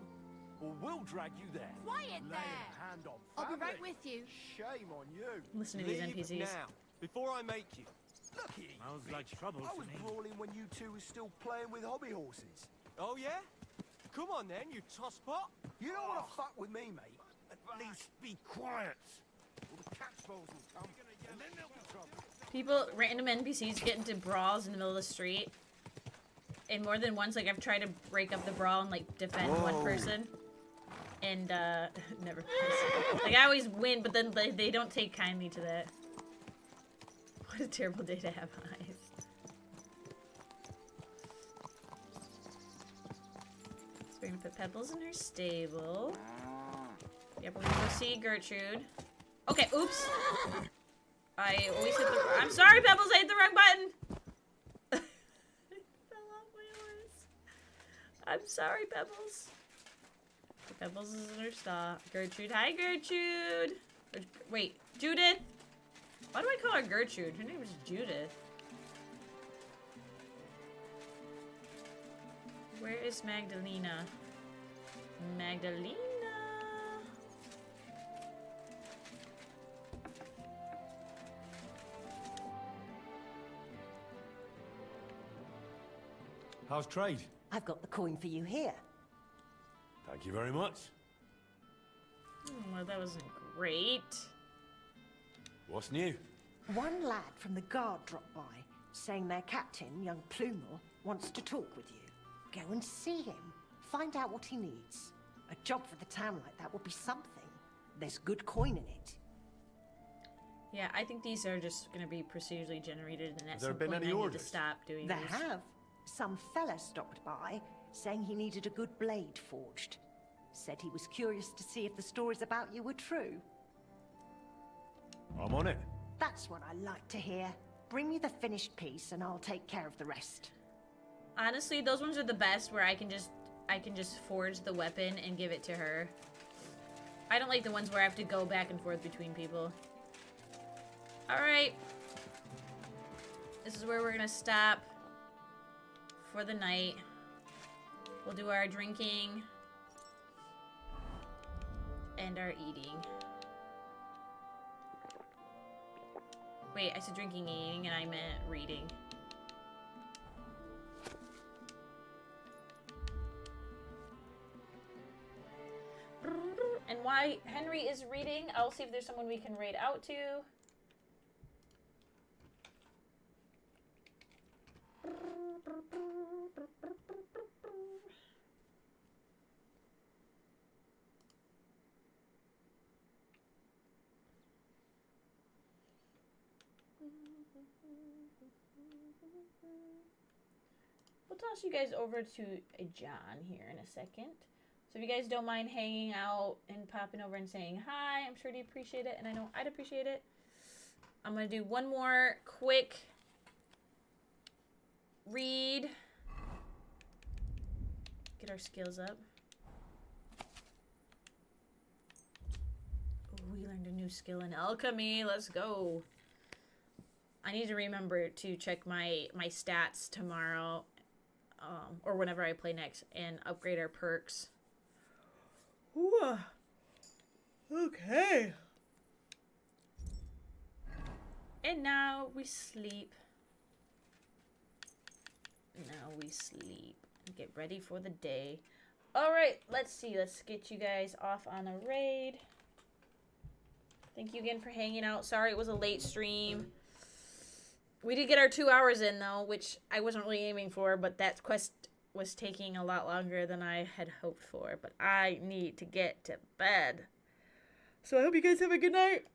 or we'll drag you there. Quiet Lay there! a hand on I'll be family. right with you. Shame on you. Listen to these Leave NPCs. now, before I make you. Look here, Smells like bitch. trouble I to was me. brawling when you two were still playing with hobby horses. Oh, yeah? Come on, then, you tosspot. You don't want to fuck with me, mate. At least be quiet. Or the cat's balls will come, and then there'll be trouble. People, random NPCs get into brawls in the middle of the street. And more than once, like, I've tried to break up the brawl and, like, defend one person. And, never. Like, I always win, but then they don't take kindly to that. What a terrible day to have eyes. So we're gonna put Pebbles in her stable. Yep, we're gonna go see Gertrude. Okay, oops. I always hit the... I'm sorry, Pebbles, I hit the wrong button! I fell off my horse. I'm sorry, Pebbles. Pebbles is in her stall. Gertrude, hi, Gertrude! Wait, Judith? Why do I call her Gertrude? Her name is Judith. Where is Magdalena? Magdalena. How's trade? I've got the coin for you here. Thank you very much. Well, that wasn't great. What's new? One lad from the guard dropped by, saying their captain, young Plumel, wants to talk with you. Go and see him. Find out what he needs. A job for the town like that would be something. There's good coin in it. Yeah, I think these are just going to be procedurally generated, and at Has there some been point any I need orders? to stop doing They these. have. Some fella stopped by, saying he needed a good blade forged. Said he was curious to see if the stories about you were true. I'm on it. That's what I like to hear. Bring me the finished piece and I'll take care of the rest. Honestly, those ones are the best, where I can just forge the weapon and give it to her. I don't like the ones where I have to go back and forth between people. Alright. This is where we're gonna stop for the night. We'll do our drinking and our eating. Wait, I said drinking and eating, and I meant reading. And while Henry is reading, I'll see if there's someone we can raid out to. We'll toss you guys over to John here in a second. So if you guys don't mind hanging out and popping over and saying hi, I'm sure he'd appreciate it, and I know I'd appreciate it. I'm going to do one more quick read. Get our skills up. Ooh, we learned a new skill in alchemy. Let's go. I need to remember to check my stats tomorrow, or whenever I play next, and upgrade our perks. Ooh. Okay. And now we sleep. Now we sleep. Get ready for the day. Alright, let's see. Let's get you guys off on a raid. Thank you again for hanging out. Sorry it was a late stream. We did get our 2 hours in, though, which I wasn't really aiming for, but that quest was taking a lot longer than I had hoped for. But I need to get to bed. So I hope you guys have a good night.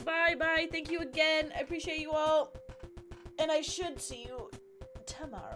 Bye-bye. Thank you again. I appreciate you all. And I should see you tomorrow.